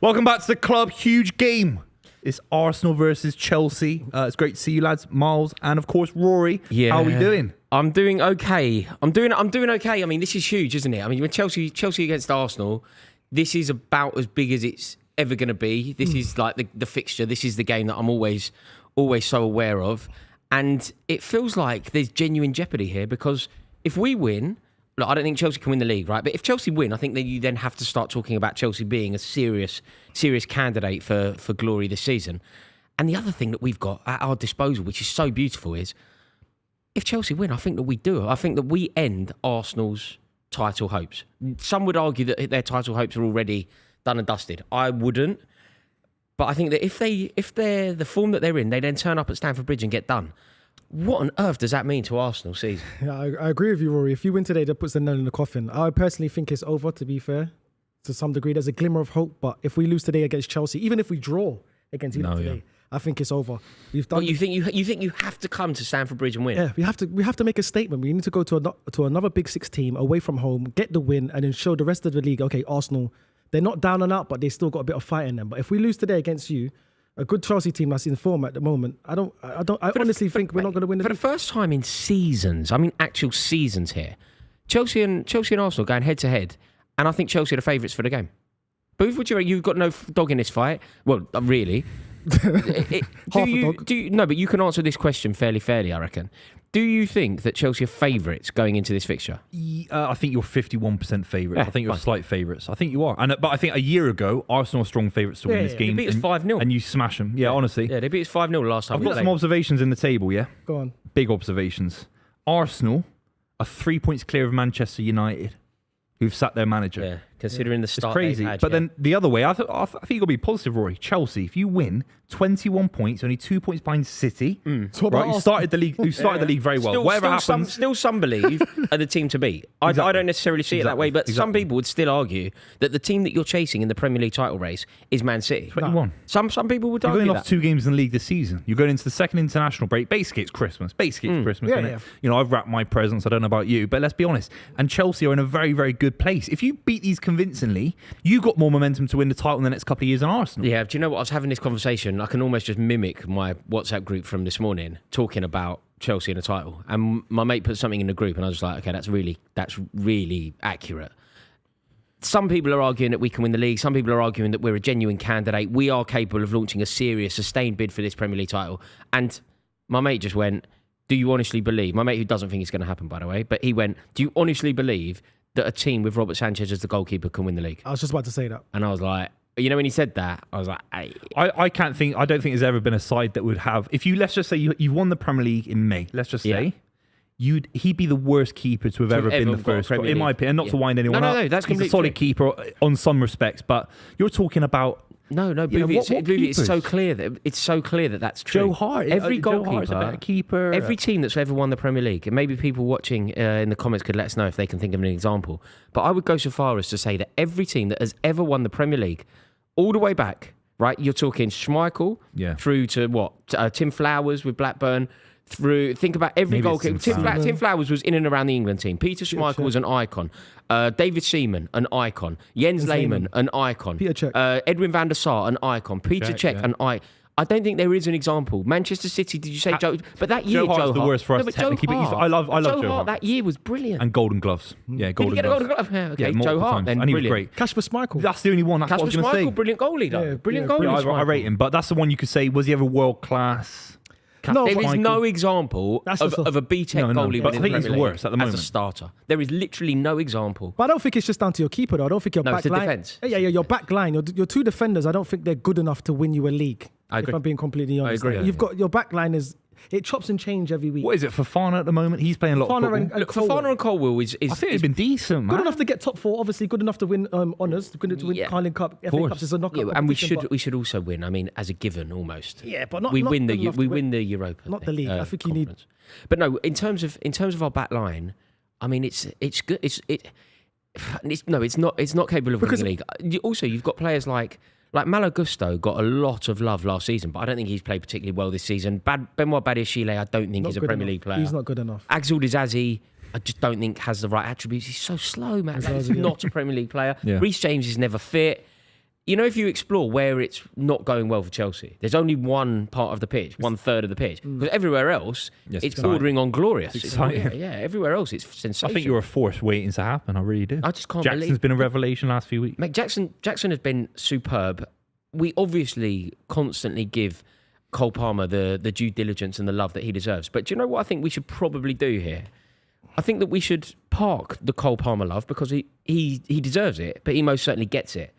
Welcome back to the club. Huge game. It's Arsenal versus Chelsea. It's great to see you lads, Miles, and of course Rory. Yeah. How are we doing? I'm doing okay. I'm doing okay. I mean, this is huge, isn't it? I mean, when Chelsea against Arsenal, this is about as big as it's ever going to be. This is like the fixture. This is the game that I'm always so aware of. And it feels like there's genuine jeopardy here because if we win, look, I don't think Chelsea can win the league, right? But if Chelsea win, I think that you then have to start talking about Chelsea being a serious candidate for glory this season. And the other thing that we've got at our disposal, which is so beautiful, is if Chelsea win, I think that we do. I think that we end Arsenal's title hopes. Some would argue that their title hopes are already done and dusted. I wouldn't. But I think that if they're the form that they're in, they then turn up at Stamford Bridge and get done. What on earth does that mean to Arsenal season? Yeah, I agree with you, Rory. If you win today, that puts the nail in the coffin. I personally think it's over, to be fair. To some degree, there's a glimmer of hope. But if we lose today against Chelsea, even if we draw against them today, I think it's over. We've done. Well, you think you have to come to Stamford Bridge and win? Yeah, we have to make a statement. We need to go to another Big Six team away from home, get the win, and then show the rest of the league. Okay, Arsenal, they're not down and out, but they still got a bit of fight in them. But if we lose today against you, a good Chelsea team that's in form at the moment, I honestly think we're not going to win the league. For the first time in seasons, I mean actual seasons here, Chelsea and Arsenal going head to head, and I think Chelsea are the favourites for the game. Booth, would you've got no dog in this fight? Well, really. Half a dog. No, but you can answer this question fairly, I reckon. Do you think that Chelsea are favourites going into this fixture? I think you're 51% favourites. Yeah, I think you're fine. slight favourites. I think you are. But I think a year ago, Arsenal were strong favourites to win this game. They beat us 5-0. And you smash them. Yeah, honestly. Yeah, they beat us 5-0 last time. I've got some observations in the table, yeah? Go on. Big observations. Arsenal are 3 points clear of Manchester United, who've saat their manager. Yeah, considering the start It's crazy. they've had, But then the other way, I think you've got to be positive, Rory. Chelsea, if you win, 21 points, only 2 points behind City. So Right, who started the league very well. Whatever happens. Still some believe are the team to beat. I don't necessarily see it that way, but some people would still argue that the team that you're chasing in the Premier League title race is Man City. 21. Some people would You've argue only that. lost 2 games in the league this season. You're going into the second international break. Basically, it's Christmas. Christmas, Yeah, isn't yeah. it? You know, I've wrapped my presents. I don't know about you, but let's be honest. And Chelsea are in a very, very good place. If you beat these convincingly, you've got more momentum to win the title in the next couple of years than Arsenal. Yeah, do you know what? I was having this conversation. I can almost just mimic my WhatsApp group from this morning, talking about Chelsea and a title. And my mate put something in the group, and I was like, okay, that's really accurate. Some people are arguing that we can win the league. Some people are arguing that we're a genuine candidate. We are capable of launching a serious, sustained bid for this Premier League title. And my mate just went, do you honestly believe, my mate who doesn't think it's going to happen, by the way, but he went, do you honestly believe that a team with Robert Sanchez as the goalkeeper can win the league? I was just about to say that. And I was like, you know, when he said that, I was like, hey. I don't think there's ever been a side that would have, let's just say you won the Premier League in May, let's just say, he'd be the worst keeper to have ever been the first, in my opinion, not to wind anyone up. No, that's He's a solid keeper on some respects, but you're talking about... No, Buvey, it's so clear that that's true. Joe Hart, every Joe Hart's a better keeper. Every team that's ever won the Premier League, and maybe people watching in the comments could let us know if they can think of an example. But I would go so far as to say that every team that has ever won the Premier League, all the way back, right? You're talking Schmeichel through to what? Tim Flowers with Blackburn. Think about every goalkeeper. Tim Flowers was in and around the England team. Peter Schmeichel was an icon. David Seaman, an icon. Jens Lehmann, an icon. Peter Cech. Edwin van der Sar, an icon. Peter Cech, an icon. I don't think there is an example. Manchester City, did you say Joe? But that year, Joe Hart's the worst for us technically. But I love Joe Hart. That year was brilliant. And Golden Gloves. Yeah, Golden Did he get Gloves. a Golden Glove? Yeah, okay, multiple Joe Hart times. then, And he was brilliant. great. Kasper Schmeichel. That's the only one. That's what I was going to say. Brilliant goalie though. Yeah, Brilliant yeah, goalie. I rate him, but that's the one you could say, was he ever world class? No, There is no example of a BTEC goalie but I think he's the worst at the moment as a starter. There is literally no example. But I don't think it's just down to your keeper, though. I don't think your No, back it's the line. defence. Yeah, your back line. Your 2 defenders, I don't think they're good enough to win you a league. I agree. If I'm being completely honest. agree. You've got your back line it chops and change every week. What is it, Fofana at the moment? He's playing a lot of football. and Look, Colwill. Fofana and Colwill is I think he's been decent, man. Good enough to get top 4, obviously good enough to win honours, good enough to win Carling Cup, FA Cups is a knockout. and we competition, should also win. I mean, as a given almost. Yeah, but not we not win good enough to win the Europa. Not the league. I think you need. conference. But no, in terms of our back line, I mean, it's good. It's not capable of winning the league. Also, you've got players like Malo Gusto got a lot of love last season, but I don't think he's played particularly well this season. Benoit Badiashile, I don't think Not he's a good Premier enough. League player. He's not good enough. Axel Dizazi, I just don't think has the right attributes. He's so slow, man. He's not a Premier League player. Yeah. Reece James is never fit. if you explore where it's not going well for Chelsea, there's only one part of the pitch, 1/3 of the pitch. Because everywhere else, it's bordering on glorious. It's exciting. Yeah, everywhere else, it's sensational. I think you're a force waiting to happen. I really do. I just can't Jackson's believe. been a revelation last few weeks. Mate, Jackson has been superb. We obviously constantly give Cole Palmer the due diligence and the love that he deserves. But do you know what I think we should probably do here? I think that we should park the Cole Palmer love because he deserves it, but he most certainly gets it.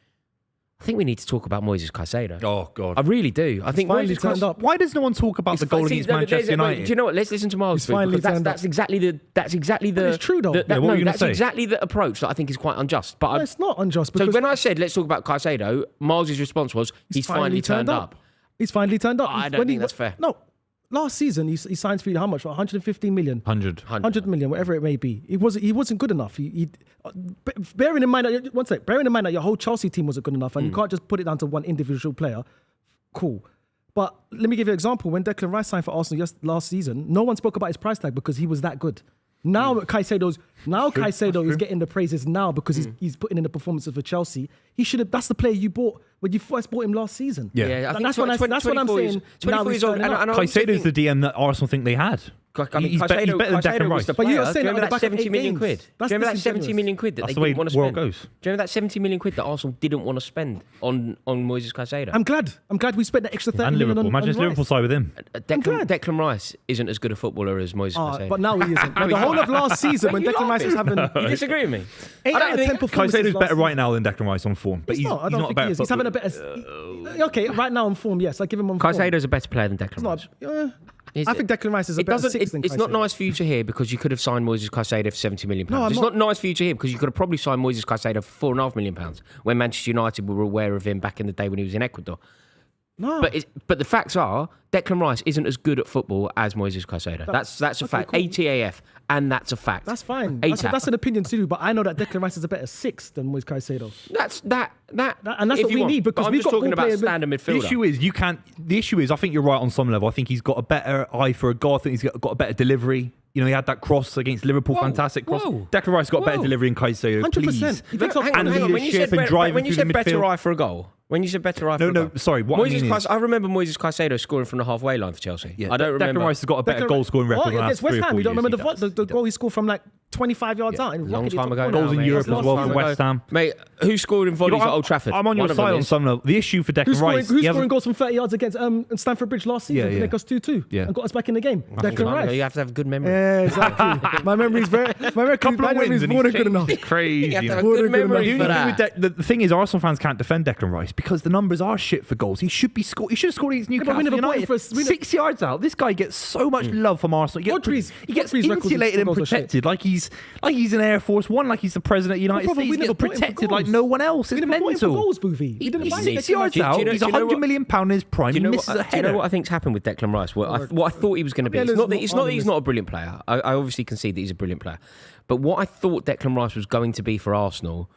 I think we need to talk about Moises Caicedo. Oh, God. I really do. I think finally Moises turned up. Why does no one talk about the goal against Manchester United? Do you know what? Let's listen to Miles. finally Because turned that's exactly the. It's true, though. what were you gonna that's say? exactly the approach that I think is quite unjust. But No, it's not unjust. so Because when I said let's talk about Caicedo, Miles' response was he's finally turned up. He's finally turned up. I don't think that's fair. No, last season he signed for how much? 115 million. 100 million, whatever it may be. He wasn't good enough. Bearing in mind that your whole Chelsea team wasn't good enough, and you can't just put it down to one individual player. Cool. But let me give you an example. When Declan Rice signed for Arsenal last season, no one spoke about his price tag because he was that good. Now Caicedo is getting the praises now because he's putting in the performances for Chelsea. He should have. That's the player you bought when you first bought him last season. Yeah. I think That's what I'm saying. 24 years old. Caicedo's the DM that Arsenal think they had. I mean, He's better than Declan Rice. But you are saying remember that that 70 million quid? Do you remember that 70 disingenuous. million quid that That's they the way didn't want to the world spend? goes. Do you remember that 70 million quid that Arsenal didn't want to spend on Moises Caicedo? I'm glad we spent the extra 30 And million Liverpool. on Imagine Rice. Liverpool side with him. Declan Rice isn't as good a footballer as Moises Caicedo. But now he isn't. But the whole of last season when You Declan Rice was having You disagree with me? 8 out of 10 performances Caicedo's last better season. right now than Declan Rice on form. But He's not. I don't not think better he is. He's having a better. Okay, right now on form, yes, I give him on form. Caicedo's a better player than Declan Rice. I think Declan Rice is a better six than It's not Caicedo. nice for you to hear because you could have signed Moises Caicedo for £70 million. No, I'm It's not- not nice for you to hear because you could have probably signed Moises Caicedo for £4.5 million when Manchester United were aware of him back in the day when he was in Ecuador. No. But the facts are Declan Rice isn't as good at football as Moises Caicedo. That's a okay, fact. cool. ATAF, and that's a fact. That's fine. ATAF. That's an opinion too, but I know that Declan Rice is a better six than Moises Caicedo. And that's if what you we want. need, because But I'm we've just got talking ball about players with- standard The midfielder. issue is, I think you're right on some level. I think he's got a better eye for a goal. I think he's got a better delivery. You know, he had that cross against Liverpool, fantastic cross. whoa. Declan Rice got better Whoa. delivery in Caicedo. 100%. He takes off Hang on, and hang on. When you leadership said and driving when you through said the better midfield. eye for a goal, when you said better eye for a No, goal. sorry. What I mean is, I remember Moises Caicedo scoring from the halfway line for Chelsea. I don't remember. Declan Rice has got a better goal scoring record What? than the Against last 3 West or Ham, 4 you don't years. remember the goal he scored from like 25 yards out? And Long rocketed time top ago. corner. Goals in mate. Europe Long as well time from ago. West Ham. Mate, who scored in volleys at Old Trafford? I'm on your One of them side on is. some level. The issue for Declan Who's Rice, scoring goals from 30 yards against Stamford Bridge last season to Yeah. make us 2-2 Yeah. and got us back in the game? Declan Rice. You have to have a good memory. Yeah, exactly. My memory's couple of wins and more than he's good enough. changed. Crazy. You have to have a More good than good memory enough. for The only that. thing with the thing is, Arsenal fans can't defend Declan Rice because the numbers are shit for goals. He should have scored against but we Newcastle never bought him United. for 6 yards out. This guy gets so much love from Arsenal. Rodri's He gets records insulated for and goals are shit. protected like he's an Air Force One, like he's the president of the United brother, States. we He never gets bought him for protected like goals. no one else. We It's never bought him for mental. goals, Buvey. We didn't buy He's him. 6 yards Do you out. know- He's do you know £100 what- million in his prime. Do He you know misses a what header. I think's happened with Declan Rice? What I thought he was going to be. It's not that he's not a brilliant player. I obviously concede that he's a brilliant player. But what I thought Declan Rice was going to be for Arsenal,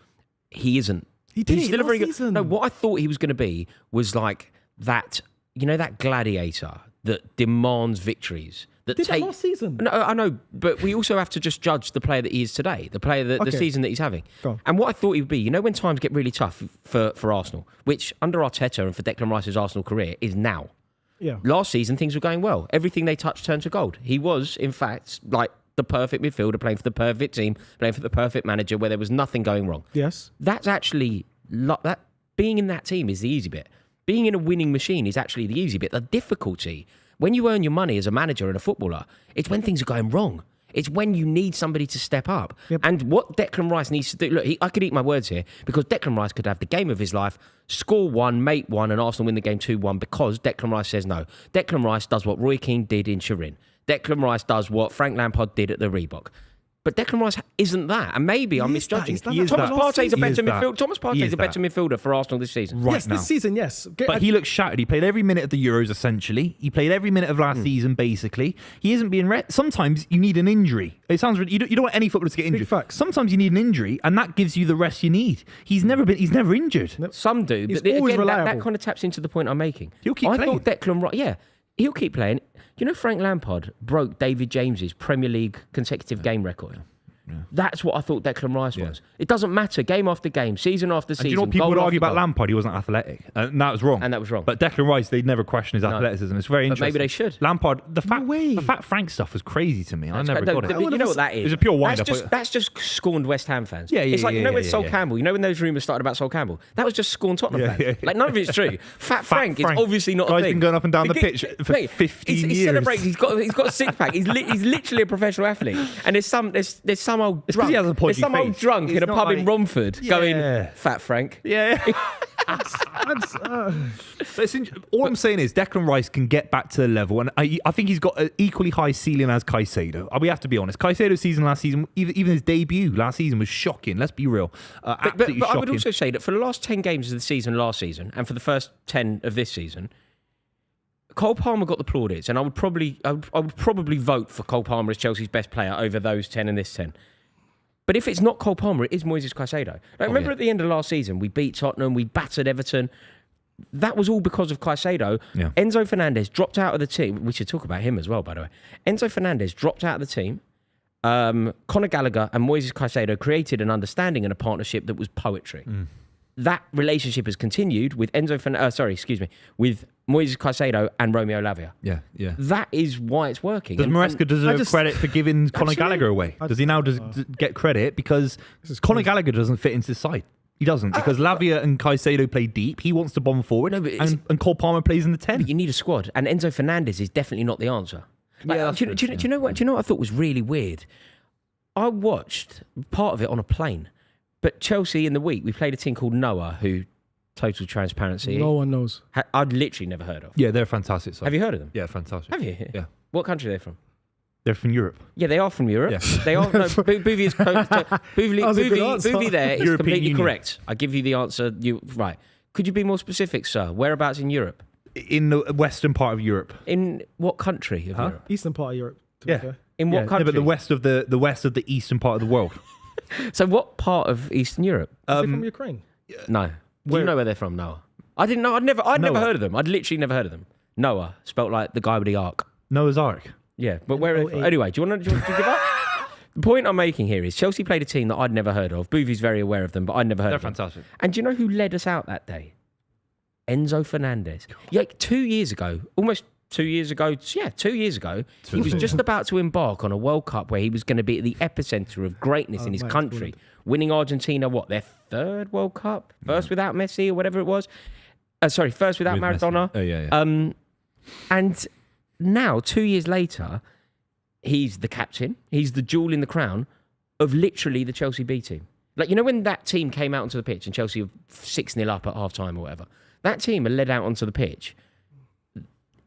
he isn't. He did He's it still a last very good. season. No, what I thought he was going to be was like that. You know, that gladiator that demands victories. That Did that last season? No, I know, but we also have to just judge the player that he is today, the player that the Okay. season that he's having. Go on. And what I thought he would be, you know, when times get really tough for Arsenal, which under Arteta and for Declan Rice's Arsenal career is now. Yeah. Last season, things were going well. Everything they touched turned to gold. He was, in fact, like the perfect midfielder, playing for the perfect team, playing for the perfect manager, where there was nothing going wrong. Yes. That's actually that being in that team is the easy bit. Being in a winning machine is actually the easy bit. The difficulty, when you earn your money as a manager and a footballer, it's when things are going wrong. It's when you need somebody to step up. Yep. And what Declan Rice needs to do, look, I could eat my words here, because Declan Rice could have the game of his life, score one, make one, and Arsenal win the game 2-1 because Declan Rice says no. Declan Rice does what Roy Keane did in Turin. Declan Rice does what Frank Lampard did at the Reebok. But Declan Rice isn't that. And maybe I'm misjudging. He is Thomas that. Partey's a He is better that. midfielder. Thomas He Partey's is a better that. midfielder for Arsenal this season. Right Yes, now. this season, yes. But he looks shattered. He played every minute of the Euros, essentially. He played every minute of last season, basically. He isn't being... Sometimes you need an injury. It sounds... You don't want any footballer to get injured. facts. Sometimes you need an injury, and that gives you the rest you need. He's never injured. Some do, He's but always again, that reliable. kind of taps into the point I'm making. He'll keep I playing. thought Declan Rice... Yeah, he'll keep playing. You know, Frank Lampard broke David James's Premier League consecutive game record. That's what I thought Declan Rice was. It doesn't matter, game after game, season after season. And do you know what people would argue about Lampard? He wasn't athletic. And that was wrong. But Declan Rice, they'd never question his athleticism. It's very interesting. But maybe they should. Lampard, the Fat Frank stuff was crazy to me. I never got it. You know what that is? It was a pure wind-up. That's just scorned West Ham fans. Yeah, it's like, you know with Sol Campbell, you know when those rumours started about Sol Campbell? That was just scorned Tottenham fans. Like, none of it's true. Fat Frank is obviously not a thing. Guy's been going up and down the pitch for 15 years. He celebrates, he's got a six-pack. He's literally a professional athlete. And there's some old drunk. There's some old drunk in a pub in Romford going, Fat Frank. Yeah. All I'm saying is Declan Rice can get back to the level, and I think he's got an equally high ceiling as Caicedo. We have to be honest. Caicedo's season last season, even his debut last season was shocking. Let's be real. Absolutely but shocking. I would also say that for the last 10 games of the season last season, and for the first 10 of this season, Cole Palmer got the plaudits, and I would probably vote for Cole Palmer as Chelsea's best player over those 10 and this 10. But if it's not Cole Palmer, it is Moises Caicedo. Remember at the end of last season, we beat Tottenham, we battered Everton. That was all because of Caicedo. Yeah. Enzo Fernandez dropped out of the team. We should talk about him as well, by the way. Enzo Fernandez dropped out of the team. Conor Gallagher and Moises Caicedo created an understanding and a partnership that was poetry. That relationship has continued with with Moises Caicedo and Romeo Lavia. Yeah. That is why it's working. Does Maresca deserve credit for giving Conor Gallagher away? Does he now get credit because Conor Gallagher doesn't fit into the side? He doesn't, because Lavia and Caicedo play deep. He wants to bomb forward, and Cole Palmer plays in the 10. But you need a squad, and Enzo Fernandez is definitely not the answer. Do you know what I thought was really weird? I watched part of it on a plane, but Chelsea in the week, we played a team called Noah, who, total transparency, no one knows. I'd literally never heard of. Yeah, they're fantastic. Have you heard of them? Yeah, fantastic. Have you? Yeah. What country are they from? They're from Europe. Yeah, they are from Europe. Yeah. They are. No, Buvey is Buvey there is European completely Union. correct. I give you the answer. Right. Could you be more specific, sir? Whereabouts in Europe? In the western part of Europe. In what country of Europe? Eastern part of Europe. To be fair. In what country? No, but the west of the eastern part of the world. So what part of Eastern Europe? Is they from Ukraine? No. Do you know where they're from, Noah? I didn't know. I'd never heard of them. I'd literally never heard of them. Noah, spelt like the guy with the ark. Noah's Ark. Yeah, but where? Anyway, do you want to give up? The point I'm making here is Chelsea played a team that I'd never heard of. Buvey's very aware of them, but I'd never heard of them. They're fantastic. And do you know who led us out that day? Enzo Fernandez. Yeah, 2 years ago, almost 2 years ago. Yeah, 2 years ago, he was just about to embark on a World Cup where he was going to be at the epicenter of greatness in his country, winning Argentina, their third World Cup? First without Messi or whatever it was. First without Maradona. Messi. Oh, yeah. And now, 2 years later, he's the captain. He's the jewel in the crown of literally the Chelsea B team. Like, you know when that team came out onto the pitch and Chelsea were 6-0 up at half-time or whatever? That team are led out onto the pitch.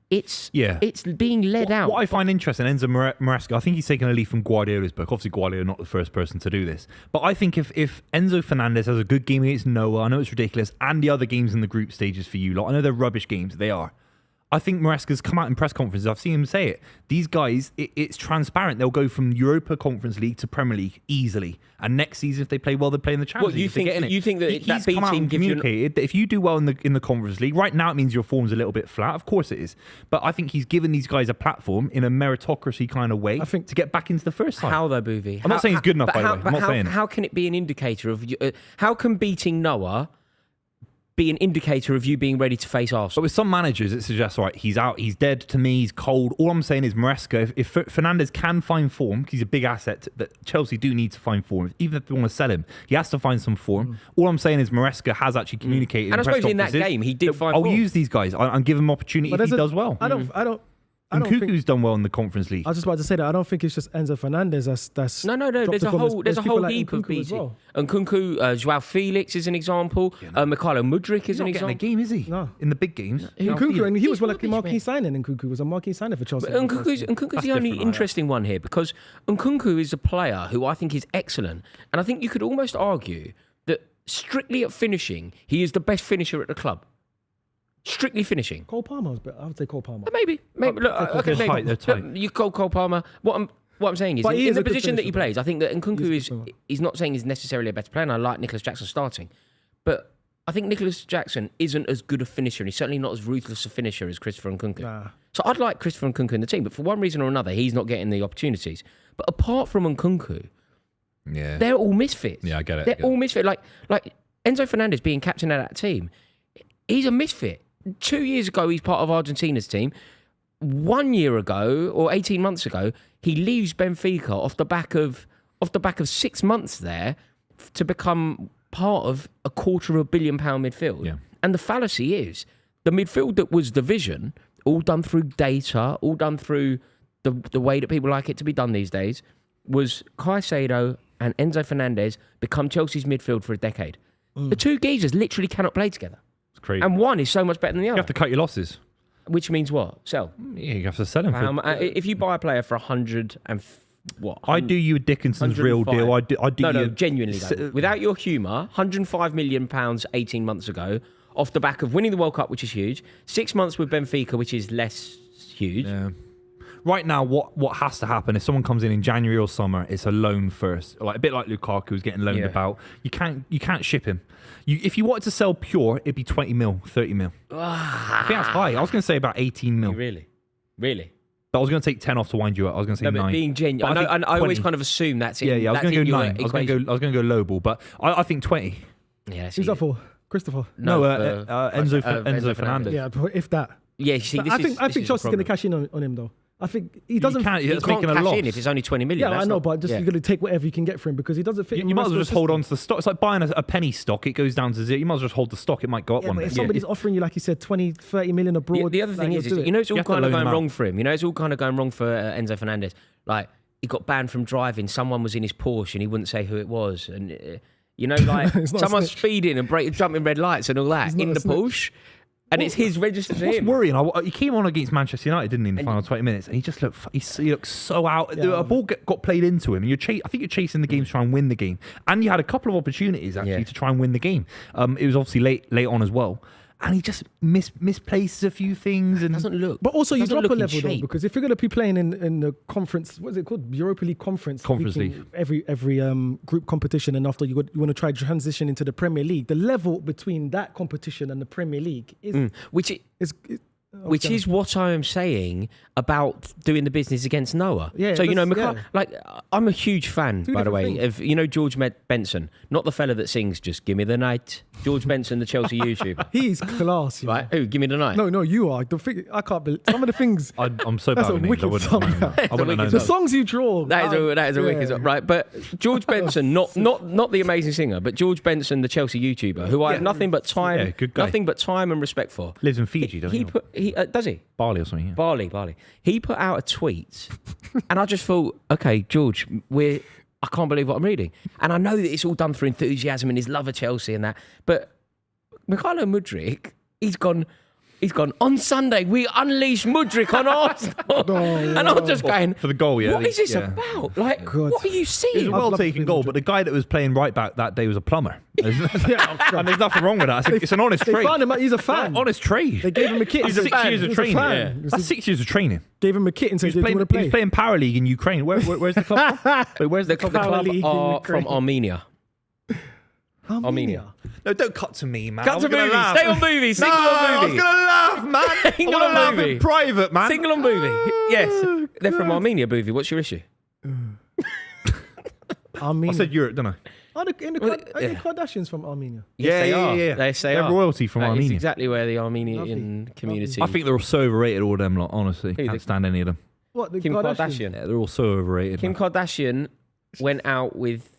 It's being led out. What I find interesting, Enzo Maresca, I think he's taken a leaf from Guardiola's book. Obviously, Guardiola not the first person to do this. But I think if Enzo Fernandez has a good game against Noah, I know it's ridiculous, and the other games in the group stages for you, I know they're rubbish games. They are. I think Maresca's come out in press conferences. I've seen him say it. These guys, it's transparent. They'll go from Europa Conference League to Premier League easily. And next season, if they play well, they play in the Champions League. You think that he's B come out team and gives you communicated that if you do well in the Conference League, right now it means your form's a little bit flat. Of course it is. But I think he's given these guys a platform in a meritocracy kind of way to get back into the first side. How though, Buvey? I'm not saying he's good enough, by the way. I'm not saying how can it be an indicator of how can beating Noah be an indicator of you being ready to face Arsenal? But with some managers, it suggests, right, he's out, he's dead to me, he's cold. All I'm saying is Maresca, if Fernandez can find form, because he's a big asset that Chelsea do need to find form, even if they want to sell him, he has to find some form. All I'm saying is Maresca has actually communicated. And I suppose in that game, he did find form. I'll use these guys and give him opportunity if he does well. And Cuckoo's done well in the Conference League. I was just about to say that. I don't think it's just Enzo Fernandez that's no. There's a whole heap of BT. And Nkunku, Joao Felix is an example. McKola Mudryk is an example. Not getting a game, is he? No. In the big games. Nkunku, and he was like a marquee signing. Nkunku was a marquee signing for Chelsea. Nkunku's the only interesting one here because Nkunku is a player who I think is excellent, and I think you could almost argue that strictly at finishing, he is the best finisher at the club. Strictly finishing. Cole Palmer, I would say Cole Palmer. Maybe. They're tight. You call Cole Palmer. What I'm saying is, in the position that he plays, I think that Nkunku he's not saying he's necessarily a better player, and I like Nicholas Jackson starting. But I think Nicholas Jackson isn't as good a finisher, and he's certainly not as ruthless a finisher as Christopher Nkunku. Nah. So I'd like Christopher Nkunku in the team, but for one reason or another, he's not getting the opportunities. But apart from Nkunku, Yeah. They're all misfits. Yeah, I get it. They're all misfits. Like Enzo Fernandez being captain of that team, he's a misfit. 2 years ago, he's part of Argentina's team. 1 year ago, or 18 months ago, he leaves Benfica off the back of 6 months there to become part of a £250 million midfield. Yeah. And the fallacy is the midfield that was the vision, all done through data, all done through the way that people like it to be done these days, was Caicedo and Enzo Fernandez become Chelsea's midfield for a decade. The two geezers literally cannot play together. It's crazy. And one is so much better than the You other. have to cut your losses. Which means what? Sell. Yeah, you have to sell him. If you buy a player for 100 and what? I do you a Dickinson's real deal. I do No, you genuinely though. Without your humour, £105 million 18 months ago, off the back of winning the World Cup, which is huge. 6 months with Benfica, which is less huge. Yeah. Right now, what has to happen if someone comes in January or summer? It's a loan first, like a bit like Lukaku who's getting loaned about. You can't ship him. If you wanted to sell pure, it'd be 20 mil, 30 mil. I think that's high. I was going to say about 18 mil. Really. But I was going to take 10 off to wind you up. I was going to say 9. But being genuine, I always kind of assume that's in. I was going to go 9. I was Equation. going to go low ball, but I think 20. Yeah, that's Who's easy. that for? Christopher. No, for- Enzo Enzo Fernandez. Yeah, but if that. Yeah, you see, But this I is- think this is Chelsea's the going to problem. cash in on him though. I think he doesn't. You can't. He That's can't making a cash loss. in if it's only 20 million. Yeah, That's I know, not- but just yeah. you're going to take whatever you can get for him because he doesn't fit. You in the might rest as well of just the hold system. on to the stock. It's like buying a penny stock. It goes down to 0. You might as well just hold the stock. It might go up Yeah, one but day. if somebody's offering you, like you said, 20, 30 million abroad. The other thing like, is, you'll do it. you know, it's all You have to kind of loan going him wrong out. for him. You know, it's all kind of going wrong for Enzo Fernandez. Like, he got banned from driving. Someone was in his Porsche and he wouldn't say who it was. And, you know, like, It's not a someone's snitch. speeding and jumping red lights and all that He's not in a the snitch. Porsche. And it's his registered to What's him. worrying? He came on against Manchester United, didn't he, in the final 20 minutes? And he just looked. He looked so out. Yeah. A ball got played into him, and I think you're chasing the game to try and win the game. And you had a couple of opportunities actually to try and win the game. It was obviously late on as well, and he just misplaces a few things and Doesn't look. But also, you doesn't drop a look in level though, shape. because if you're going to be playing in the conference, what is it called, Europa League conference League. every group competition, and after you want to try to transition into the Premier League, the level between that competition and the Premier League is Which is what I am saying about doing the business against Noah. Yeah, so, you know, that's- McKola, like, I'm a huge fan, Two by the way, different of, you know, George Benson, not the fella that sings Just Give Me the Night. George Benson, the Chelsea YouTuber. he's class, you know. Right? Who? Give Me the Night. No, you are. I can't believe some of the things. I'm so bad That's a with names. I wicked wouldn't song. have known. I wouldn't have known The that. songs you draw. That is a wicked song, right? But George Benson, not the amazing singer, but George Benson, the Chelsea YouTuber, who I have nothing but time, good guy. nothing but time and respect for. Lives in Fiji, doesn't he? Does he? Bali or something. Yeah. Barley. He put out a tweet, and I just thought, okay, George, I can't believe what I'm reading. And I know that it's all done through enthusiasm and his love of Chelsea and that, but Mykhailo Mudryk, he's gone, on Sunday, we unleash Mudryk on Arsenal. And I'm just going, For the goal, yeah. what is this Yeah. about? Like, God. what are you It was seeing? a well-taken goal, but the guy that was playing right back that day was a plumber. And there's nothing wrong with that. It's an honest They trade. found him. He's a fan. Honest trade. They gave him a kit. He's He's a 6 fan. years of He's a training. fan. That's 6 years of training. Gave him a kit and He said, was "Do you want to play?" playing Power League in Ukraine. Where's the club from? Wait, where's the club? The Power club League in are Ukraine. from Armenia. Armenia. No, don't cut to me, man. Cut I was to gonna movie. laugh. Stay on movie. Single No, on I was movie. gonna laugh, man. Single I wanna on laugh movie. in private, man. Single on Buvey. Yes. They're from Armenia, Buvey. What's your issue? Armenia. I said Europe, didn't I? Are the yeah. Kardashians from Armenia? Yes, they are. yeah. Yes, they They're are. royalty from That is Armenia. exactly where the Armenian Lovely. community. I think they're all so overrated, all of them lot, honestly. Who, Can't the- stand any of them. What, the Kim Kardashians? Kardashian. Yeah, they're all so overrated. Kim man. Kardashian went out with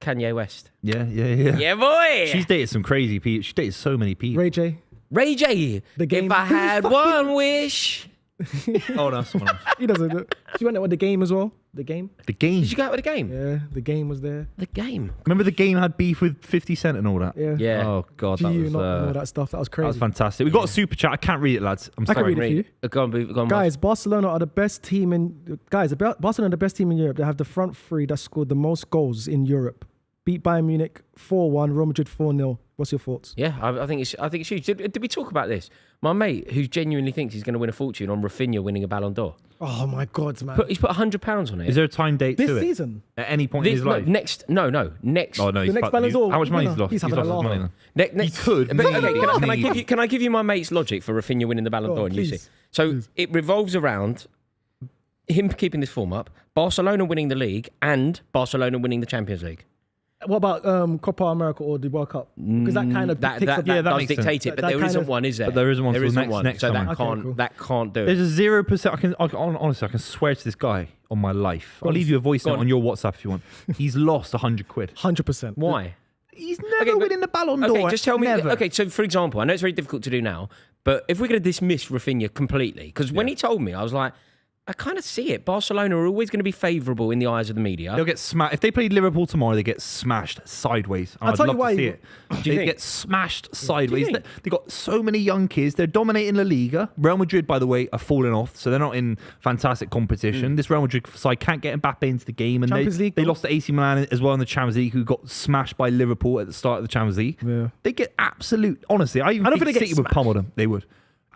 Kanye West. Yeah. Yeah, boy. She's dated some crazy people. She dated so many people. Ray J. Ray J. The game- If I had one wish. Oh, no, someone else. He doesn't. She went out with the game as well. The game. The game. Did you go out with the game? Yeah, the game was there. The game. Remember the game had beef with 50 Cent and all that? Yeah. Yeah. Oh, God, that GU was, not and all that stuff. That was that crazy. was fantastic. We got a super chat. I can't read it, lads. I'm I can sorry. read it for you. Go on, Booth. Go on, Guys, Barcelona are the best team in. Barcelona are the best team in Europe. They have the front three that scored the most goals in Europe. Beat Bayern Munich 4-1, Real Madrid 4-0. What's your thoughts? Yeah, I think it's huge. Did we talk about this? My mate, who genuinely thinks he's going to win a fortune on Rafinha winning a Ballon d'Or, Oh my God, man! he's put £100 on it. Is there a time date This to it? season, At any point in his life? next. Oh, no, he's The next fucked. Ballon d'Or How much money winner. he's lost? He's having lost a his laugh. money then. Next, could, But, okay, maybe, can I give you my mate's logic for Rafinha winning the Ballon Go d'Or? on, And you please. see, so it revolves around him keeping this form up, Barcelona winning the league, and Barcelona winning the Champions League. What about Copa America or the World Cup? Because that kind of that takes does makes dictate it, but there isn't one, is there? But there isn't one There for isn't next so summer. that can't do it. There's a 0%. Honestly, I can swear to this guy on my life. I'll leave you a voice note on your WhatsApp if you want. He's lost 100 quid. 100%. Why? He's never winning the Ballon d'Or. Okay, just tell me. Never. Okay, so for example, I know it's very difficult to do now, but if we're going to dismiss Rafinha completely, because when he told me, I was like, I kind of see it. Barcelona are always going to be favourable in the eyes of the media. They'll get smashed. If they played Liverpool tomorrow, they get smashed sideways. I'll I'd tell you love why to see it. Do you They think? get smashed sideways. think? They've got so many young kids. They're dominating La Liga. Real Madrid, by the way, are falling off, so they're not in fantastic competition. This Real Madrid side can't get Mbappe into the game, and Champions League, they though. lost to AC Milan as well in the Champions League, who got smashed by Liverpool at the start of the Champions League. Yeah. They get absolute. Honestly, I even I don't think think they get City would pummel them. They would.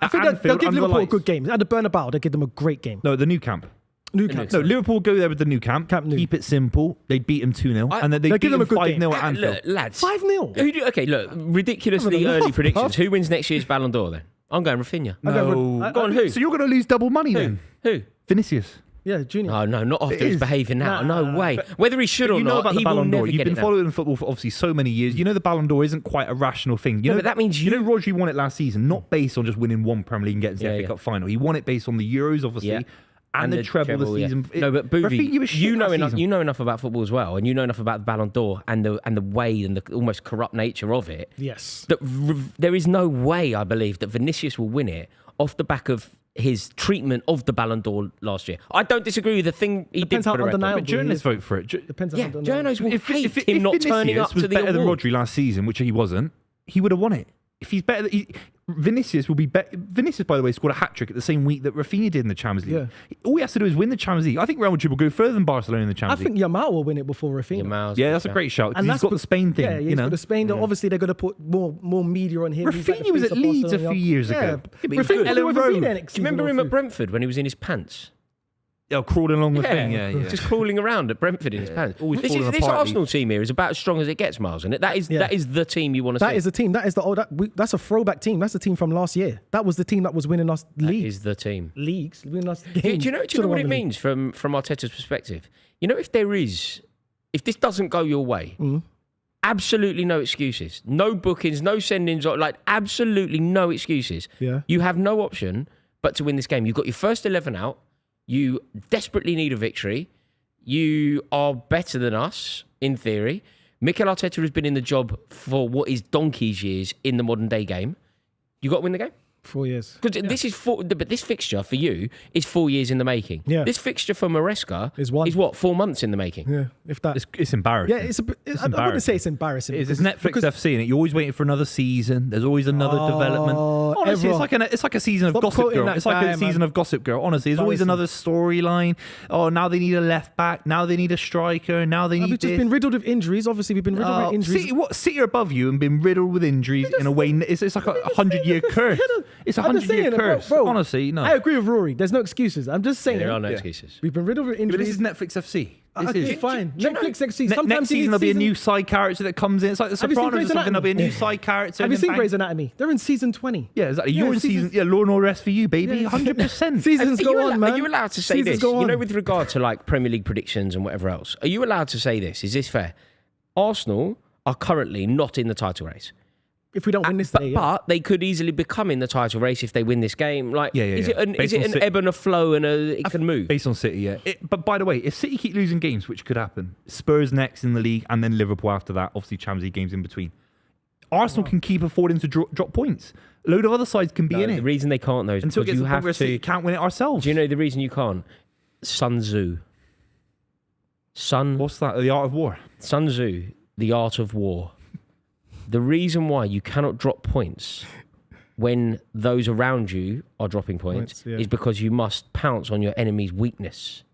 I think At they'll Anfield, give under the Liverpool a lights. good game. At the Bernabeu, they'll give them a great game. No, the new camp. New Camp. No, Liverpool go there with the new camp. Camp Nou. Keep it simple. They beat them 2-0, and then they they'll beat give them them a good 5-0 game. at Anfield. Look, lads. 5-0. Okay, look, ridiculously Having a early laugh, predictions. bruv. Who wins next year's Ballon d'Or then? I'm going Rafinha. No. Go on, who? So you're going to lose double money then? Who? Vinicius. Yeah, Junior. Oh, no, not after It he's is. behaving now. Nah. No way. Whether he should or You know not, about the he will Ballon d'Or. never You've get been it now. following football for obviously so many years. You know the Ballon d'Or isn't quite a rational thing. You know, but that means you know Rodri won it last season, not based on just winning one Premier League and getting to the Yeah, FA yeah. Cup final. He won it based on the Euros, obviously. Yeah. And the treble the yeah. season. No, but Rafinha Buvey, was shit you know last enough. season. You know enough about football as well, and you know enough about the Ballon d'Or and the way and the almost corrupt nature of it. Yes. That there is no way, I believe, that Vinicius will win it off the back of his treatment of the Ballon d'Or last year. I don't disagree with the thing he Depends did how for the record. undeniable But journalists he is. vote for it. Depends Yeah, on journos will If hate him not turning Vinicius up was to the better than award. Rodri last season, which he wasn't, he would have won it. If he's better, Vinicius will be better. Vinicius, by the way, scored a hat trick at the same week that Rafinha did in the Champions League. All he has to do is win the Champions League. I think Real Madrid will go further than Barcelona in the I Champions think League. Yamal will win it before Rafinha. Yamal's Yeah, good that's a shout. great shout. And He's got the Spain thing. Yeah, you he's know, got the Spain. Obviously, they're going to put more media on him. He's like the Rafinha was face at of Leeds a Barcelona. few years ago. Yeah, Yeah, but he was Rafinha at Ellen wouldn't even be Road. there next Do you remember season him or at two. Brentford when he was in his pants? Crawling along the thing. Yeah, yeah. Just crawling around at Brentford in his pants. always This falling apart, Arsenal team here is about as strong as it gets, Miles, and that is the team you want to see. That is the team. That is that's a throwback team. That's the team from last year. That was the team that was winning us That leagues. is the team. Leagues, winning us Do games. you know what it means from Arteta's perspective? You know, if this doesn't go your way, absolutely no excuses, no bookings, no sendings, like absolutely no excuses. Yeah. You have no option but to win this game. You've got your first 11 out. You desperately need a victory. You are better than us, in theory. Mikel Arteta has been in the job for what is donkey's years in the modern day game. You got to win the game. 4 years. Because but this fixture for you is 4 years in the making. Yeah. This fixture for Maresca Is one. is what, 4 months in the making. Yeah, if that. It's embarrassing. Yeah, I wouldn't say it's embarrassing. It's because- Netflix because- FC, and you're always waiting for another season. There's always another development. Honestly, ever. it's like a season of Stop Gossip quoting Girl. that It's like guy, a season man. of Gossip Girl. Honestly, there's always another storyline. Oh, now they need a left back. Now they need a striker. Now they need We've just this. been riddled with injuries. Obviously, we've been riddled with injuries. City are above you and been riddled with injuries in a way. It's like a 100-year curse. It's a I'm just 100-year saying, curse. bro. Honestly, no. I agree with Rory. There's no excuses. I'm just saying. There are no excuses. We've been riddled with But this injuries. is Netflix FC. This Okay, is. fine. do you know- Netflix XC. Next Sometimes you season need there'll be a new side character that comes in. It's like The Have you seen Sopranos or Grey's something. There'll be a Anatomy? new side character. Have you and seen then Grey's Anatomy? They're in season 20. Yeah, exactly. Yeah, You're in season. Yeah, Law and Order SVU, baby. Yeah. 100%. Seasons Are go you on, man. Are you allowed to say Seasons this? go You know, on. with regard to like Premier League predictions and whatever else, are you allowed to say this? Is this fair? Arsenal are currently not in the title race. If we don't win this day, yeah. But they could easily become in the title race if they win this game. Like, Yeah, is yeah. it Based an on ebb and a flow and it can move? Based on City, yeah. But by the way, if City keep losing games, which could happen, Spurs next in the league and then Liverpool after that, obviously Champions League games in between. Arsenal can keep affording to drop points. A load of other sides can be in The it. reason they can't though is Until it because gets to you the point have where City to. can't win it ourselves. Do you know the reason you can't? Sun Tzu. What's that? The Art of War. Sun Tzu, the art of war. The reason why you cannot drop points when those around you are dropping points Yeah. is because you must pounce on your enemy's weakness.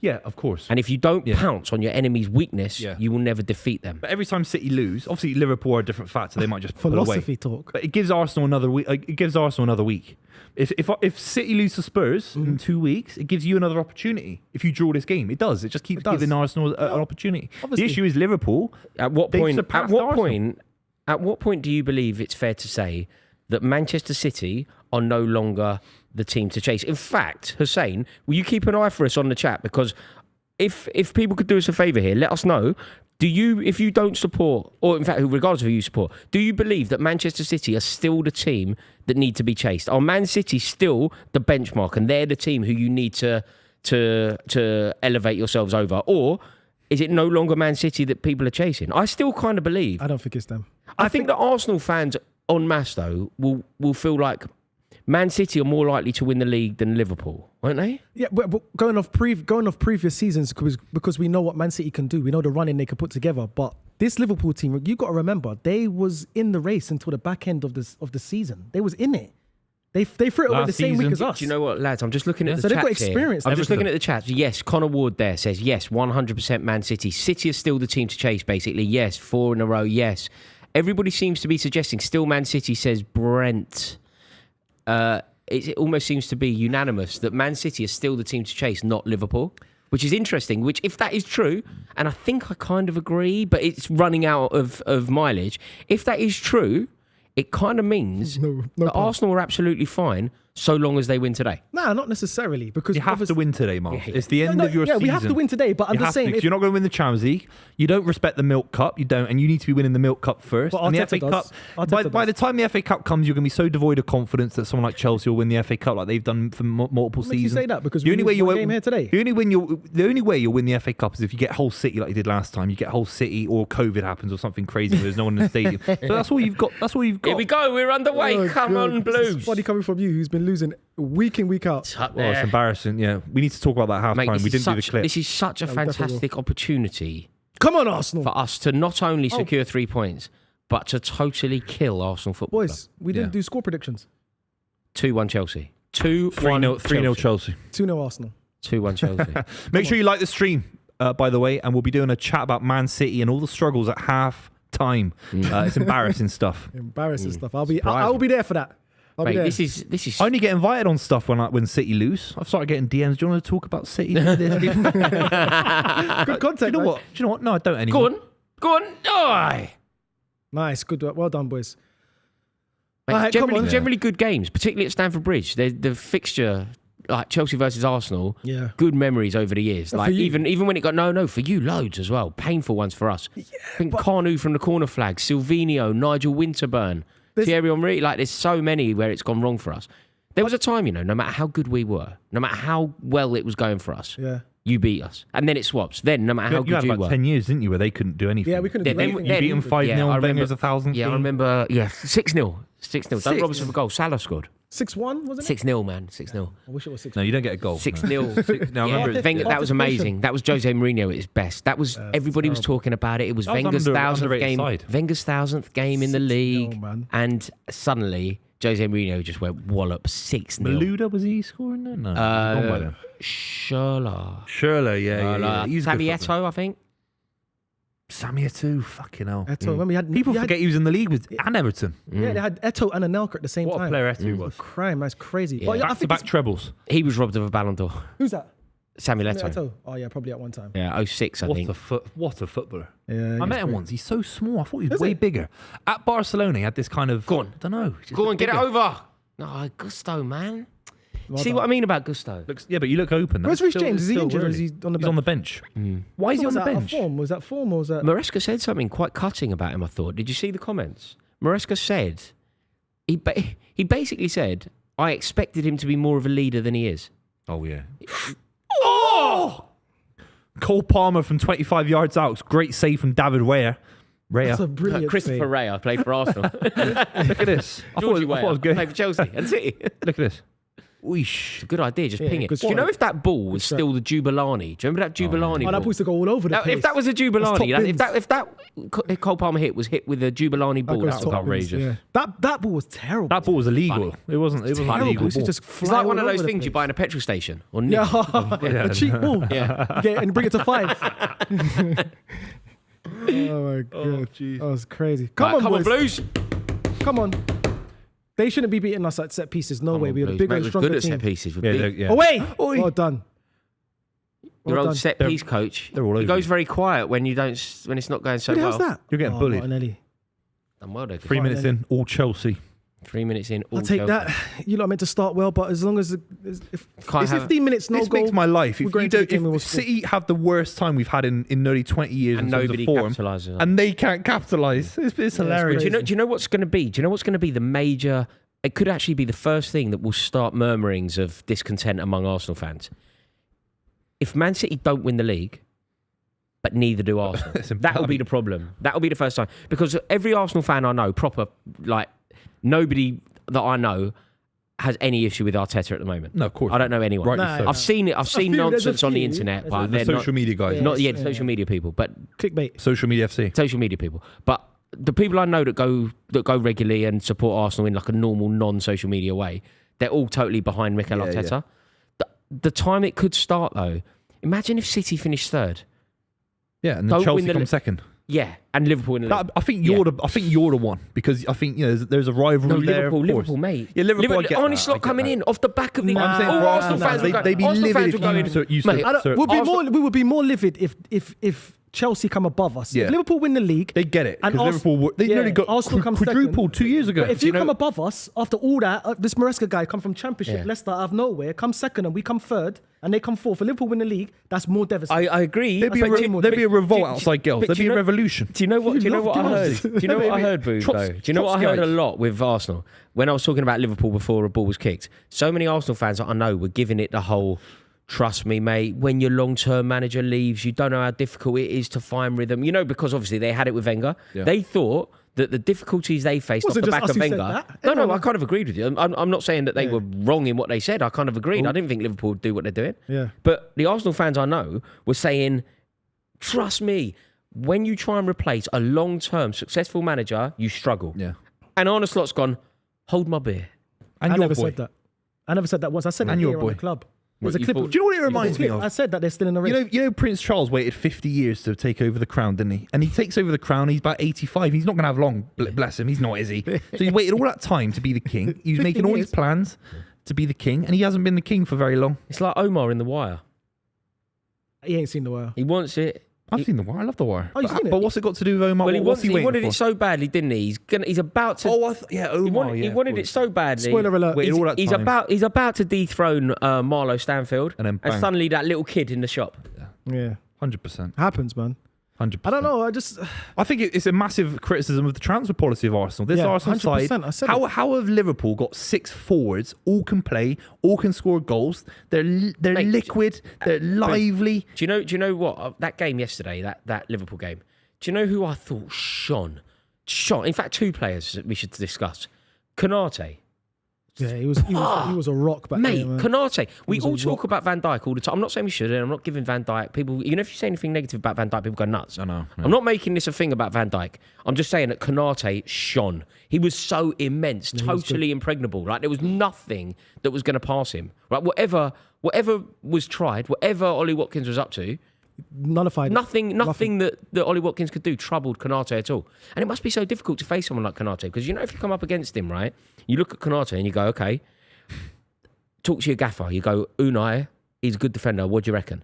Yeah, of course. And if you don't pounce on your enemy's weakness, Yeah. you will never defeat them. But every time City lose, obviously Liverpool are a different factor. They might just pull away. Philosophy talk. But it gives Arsenal another week. It gives Arsenal another week. If City lose to Spurs in 2 weeks, it gives you another opportunity. If you draw this game, it does. It just keeps It does. giving Arsenal an opportunity. Obviously. The issue is Liverpool. At what They've point? surpassed Arsenal. At what point do you believe it's fair to say that Manchester City are no longer the team to chase. In fact, Hussein, will you keep an eye for us on the chat? Because if people could do us a favour here, let us know. If you don't support, or in fact, regardless of who you support, do you believe that Manchester City are still the team that need to be chased? Are Man City still the benchmark and they're the team who you need to elevate yourselves over? Or is it no longer Man City that people are chasing? I still kind of believe. I don't think it's them. I think that Arsenal fans en masse, though, will feel like Man City are more likely to win the league than Liverpool, won't they? Yeah, but going off previous seasons, because we know what Man City can do. We know the running they can put together. But this Liverpool team, you got to remember, they was in the race until the back end of the season. They was in it. They threw it away the same week as us. Do you know what, lads? I'm just looking at the so chats. They've got experience. I'm just looking at the chats. Yes, Connor Ward there says, yes, 100% Man City. City is still the team to chase, basically. Yes, 4 in a row, yes. Everybody seems to be suggesting still Man City, says Brent. It almost seems to be unanimous that Man City is still the team to chase, not Liverpool, which is interesting. Which, if that is true, and I think I kind of agree, but it's running out of mileage. If that is true, it kind of means that Arsenal are absolutely fine so long as they win today. Nah, not necessarily. Because you have to win today, Miles. It's the end of your season. Yeah, we have to win today, but I'm just saying... You're not going to win the Champions League. You don't respect the Milk Cup. You don't, and you need to be winning the Milk Cup first. But and the Arteta FA does. Cup... By the time the FA Cup comes, you're going to be so devoid of confidence that someone like Chelsea will win the FA Cup like they've done for multiple seasons. You say that because the only way game here today. The only way you'll win the FA Cup is if you get Hull City like you did last time. You get Hull City or COVID happens or something crazy where there's no one in the stadium. So that's all you've got. That's all you've got. Here we go. We're underway. Oh, Come God. on, Blues. It's funny coming from you, who's been losing week in, week out. Well, it's embarrassing. Yeah, we need to talk about that half Mate, time. We didn't do the clip. This is such a fantastic opportunity Come on, Arsenal. for us to not only secure 3 points, but to totally kill Arsenal Football Boys, we didn't do score predictions. 2-1 Chelsea. 3-0 Chelsea. 2-0 Arsenal. 2-1 Chelsea. Make sure you like the stream, by the way, and we'll be doing a chat about Man City and all the struggles at half time. It's embarrassing stuff. Embarrassing stuff. I'll be there for that. Mate, this is. I only get invited on stuff when City lose. I've started getting DMs. Do you want to talk about City? Good content. Do you know what? No, I don't anymore. Go on. Aye. Nice. Good. Well done, boys. Mate, Right, generally good games, particularly at Stamford Bridge. The fixture, like Chelsea versus Arsenal, good memories over the years. Like even when it got for you loads as well. Painful ones for us. I think Carnu from the corner flag, Silvinho, Nigel Winterburn, Thierry Henry. Like there's so many where it's gone wrong for us. There was a time, no matter how good we were, no matter how well it was going for us, you beat us, and then it swaps. Then no matter how good you were, 10 years, didn't you, where they couldn't do anything? Yeah, we couldn't do anything. You beat them 5-0. Wenger's 1,000. Yeah, I remember. Yeah, 6-0. 6-0. Doug Robertson for goal. Salah scored. 6-1, wasn't it? 6-0, man. 6-0. I wish it was 6-1. No, you don't get a goal. 6-0. No, I remember Wenger, that was amazing. That was Jose Mourinho at his best. That was everybody was talking about it. It was Wenger's 1000th game. Wenger's 1000th game in the league, and suddenly Jose Mourinho just went wallop 6-0. Malouda, was he scoring there? No. Schürrle, yeah. Sammy Eto'o, I think. Sammy Eto'o, fucking hell. Eto'o, remember People forget he was in the league and Everton. Yeah, they had Eto'o and Anelka at the same time. What a player Eto'o was. Crime, that's crazy. Yeah. Back-to-back trebles. He was robbed of a Ballon d'Or. Who's that? Samuel Eto'o. Oh yeah, probably at one time. Yeah, 06, I think. What a footballer. Yeah, I met him once. He's so small. I thought he was way bigger. At Barcelona, he had this kind of... Go on. I don't know. Go on, get it over. No, Gusto, man. See what I mean about Gusto? But you look open. Where's Reece James? Is he injured or is he on the bench? He's on the bench. Why is he on the bench? Was that form or was that... Maresca said something quite cutting about him, I thought. Did you see the comments? Maresca said... He basically said, I expected him to be more of a leader than he is. Oh, yeah. Oh! Cole Palmer from 25 yards out. Great save from David Raya. That's a brilliant Christopher Raya played for Arsenal. Look at this. I thought it was good. Played for Chelsea and City. Look at this. Weesh. It's a good idea, just ping it. Do you know if that ball was still the Jubilani? Do you remember that Jubilani ball? That ball used to go all over the place. If that was a Jubilani, if that Cole Palmer was hit with a Jubilani ball, that was outrageous. Yeah. That ball was terrible. That ball was illegal. It wasn't illegal. It's like one of those things you buy in a petrol station or nick. A cheap ball. And bring it to 5. Oh my god, that was crazy. Come on, Blues. Come on. They shouldn't be beating us at set pieces. No way. We are a bigger and stronger good at team. set pieces. Away! Well done. Your old set piece coach. They're all over. He goes very quiet when it's not going so well. How's that? You're getting bullied. Martinelli. Done well, though. 3 minutes in, all Chelsea. 3 minutes in. I'll take that. You're not meant to start well, but as long as if Can't it's have- 15 minutes, no This goal. makes my life. we're If going you to the don't, game and we'll if score. City have the worst time we've had in nearly 20 years And in terms nobody of form, capitalises on it. and they can't capitalise, it's hilarious. Do you know what's going to be? Do you know what's going to be the major? It could actually be the first thing that will start murmurings of discontent among Arsenal fans. If Man City don't win the league, but neither do Arsenal, that'll be the problem. That'll be the first time, because every Arsenal fan I know, proper, like, nobody that I know has any issue with Arteta at the moment. No, of course I don't know anyone. Rightly No, so. no. I've seen it. I've seen few, there's a nonsense on the few. internet, There's but the they're social not, media guys, not Yeah. yet social media people, but Clickbait. social media FC. social media people. But the people I know that go regularly and support Arsenal in like a normal non-social media way, they're all totally behind Mikel Yeah, Arteta. The time it could start though, imagine if City finished third. Yeah, and Don't then Chelsea win the come li- second. Yeah, and Liverpool in the league. I think you're the one, because I think there's a rivalry No, there. of course. Liverpool, mate. Yeah, Liverpool. I get Arne that, I Slot get coming that. in off the back of the. Nah, I'm saying nah, for nah, Arsenal nah. fans, They- they'd be Arsenal livid fans if will go in. Mate, We'll be more livid if Chelsea come above us. Yeah. If Liverpool win the league, They get it, And because Arsenal- Liverpool they yeah, nearly got Arsenal comes quadrupled second. 2 years ago. but if you come above us after all that, this Maresca guy come from Championship, Yeah. Leicester out of nowhere, come second and we come third, and they come fourth. If Liverpool win the league, that's more devastating. I agree. There'd be But a do you- there'd be a revolt do- outside girls. but There'd do be you a know- revolution. Do you know what? Do you know what I heard? Do you know what I heard, Boo? Trots- Though? Do you know what I heard a Trotskyite. lot with Arsenal when I was talking about Liverpool before a ball was kicked? So many Arsenal fans that I know were giving it the whole. Trust me, mate, when your long-term manager leaves, you don't know how difficult it is to find rhythm. Because obviously they had it with Wenger. Yeah. They thought that the difficulties they faced Was off it the just back us of who said Wenger. that? No, Everyone- I kind of agreed with you. I'm not saying that they were wrong in what they said. I kind of agreed. I didn't think Liverpool would do what they're doing. Yeah. But the Arsenal fans I know were saying, trust me, when you try and replace a long-term successful manager, you struggle. Yeah, And Arne Slot's gone, hold my beer. and I your never boy. said that. I never said that once. I said And it your here on boy. the club. There's What, a you clip. thought- Of, Do you know what it reminds me I of? said that they're still in the race. You know, Prince Charles waited 50 years to take over the crown, didn't he? And he takes over the crown. He's about 85. He's not going to have long. Bless him. He's not, is he? So he's waited all that time to be the king. He was making all his years. plans to be the king, and he hasn't been the king for very long. It's like Omar in The Wire. He ain't seen the Wire. He wants it. I've seen The Wire. I love The Wire. Oh, you've but, seen it? but what's it got to do with Omar? Well, he What's he waiting wanted for? it so badly, didn't he? He's about to. Oh, Omar. he wanted it so badly. Spoiler alert. Waited all that He's time. about to dethrone Marlo Stanfield, And then bang. suddenly that little kid in the shop. Yeah. 100%. Happens, man. 100%. I don't know. I think it's a massive criticism of the transfer policy of Arsenal. This Yeah, Arsenal 100%, side, I said how have Liverpool got 6 forwards, all can play, all can score goals? They're Mate, liquid, they're lively. Do you know what that game yesterday, that Liverpool game? Do you know who I thought shone? In fact, 2 players that we should discuss. Konate. Yeah, he was a rock back Mate, there, man. Konate. We was a all talk rock. about Van Dijk all the time. I'm not saying we should, and I'm not giving Van Dijk people. If you say anything negative about Van Dijk, people go nuts. I know. I'm not making this a thing about Van Dijk. I'm just saying that Konate shone. He was so immense, totally impregnable. Like there was nothing that was going to pass him. Right, whatever was tried, whatever Ollie Watkins was up to, Nullified. nothing that Ollie Watkins could do troubled Konate at all. And it must be so difficult to face someone like Konate because if you come up against him, right, you look at Konate and you go, okay, talk to your gaffer. You go, Unai, he's a good defender. What do you reckon?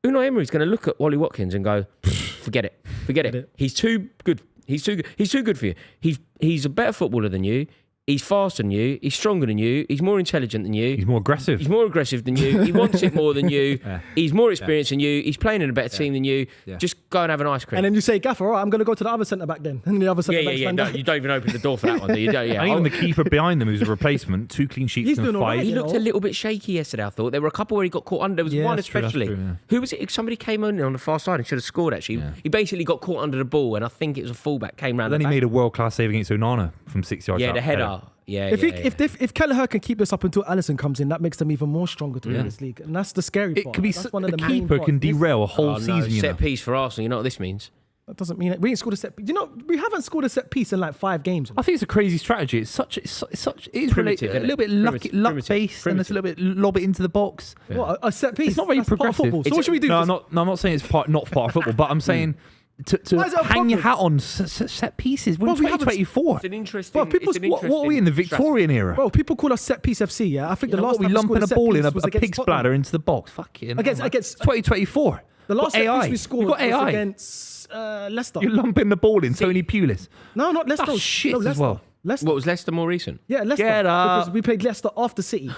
Unai Emery's going to look at Ollie Watkins and go, forget it. He's too good. He's too good for you. He's a better footballer than you. He's faster than you. He's stronger than you. He's more intelligent than you. He's more aggressive. He's more aggressive than you. He wants it more than you. He's more experienced than you. He's playing in a better team than you. Just go and have an ice cream. And then you say, Gaffer, all right, I'm going to go to the other centre back then. And the other centre back's Van No, Dijk. you don't even open the door for that one, do you? Yeah. And even the keeper behind them, who's a replacement, 2 clean sheets He's and doing all 5. right, He you looked know. a little bit shaky yesterday, I thought. There were a couple where he got caught under. There was Yeah, one that's true, especially. that's true, yeah. Who was it? Somebody came on the far side and should have scored, actually. Yeah. He basically got caught under the ball, and I think it was a fullback came round Then the he back. made a world-class save against Onana from 6 yards out. Yeah, the header. Yeah, If Kelleher can keep this up until Alisson comes in, that makes them even more stronger to win this league. And that's the scary part. It could be That's one of a the main keeper parts. can derail a whole Oh, no, season, you know. set piece for Arsenal. You know what this means? That doesn't mean it. We ain't scored a set piece. We haven't scored a set piece in like 5 games. I think it's a crazy strategy. It's Primitive, related, a isn't little it? bit Primitive, luck based, and it's a little bit lob it into the box. What, a set piece? It's not very That's part of progressive. football. So what should we do? No, I'm not saying it's not part of football, but I'm saying to Why is it a hang your problem? hat on set pieces. We're in Well, we haven't- 2024. It's an interesting. Well, people- it's an What are we in the interesting Victorian era? Bro, people call us set piece FC, yeah? I think the last we time we lumping scored a a set ball in piece a was against pig's Tottenham. bladder into the box. Fuck it. Against- 2024. The last Got set AI. piece we scored You've got was AI. against Leicester. You're lumping the ball in Tony Pulis. No, not Leicester. That's shit no, as Leicester. well. Leicester. What was Leicester more recent? Yeah, Leicester. Get up. Because we played Leicester after City.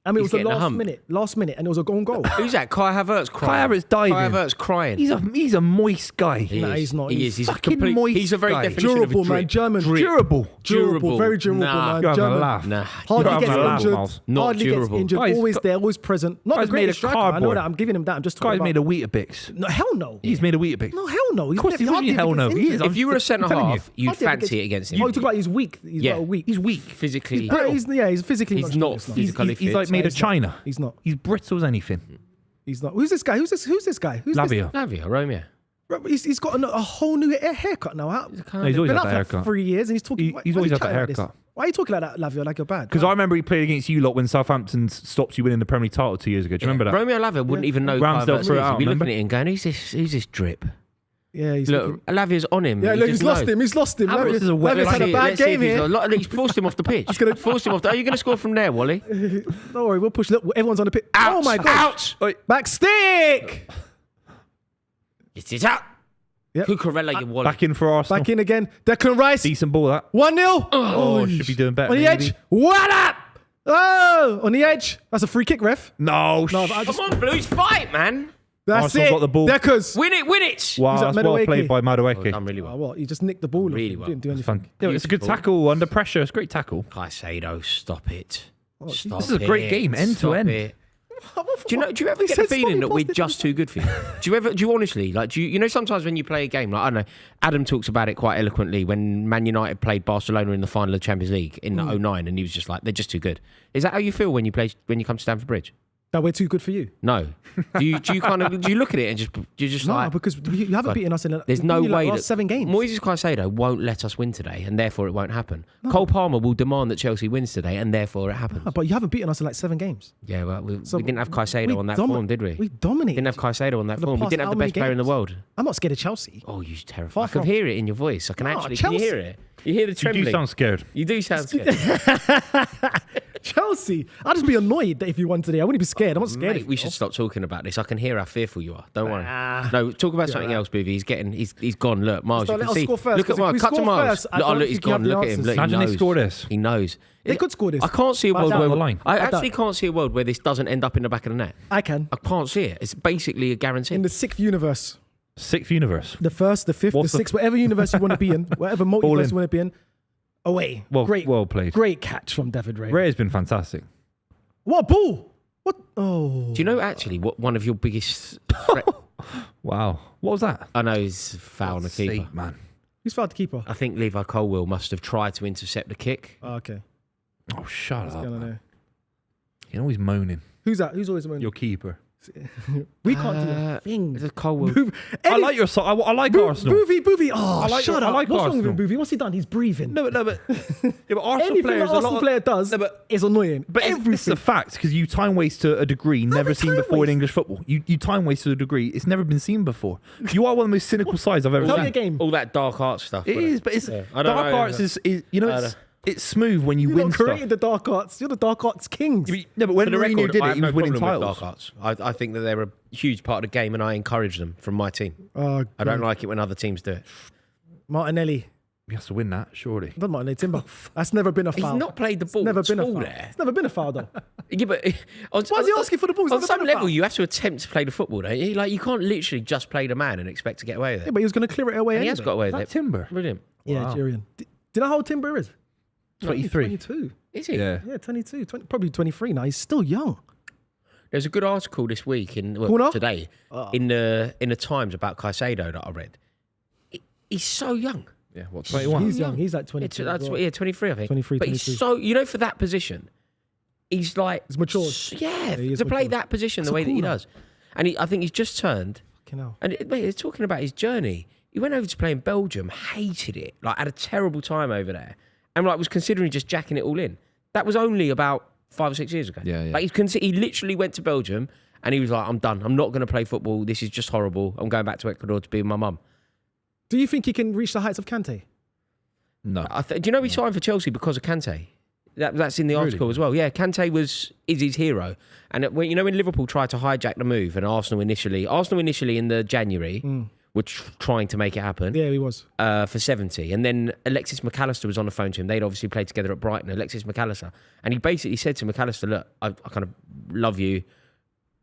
I mean, He's it was the getting a hump. last minute, and it was a goal. Who's that? Kai Havertz crying. Kai Havertz diving. Kai Havertz crying. He's a moist guy. No, he's not. He is. He's a fucking complete. moist He's a very guy. definition Durable, of a man. drip. German. Durable. Durable. Very durable, Nah. man. You're having a German. laugh. Nah. Hardly You're gets having a laugh, injured. Miles. Not Hardly durable. gets injured. Guys, Always there, always present. Not Guy's the greatest made of striker. I know cardboard. that. I'm giving him that. I'm just talking Guy's about. made of Weetabix. No, hell no. He's made of Weetabix. No, hell no. Of course, he hardly doesn't. Hell ever no. gets He is. injured. If you were a centre telling you. half, you'd Hardly ever fancy gets- it against Oh, him. you talk about he's weak. He's Yeah. not weak. He's weak. Physically, He's physically He's not. not strong. physically He's fit. like made of he's not. China. He's not. He's brittle as anything. He's not. Who's this guy? Who's this guy? Who's Lavia. Lavia, Romeo. This? He's got a whole new haircut now. No, he's always Been had out that for haircut. like 3 years, and he's talking. He's always had that chatting like this? haircut. Why are you talking like that, Lavia? Like you're bad? Because I remember he played against you lot when Southampton stopped you winning the Premier League title 2 years ago. Do you remember that? Romeo Lavia wouldn't even know. Ramsdale Kai Havertz threw it is. out, He'd be remember? looking at it and going, "Who's this drip?" Yeah, he's Look, Lavia's on him. Yeah, He look, just he's lost knows. him. He's lost him. Havertz is a wet Lavia's had a blanket. bad Let's see if game he's here. he's forced him off the pitch. Forced him off. Are you going to score from there, Wally? Don't worry, we'll push. Look, everyone's on the pitch. Ouch, Oh my god! ouch. Back stick. It is out. Yep. Cucurella, you Wally. Back in for Arsenal. Back in again. Declan Rice. Decent ball, that. 1-0. Oh, should be doing better. On the maybe. edge. What up? Oh, on the edge. That's a free kick, ref. No, No, but I just, Come on, Blues, fight, man. that's Arsenal's it. got the ball. Deckers. Win it. Wow, He's at that's well Madueke. played by Madueke. Done really Oh, well. what? You just nicked the ball. Really off. well. Didn't do anything. Fun. Yeah, it's a good Beautiful. tackle under pressure. It's a great tackle. Caicedo, stop it. Stop This is a great it. game, end to Stop end. it. Do you ever He get the said feeling stop, that he we're passed it. just too good for you? Do you honestly, like, you know, sometimes when you play a game, like, I don't know, Adam talks about it quite eloquently when Man United played Barcelona in the final of the Champions League in 2009, and he was just like, they're just too good. Is that how you feel when you come to Stamford Bridge? That we're too good for you. No. Do you look at it and you're just No, like, because you haven't God, beaten us in. there's no way last that 7 games. Moises Caicedo won't let us win today, and therefore it won't happen. Cole Palmer will demand that Chelsea wins today, and therefore it happens. But you haven't beaten us in like 7 games. Yeah, well, we So didn't have Caicedo on that form, did we? We dominated. Didn't have Caicedo on that For the form. We past didn't have how the many best player in the games? world. I'm not scared of Chelsea. Oh, you terrified. Far I can from. hear it in your voice. I can No, actually. Can you Chelsea. hear it? You hear the You trembling. do sound scared. You do sound scared. Chelsea. I'd just be annoyed that if you won today. I wouldn't be scared. I'm not scared. Mate, of we you. should stop talking about this. I can hear how fearful you are. Don't worry. No, talk about something else, Buvey. He's gone. Look, Miles, So you let can us see. score first, Look at 'cause if Miles. we Cut to score Miles. first, I Look, don't look, he's think you have gone. the Look at him. answers. Look, Imagine he they knows. score this. He knows. They could score this. I can't see a Right world down where the line. I Right actually down. can't see a world where this doesn't end up in the back of the net. I can. I can't see it. It's basically a guarantee. In the 6th universe. Sixth universe. The 1st, the 5th, What's the the 6th, whatever universe you want to be in, whatever multiverse in. you want to be in. Away. Well Great played. Great catch from David Ray. Ray's been fantastic. What ball? What? Oh. Do you know actually what one of your biggest threat? Wow. What was that? I know is foul on the keeper. Sake, man. Who's fouled the keeper? I think Levi Colwill must have tried to intercept the kick. Oh, okay. Oh, shut What's up. going on man. there? You're always moaning. Who's that? Who's always winning? Your keeper. We can't do a thing. It's a Colwill. I like your side. I like Arsenal. Buvey. Oh, I like- shut I up. like What's wrong Arsenal. with Buvey? What's he done? He's breathing. No, but yeah, but Arsenal Anything players that Arsenal player does is annoying. But it's a fact because you time waste to a degree never seen time before waste? in English football. You time waste to a degree it's never been seen before. You are one of the most cynical sides I've ever Tell me a seen. game. All that dark art stuff. It is, but it's Yeah. I don't dark know. arts is you know I it's smooth when you You win lot stuff. created the dark arts. You're the dark arts kings. No, but when For the Mourinho record, did I it, have he was no winning problem with titles. dark arts. I think that they're a huge part of the game, and I encourage them from my team. I don't like it when other teams do it. Martinelli. He has to win that, surely. Not Martinelli, Timber. That's never been a He's foul. not played the ball. It's never It's been a all foul. there. It's never been a foul though. Yeah, but on, Why is he asking for the ball? It's On never some been a level, foul. you have to attempt to play the football, don't you? Like you can't literally just play the man and expect to get away with it. Yeah, but he was going to clear it away And he anyway. has got away with That it. Timber. Brilliant. Yeah, Wow. Jurian. Do you know how old Timber is? 23. 22. Is he? Yeah. Yeah, 22. Probably 23 now. He's still young. There's a good article this week Corner? today in the Times about Caicedo that I read. He's so young. Yeah, what, 21? He's young. He's like 22. That's as well. 23, I think. 23, But 23. he's so for that position. He's like He's matured. Yeah, he is to play matured. that position It's the a way that he corner. does, and I think he's just turned. Fucking hell. And mate, he's talking about his journey. He went over to play in Belgium, hated it, like had a terrible time over there, and like was considering just jacking it all in. That was only about 5 or 6 years ago. Yeah, yeah. Like he literally went to Belgium and he was like, "I'm done. I'm not going to play football. This is just horrible. I'm going back to Ecuador to be with my mum." Do you think he can reach the heights of Kante? No. Do you know he signed for Chelsea because of Kante? That's in the article as well. Yeah, Kante is his hero. And when Liverpool tried to hijack the move, and Arsenal initially in the January were trying to make it happen. Yeah, he was. For 70. And then Alexis McAllister was on the phone to him. They'd obviously played together at Brighton, Alexis McAllister. And he basically said to McAllister, look, I kind of love you,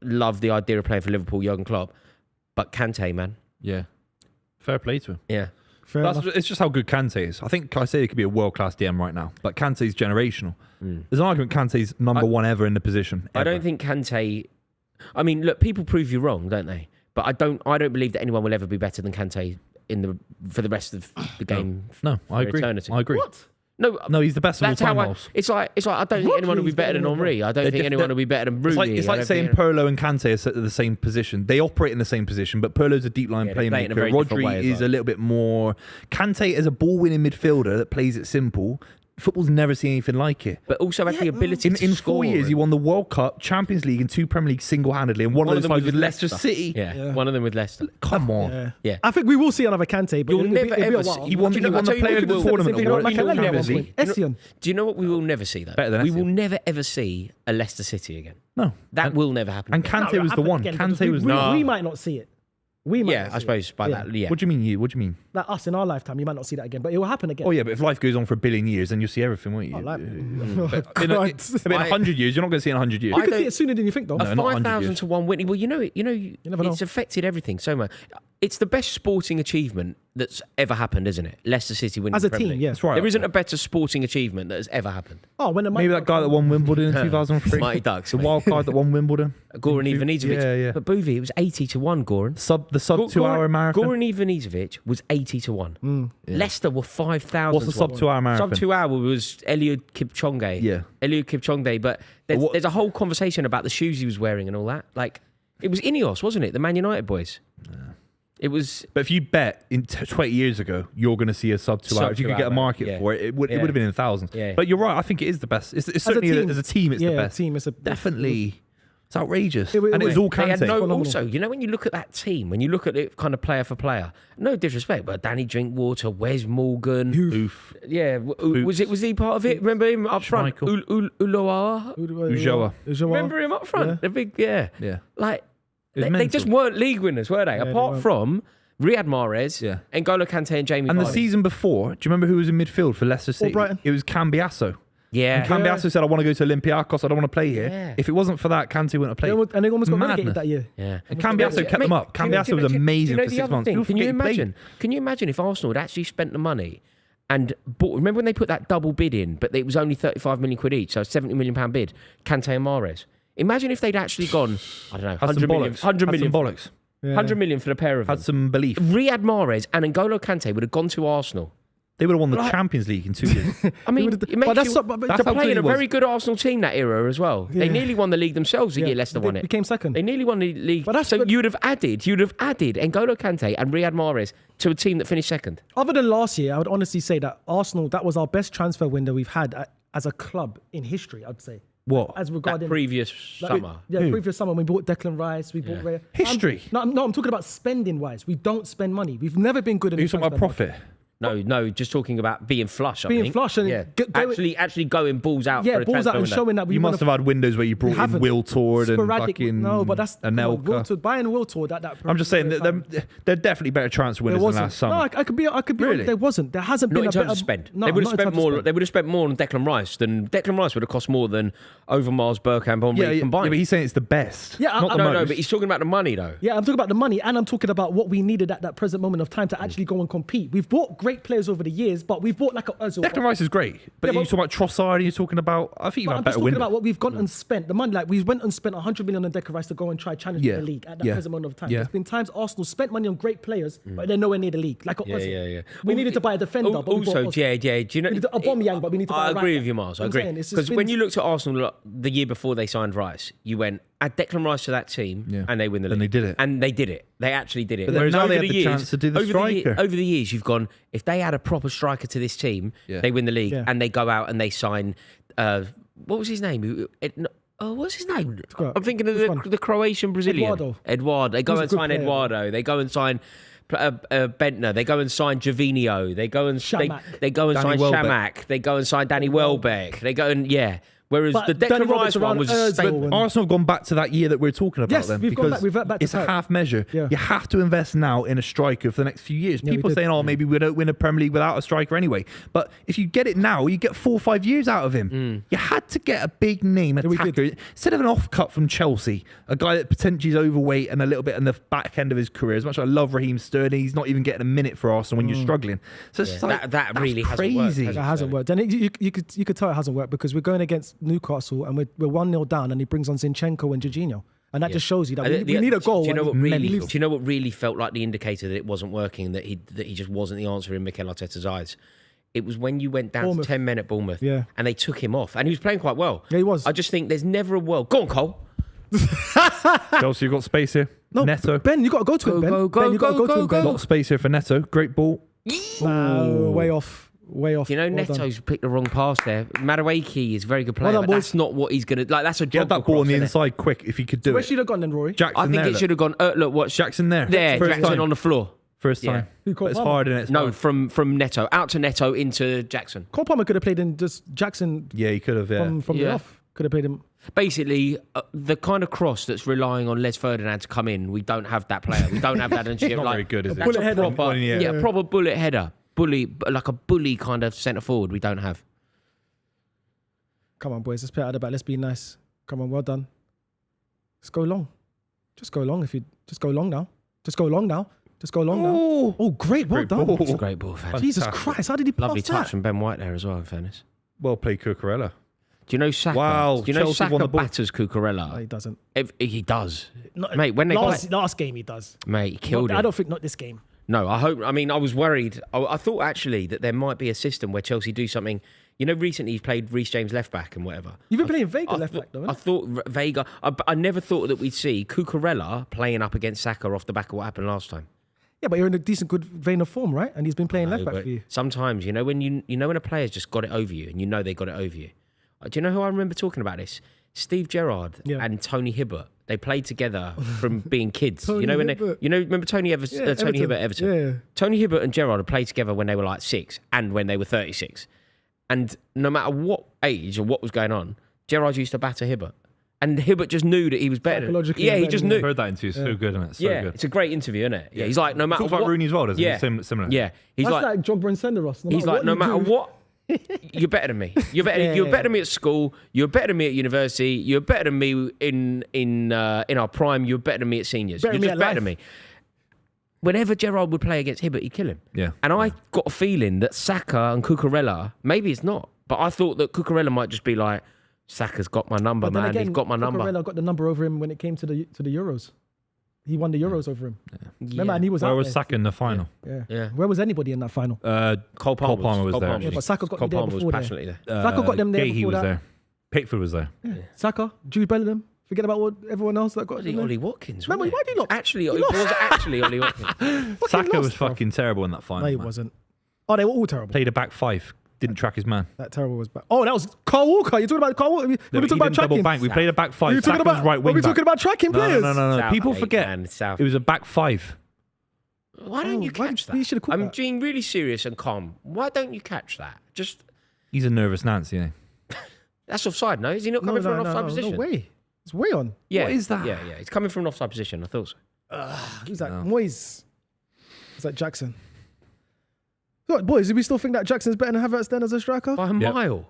love the idea of playing for Liverpool, Jurgen Klopp, but Kante, man. Yeah. Fair play to him. Yeah. It's just how good Kante is. I think Caicedo could be a world-class DM right now, but Kante's generational. There's an argument Kante's number one ever in the position. I don't think Kante... I mean, look, people prove you wrong, don't they? But I don't believe that anyone will ever be better than Kante for the rest of the game. No, I agree. Eternity. I agree. What? No, he's the best of all That's time. how it's like I don't think anyone will be better than Henry. I don't think anyone will be better than Rooney. It's like saying Pirlo and Kante are the same position. They operate in the same position, but Pirlo's a deep line playmaker. Rodri is a little bit more. Kante is a ball winning midfielder that plays it simple. Football's never seen anything like it. But also had the ability to in score. 4 years, he won the World Cup, Champions League, and 2 Premier League single-handedly, and one of them was with Leicester City. Yeah, one of them with Leicester. Come on. Yeah. I think we will see another Kante, but You'll never ever see. He won the Player of the Tournament award. Essien. Do you know what we will never see though? Better than we Essien. will never ever see a Leicester City again. No. That will never happen. And Kante was the one. Kante was We might not see it. We might. Yeah, I suppose by that. Yeah. What do you mean you? What do you mean? Like us in our lifetime, you might not see that again, but it will happen again. Oh yeah, but if life goes on for a billion years, then you'll see everything, won't you? Oh, like, in 100 years, you're not going to see it in 100 years. You could see it sooner than you think, though. A 5,000 to 1 Whitney. Well, you know, never know. it's affected everything so much. It's the best sporting achievement that's ever happened, isn't it? Leicester City winning As the a Premier team, League. yeah. That's right. There isn't a better sporting achievement that has ever happened. Oh, when Maybe that guy that won Wimbledon in 2003. Mighty Ducks, The mate. wild card that won Wimbledon. Goran Ivanisevic. Yeah. But Buvey, it was 80 to 1, Goran. The sub 2-hour marathon. Goran Ivanisevic was 80 to 1. Leicester were 5,000. What's the sub 2-hour marathon? Sub 2 hour was Eliud Kipchoge. Yeah. Eliud Kipchoge. But there's a whole conversation about the shoes he was wearing and all that. Like, it was Ineos, wasn't it? The Man United boys. It was. But if you bet in 20 years ago, you're going to see a sub 2 hour. If you could get a market for it, it would have been in thousands. Yeah. But you're right. I think it is the best. It's certainly as a team, it's the best. Team, it's Definitely. It's outrageous. It and it was all They had Kante. also, you know, when you look at that team, when you look at it kind of player for player, no disrespect, but Danny Drinkwater, Wes Morgan, Oof. yeah, was he part of it? Remember him up front? Uloa? Ujoa. Remember him up front? Yeah. The big, yeah. Like, It was they mental. just weren't league winners, were they? Yeah, Apart they from Riyad Mahrez, Yeah. N'Golo Kante and Jamie And the Vardy. season before, do you remember who was in midfield for Leicester City? Brighton. It was Cambiasso. Yeah. And Cambiasso said, I want to go to Olympiacos. I don't want to play here. Yeah. If it wasn't for that, Kante wouldn't have played. And they almost got Madness. relegated that year. Yeah. And Cambiasso kept them up. Cambiasso was amazing for 6 months. People Can you forget he played. imagine? Can you imagine if Arsenal had actually spent the money and bought? Remember when they put that double bid in, but it was only 35 million quid each, so a 70 million pound bid. Kante and Mahrez. Imagine if they'd actually gone, I don't know, Had some 100 million, bollocks. 100 Had million, some bollocks. 100 million for the pair of them. Had some belief. Riyad Mahrez and N'Golo Kante would have gone to Arsenal. They would have won the Like- Champions League in 2 years. I mean, But it makes that's you, but to that's how play good in a he was. very good Arsenal team that era as well. They Yeah. nearly won the league themselves the year Leicester won They it. became second. They nearly won the league. But that's so good. you'd have added N'Golo Kante and Riyad Mahrez to a team that finished second. Other than last year, I would honestly say that Arsenal, that was our best transfer window we've had as a club in history, I'd say. What? As That regarding previous summer. Yeah, previous summer we bought Declan Rice, we bought Ray. History? I'm talking about spending wise. We don't spend money. We've never been good in Are you talking about profit? No, just talking about being flush. I Being think. flush and yeah. go- actually going balls out. Yeah, for a balls out transfer and window. showing that we You must have had windows where you brought in haven't. Will Tord and sporadic. fucking No, but that's Anelka. buying Will Tord at that. I'm just saying period that of time. they're definitely better transfer There winners than wasn't. last summer. No, I could be. Really? There wasn't. There hasn't Not been in a terms better of spend. No, they would not have in spent terms of more. spend. They would have spent more on Declan Rice than Declan Rice would have cost more than Overmars, Bergkamp, Henry combined. but he's saying it's the best. Yeah, not the no, most. but he's talking about the money though. Yeah, I'm talking about the money, and I'm talking about what we needed at that present moment of time to actually go and compete. We've bought great players over the years, but we've bought like a. Declan Rice is great, but Yeah, you're but- talking about Trossard, and you're talking about. I think you've But had I'm better just talking windows. about what we've gone and spent the money. Like we went and spent 100 million on Declan Rice to go and try challenge Yeah. the league at that Yeah. present moment of time. Yeah. There's been times Arsenal spent money on great players, but they're nowhere near the league. Like Yeah. we needed to buy a defender. but we Also, bought yeah. Do you know? We need a Aubameyang, but we need to buy I a agree right with you, back. Miles. I I'm agree saying, it's just because been- when you looked at Arsenal the year before they signed Rice, you went add Declan Rice to that team, Yeah. and they win the league. And they did it. And they did it. They actually did it. But then Whereas now over they had the the years, chance to do the over striker. over the years, you've gone if they add a proper striker to this team, Yeah. they win the league, Yeah. and they go out and they sign. What was his name? What's his name? I'm thinking of Which one? the Croatian Brazilian Eduardo. They go He's a and good sign player. Eduardo. They go and sign Bentner. They go and sign Javinho. They go and Shamak. they go and Danny sign Welbeck. Shamak. They go and sign Danny Welbeck. They go and Whereas But the Danny Declan Roberts Rice one around was a Ozil statement. and- Arsenal have gone back to that year that we're talking about Yes, then we've gone because back- we've went back to it's a type. half measure. Yeah. You have to invest now in a striker for the next few years. Yeah, we People did. saying, "Oh, maybe we don't win a Premier League without a striker anyway." But if you get it now, you get 4 or 5 years out of him. You had to get a big name we did. attacker instead of an off cut from Chelsea, a guy that potentially is overweight and a little bit in the back end of his career. As much as I love Raheem Sterling, he's not even getting a minute for Arsenal when you're struggling. So it's like, That that's really hasn't crazy. worked, has That it? hasn't worked. And you could tell it hasn't worked because we're going against Newcastle and we're 1-0 down and he brings on Zinchenko and Jorginho. And that just shows you that we need a goal. Do you know and what he really? leaves- Do you know what really felt like the indicator that it wasn't working? That he just wasn't the answer in Mikel Arteta's eyes. It was when you went down Bournemouth. to 10 men at Bournemouth, Yeah. and they took him off, and he was playing quite well. Yeah, he was. I just think there's never a world. Go on, Cole. Chelsea, you've got space here. No, Neto. Ben, you got to go to him, Ben. go, Ben, you got to go, go to him, go, Ben. A lot of space here for Neto. Great ball. No, way off. Way off. You know, Well done. Neto's picked the wrong pass there. Madueke is a very good player, Well done, but boys. that's not what he's gonna like. That's a Get job. that ball on the cross, innit? inside quick if he could do Where it. should have gone then, Rory? Jackson I think there, it should have gone. Look, what? Jackson there. There, First Jackson time. on the floor. First Yeah. time. Who caught But it's Palmer? hard in it. No, from Neto out to Neto into Jackson. Cole Palmer could have played in just Jackson Yeah, he could have. Yeah. from the Yeah. off. Could have played him. Basically, the kind of cross that's relying on Les Ferdinand to come in, we don't have that player. We don't have that. And shit. Not like, very good, is it? that's Bullet a header. proper, Yeah. proper bullet header. Like a bully kind of centre forward. We don't have. Come on, boys. Let's play it out the back. Let's be nice. Come on, well done. Let's go long. Just go long if you just go long now. Just go long now. Just go long now. Oh, great. Well Great done. ball. It's a great ball, fan. Jesus Fantastic. Christ. How did he pass Lovely touch that? from Ben White there as well, in fairness. Well played, Cucurella. Do you know Saka? Wow, Do you know Chelsea won Saka the ball. batters No, Cucurella? he doesn't. He does. Not, Mate, when they last game he does. Mate, he killed I him. don't think not this game. No, I hope. I mean, I was worried. I thought actually that there might be a system where Chelsea do something. You know, recently he's played Reece James left back and whatever. You've been playing Vega left thought- back though. I Haven't thought Vega. I never thought that we'd see Cucurella playing up against Saka off the back of what happened last time. yeah, but you're in a decent, good vein of form, right? And he's been playing left No, back but for you. sometimes, you know, when when a player's just got it over you, and you know they got it over you. Do you know who I remember talking about this? Steve Gerrard Yeah. and Tony Hibbert. They played together from being kids. Tony you know when Hibbert. remember Tony Hibbert Everton. Yeah. Tony Hibbert and Gerrard had played together when they were like 6 and when they were 36. And no matter what age or what was going on, Gerrard used to batter Hibbert. And Hibbert just knew that he was better. Psychologically Yeah, he better just than knew. him. Heard that interview. So good, isn't it? So Yeah, good. it's a great interview, isn't it? Yeah, he's like, no matter Talks what. about Rooney as well, doesn't Yeah. he? Similar. Yeah, he's That's like, like Jogba and Senderos. he's like, no matter what, you're better than me. You're better. Yeah, You're yeah. better than me at school. You're better than me at university. You're better than me in our prime. You're better than me at seniors. Better You're than me just at better life. than me. Whenever Gerrard would play against Hibbert, he'd kill him. Yeah. And I got a feeling that Saka and Cucurella, maybe it's not, but I thought that Cucurella might just be like, Saka's got my number, But then man. again, He's got my number. Cucurella got the number over him when it came to the Euros. He won the Euros over him. Remember, and he was Where out was there. Saka in the final? Yeah. Yeah. Where was anybody in that final? Cole Palmer, was there, Yeah, but Saka got Cole me there Palmer was before there. passionately there. Saka got them there Gahey before was that. there. Pickford was there. Saka, Jude Bellingham. Forget about what everyone else that got Was them it there. Ollie Watkins? Remember, wasn't why it? did he not? Actually, He it lost. was actually Ollie Watkins. Saka was lost, bro. fucking terrible in that final. No, he man. wasn't. Oh, they were all terrible. Played a back five. Didn't track his man. That terrible was bad. Oh, that was Carl Walker. You're talking about Carl Walker? We're No, talking he about didn't double tracking. bank. We played a back five. We're talking Saka was about right wing We're back. talking about tracking players. No. South People eight, forget. man, South. It was a back five. Why don't you why- catch you should have that? caught I'm that. being really serious and calm. Why don't you catch that? Just He's a nervous Nancy. Yeah. that's offside. No, is he not coming from an offside position? No way. It's way on. Yeah, What is that? Yeah, he's coming from an offside position. I thought so. Who's that? Moyes. Is that Jackson? Look, boys, do we still think that Jackson's better than Havertz then as a striker? By a mile.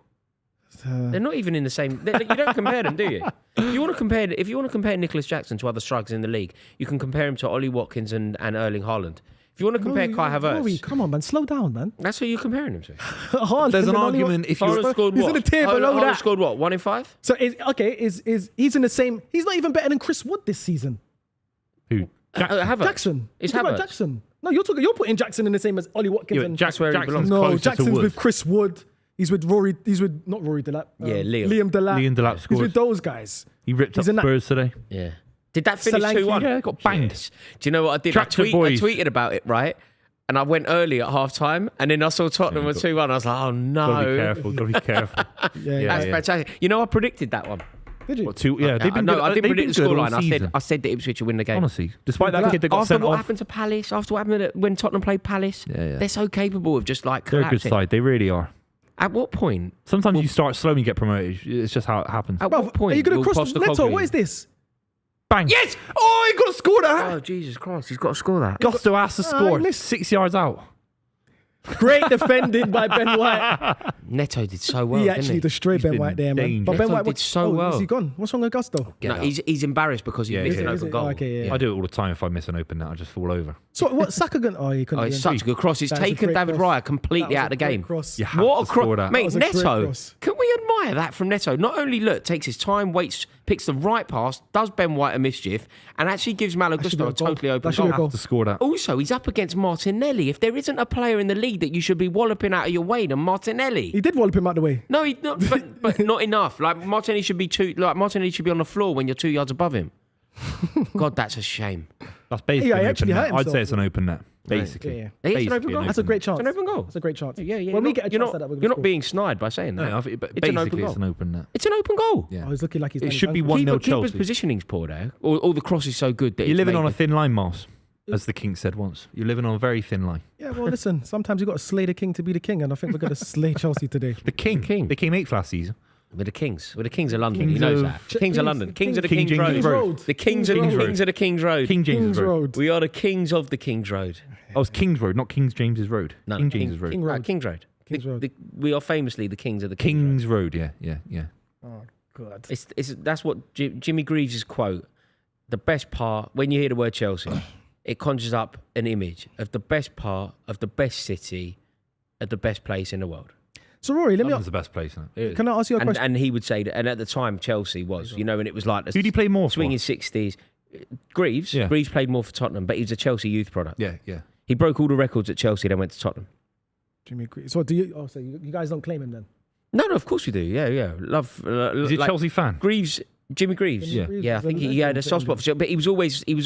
They're not even in the same. You don't compare them, do you? If you want to compare Nicholas Jackson to other strikers in the league, you can compare him to Ollie Watkins and Erling Haaland. If you want to compare Kai Havertz, Rory, come on, man. Slow down, man. that's who you're comparing him to. Haaland There's an and only argument if you- Haaland scored He's what? in the tier below Haaland that. scored what? 1 in 5? So is he's in the same? He's not even better than Chris Wood this season. Who? Havertz. Jackson. It's You're talking about Havertz. Jackson. No, you're putting Jackson in the same as Ollie Watkins. Yeah, and That's where he belongs. no, closer to Jackson's Wood. with Chris Wood. He's with Rory. He's with not Rory Delap. Yeah, Liam. Liam Delap. Liam Delap He's scored. with those guys. He ripped He's up in that- Spurs today. Yeah. Did that finish Solanke. 2-1? Yeah, got banged. Yes. Do you know what I did? Tractor I boys. tweeted about it, right? And I went early at half time, and then I saw Tottenham were 2-1. I was like, oh no. Gotta be careful. Gotta be careful. Yeah, That's fantastic. You know, I predicted that one. Did you? What, two? Yeah, they've been no, good. I didn't they've predict the been good all scoreline. season. I said that Ipswich would win the game. Honestly, despite that kid that got After sent what off, happened to Palace, after what happened when Tottenham played Palace, Yeah. they're so capable of just like they're a good collapsing. side. They really are. At what point? Sometimes you start slow and you get promoted. It's just how it happens. At what point? Are you going will to cross Neto? Postecoglou- What is this? Bang. Yes! Oh, he got to score that. Oh, Jesus Christ. He's got to score that. Gusto has to score. he missed. 6 yards out. Great defending by Ben White. Neto did so well, He didn't actually he? destroyed He's Ben been White there, man. dangerous. But Ben Neto White did so well. Is he gone? What's wrong with Gusto? No, he's embarrassed because he missed an is open it? goal. Oh, okay, yeah. I do it all the time. If I miss an open net, I just fall over. So what? Saka gone? Oh, he couldn't. Oh, it's be such a good cross. It's That was a taken great David cross. Raya completely That was out of the a great game. cross. You have What a to score cross. that. Mate, was a great Neto, cross. can we admire that from Neto? Not only, look, takes his time, waits, picks the right pass, does Ben White a mischief, and actually gives Malo That should Gusto be a a goal. totally open That should be goal. a goal. To score that. Also, he's up against Martinelli. If there isn't a player in the league that you should be walloping out of your way, then Martinelli. He did wallop him out the way. No, he not, but not enough. Like Martinelli should be Martinelli should be on the floor when you're 2 yards above him. God, that's a shame. That's basically Yeah, he an actually open hurt net. I'd say himself. it's an open net. Basically. Yeah. It's an Basically open goal. That's a great chance. It's an open goal. That's a great chance. Yeah. When we get a you're chance not, like that, we're you're gonna not score. being snide by saying that. No, I think, but It's an open basically it's goal. an open net. It's an open goal. Yeah. Oh, he's looking like he's. It done should his be own. 1-0 Keeper's Chelsea. positioning's poor there. All the cross is so good that You're it's living made on a it. thin line, Miles, as the king said once. You're living on a very thin line. Yeah, well, listen. Sometimes you got to slay the king to be the king, and I think we're going to slay Chelsea today. The king. King. They came 8th last season. We're the Kings. We're the Kings of London. Kings He knows of- that. Kings of London. Kings of the King Kings James Road. Road. The Kings of the Kings Road. Kings of the Kings Road. King James's Kings Road. Road. We are the Kings of the Kings Road. Oh, it's King's Road, not King James's Road. No, King James's Road. King Road. Kings Road. Kings Road. We are famously the Kings of the Kings Road. King's Road, yeah. Oh God. That's what Jimmy Greaves' quote. The best part, when you hear the word Chelsea, it conjures up an image of the best part of the best city at the best place in the world. So Rory, let me. London's the best place, isn't it? Can I ask you a question? And he would say that, and at the time Chelsea was, and it was like the Who do you play more for? swinging 60s. Greaves. Yeah. Greaves played more for Tottenham, but he was a Chelsea youth product. Yeah. He broke all the records at Chelsea, then went to Tottenham. Jimmy Greaves. So do you? Oh, so you guys don't claim him then? No, of course we do. Yeah. Love. Is he a like, Chelsea fan? Greaves, Jimmy Greaves. Yeah. Yeah, I think he had a soft spot for Chelsea, but he was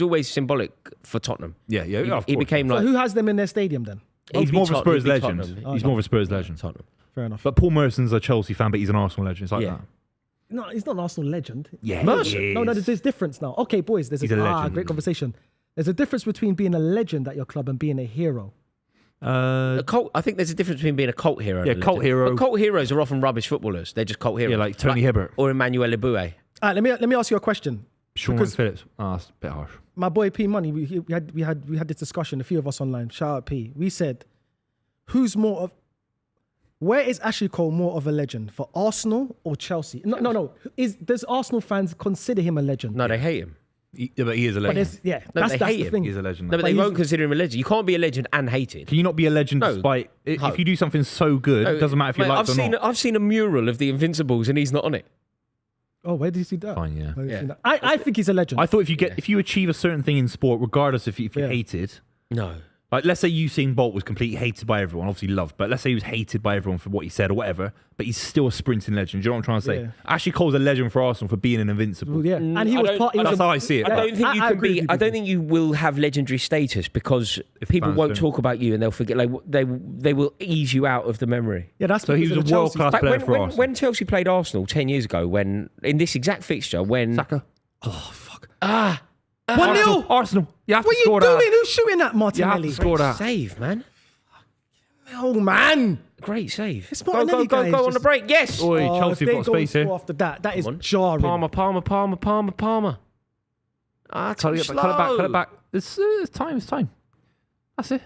always symbolic for Tottenham. Yeah, He, of he course. became So like who has them in their stadium then? He's he'd be more of a Spurs he'd be legend. Tottenham. He's more of a Spurs legend. Tottenham. Fair enough. But Paul Merson's a Chelsea fan, but he's an Arsenal legend. It's like Yeah. that. No, he's not an Arsenal legend. Yeah, Merson. he No, is. there's difference now. Okay, boys, He's a legend. great conversation. There's a difference between being a legend at your club and being a hero. A cult. I think there's a difference between being a cult hero. Yeah, and a cult legend. hero. But cult heroes are often rubbish footballers. They're just cult heroes. Yeah, like Tony Hibbert. or Emmanuel Eboué. All right, let me ask you a question. Sean Because- Phillips. Oh, that's a bit harsh. My boy P Money, we had this discussion. A few of us online. Shout out P. We said, where is Ashley Cole more of a legend, for Arsenal or Chelsea? No. Does Arsenal fans consider him a legend? No, they hate him. But he is a But legend. that's they the hate him. thing. He's a legend. No, but they he's- won't consider him a legend. You can't be a legend and hated. Can you not be a legend No. despite... If No. you do something so good, it doesn't matter if you Mate, like I've it or seen not. I've seen a mural of the Invincibles and he's not on it. Oh, where did you see that? Fine, yeah. Where did you Yeah. see that? I think he's a legend. I thought if you achieve a certain thing in sport, regardless if you're Yeah. hated... No. Like, let's say Usain Bolt was completely hated by everyone, obviously loved, but let's say he was hated by everyone for what he said or whatever, but he's still a sprinting legend. Do you know what I'm trying to say? Yeah. Ashley Cole's a legend for Arsenal for being an invincible. Well, yeah, and he I was don't- part. He I was That's a- how I see it. I don't think I you can agree be. with you, I don't Buvey. think you will have legendary status because people fans won't don't. talk about you and they'll forget. Like they will ease you out of the memory. Yeah, that's So he because was of a the world Chelsea class stuff. player When, for when, Arsenal. when Chelsea played Arsenal 10 years ago, when in this exact fixture, when Saka. 1-0. Arsenal. You have What to are you score doing? that. Who's shooting that, You have Martinelli? to score that. save, man, Oh man! great save. It's Go Martinelli, go guys, go on the just- break. Yes. Oi, Oh, Chelsea if they got don't space here. score after that, that is Come on. jarring. Palmer. Ah, Cut too it slow. back, cut it back. It's time. That's it.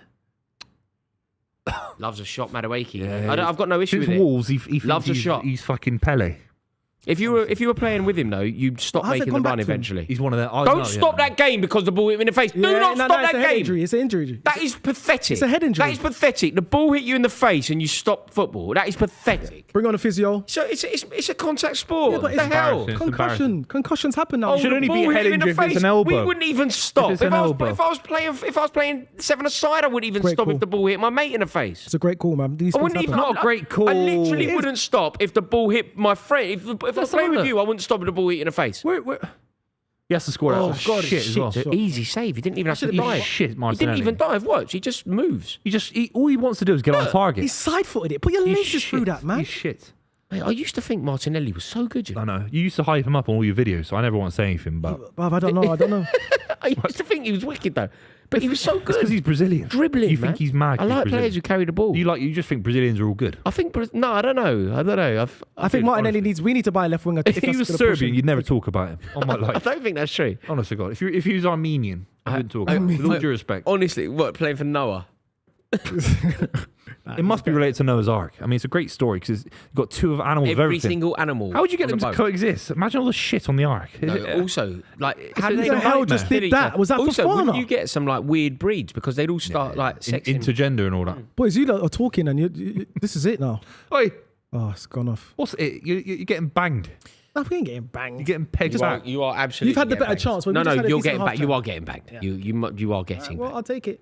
Loves a shot, Madueke. Yeah. I've got no issue Since with it. Wolves, he thinks Loves a shot. He's fucking Pele. If you were playing with him though, you'd stop How's it making the gone run back to him? eventually. He's one of them. Don't stop that game because the ball hit him in the face. Do not stop it's that a head game. injury. It's an injury. That is pathetic. It's a head injury. That is pathetic. The ball hit you in the face and you stop football. That is pathetic. Bring on a physio. So it's a contact sport. Yeah, but what the it's hell? embarrassing. It's Concussion. Concussions happen now. Oh, should the only be ball a hit head him in the injury if it's face. an elbow. We wouldn't even stop. If it's an elbow. If I was playing 7-a-side, I wouldn't even Great stop call. if the ball hit my mate in the face. It's a great call, man. These I things wouldn't happen. even. Not a great call. I literally It is. wouldn't stop if the ball hit my friend. If I was Let's playing have a with look. you, I wouldn't stop if the ball hit you in the face. Where? He has to score that. Oh, That's God, shit as shit well. shot. Easy save. He didn't even have to Should've been dive. Shit, He didn't Martinelli. even dive. Watch. He just moves. All he wants to do is get on target. He side-footed it. Put your He's laces through shit. that, man. He's shit. Mate, I used to think Martinelli was so good. You know? I know. You used to hype him up on all your videos, so I never want to say anything, but Bruv, I don't know. I used to think he was wicked though, but he was so good. because he's Brazilian. Dribbling. You man. think he's mad? I like players who carry the ball. You just think Brazilians are all good. I think. No, I don't know. I think Martinelli we need to buy a left winger. If he was Serbian, you'd never talk about him. On my I life. don't think that's true. Honest to God. If he was Armenian, I wouldn't talk about him. With all due respect. Honestly, what playing for Noah? It must be related to Noah's Ark. I mean, it's a great story because you've got two of animals of Every everything. single animal. How would you get on them the to boat. coexist? Imagine all the shit on the Ark. No, also, like, how Who did the hell just did that? Was that also, for wouldn't fun? you get some like weird breeds because they'd all start like sexing? Intergender and all that. Boys, you lot are talking and this is it now. Oi, Oh, it's gone off. what's it? You're getting banged. No, we ain't getting banged. You're getting pegged back. You are absolutely. You've had the getting better banged. chance, but we No, just had a you're decent getting back. half-time. You are getting banged. Yeah. You are getting Well, banged. I'll take it.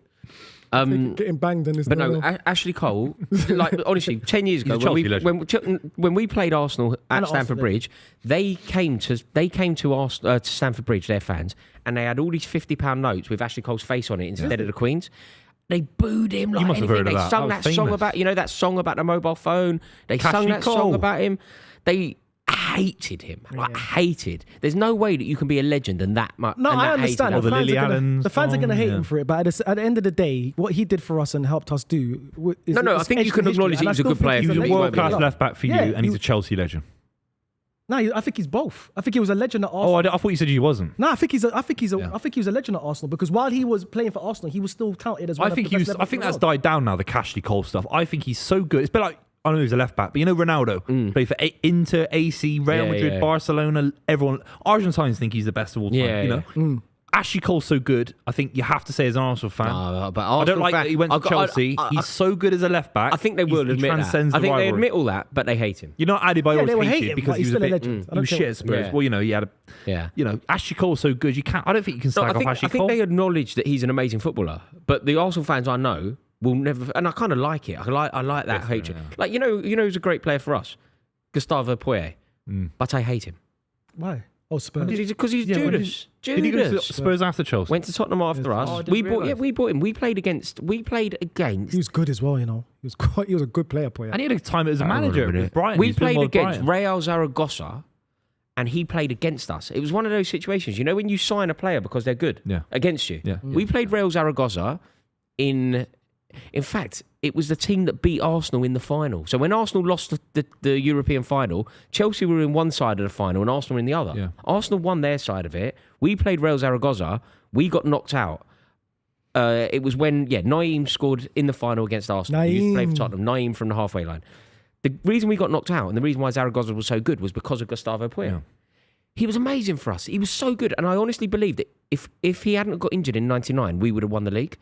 Getting banged in this. But no, Ashley Cole, like honestly, 10 years ago He's a Chelsea legend. when we played Arsenal at And Stamford Arsenal Bridge, they came to Stamford Bridge, their fans, and they had all these £50 notes with Ashley Cole's face on it instead of the Queen's. They booed him like must have anything. heard of They that. sung That that was song famous. about that song about the mobile phone. They sung Ashley that song Cole. about him. They hated him. Like hated. There's no way that you can be a legend and that much. No, and I that understand. hated Or the him. Lily Allen The fans are going to song, hate yeah. him for it, but at the end of the day, what he did for us and helped us do. No, I think you can acknowledge that he's a good player. He was a He's world class legend. left back for you, Yeah, and he's a Chelsea legend. No, I think he's both. I think he was a legend at Oh, Arsenal. I thought you said he wasn't. No, I think he Yeah. was a legend at Arsenal because while he was playing for Arsenal, he was still touted as one I think of the he best was. left I backs think in the that's world. died down now. The Ashley Cole stuff. I think he's so good. It's a bit like I know he was a left back, but you know Ronaldo played for Inter, AC, Real Yeah, Madrid, yeah. Barcelona. Everyone, Argentines think he's the best of all time. Yeah, you know, Ashley Cole's so good. I think you have to say as an Arsenal fan. No, but I don't like that he went to Chelsea. He's so good as a left back. I think they will he admit that. transcends I the think they rivalry. admit all that, but they hate him. You know, Adebayor Yeah, they will was hate hated him, because but he he's was a still a bit. legend. I He don't was care shit what- at Spurs. Yeah. Well, you know, he had a. Yeah. You know, Ashley Cole's so good. You can't. I don't think you can No, slag I off think, Ashley I think Cole. they acknowledge that he's an amazing footballer, but the Arsenal fans I know will never, and I kind of like it. I like that hatred. yeah. Like you know who's a great player for us, Gustavo Poyet, but I hate him Why? Oh, Spurs. because he's Yeah, when Judas. Did he go to Judas Spurs after Chelsea? went to Tottenham after us. Oh, I didn't we bought. realise. Yeah, we bought him. We played against. He was good as well, you know. He was a good player, Poyet. And he had a time as a I manager remember with it. Brighton. We He's doing played well with against Brighton. Real Zaragoza, and he played against us. It was one of those situations, you know, when you sign a player because they're good Yeah. against you. Yeah. We played Real Zaragoza in fact, it was the team that beat Arsenal in the final. So when Arsenal lost the European final, Chelsea were in one side of the final and Arsenal were in the other. Yeah. Arsenal won their side of it. We played Real Zaragoza. We got knocked out. It was when, Naeem scored in the final against Arsenal. He used to play for Naeem. Tottenham. Naeem from the halfway line. The reason we got knocked out and the reason why Zaragoza was so good was because of Gustavo Poyet. Yeah. He was amazing for us. He was so good. And I honestly believe that if he hadn't got injured in 99, we would have won the league.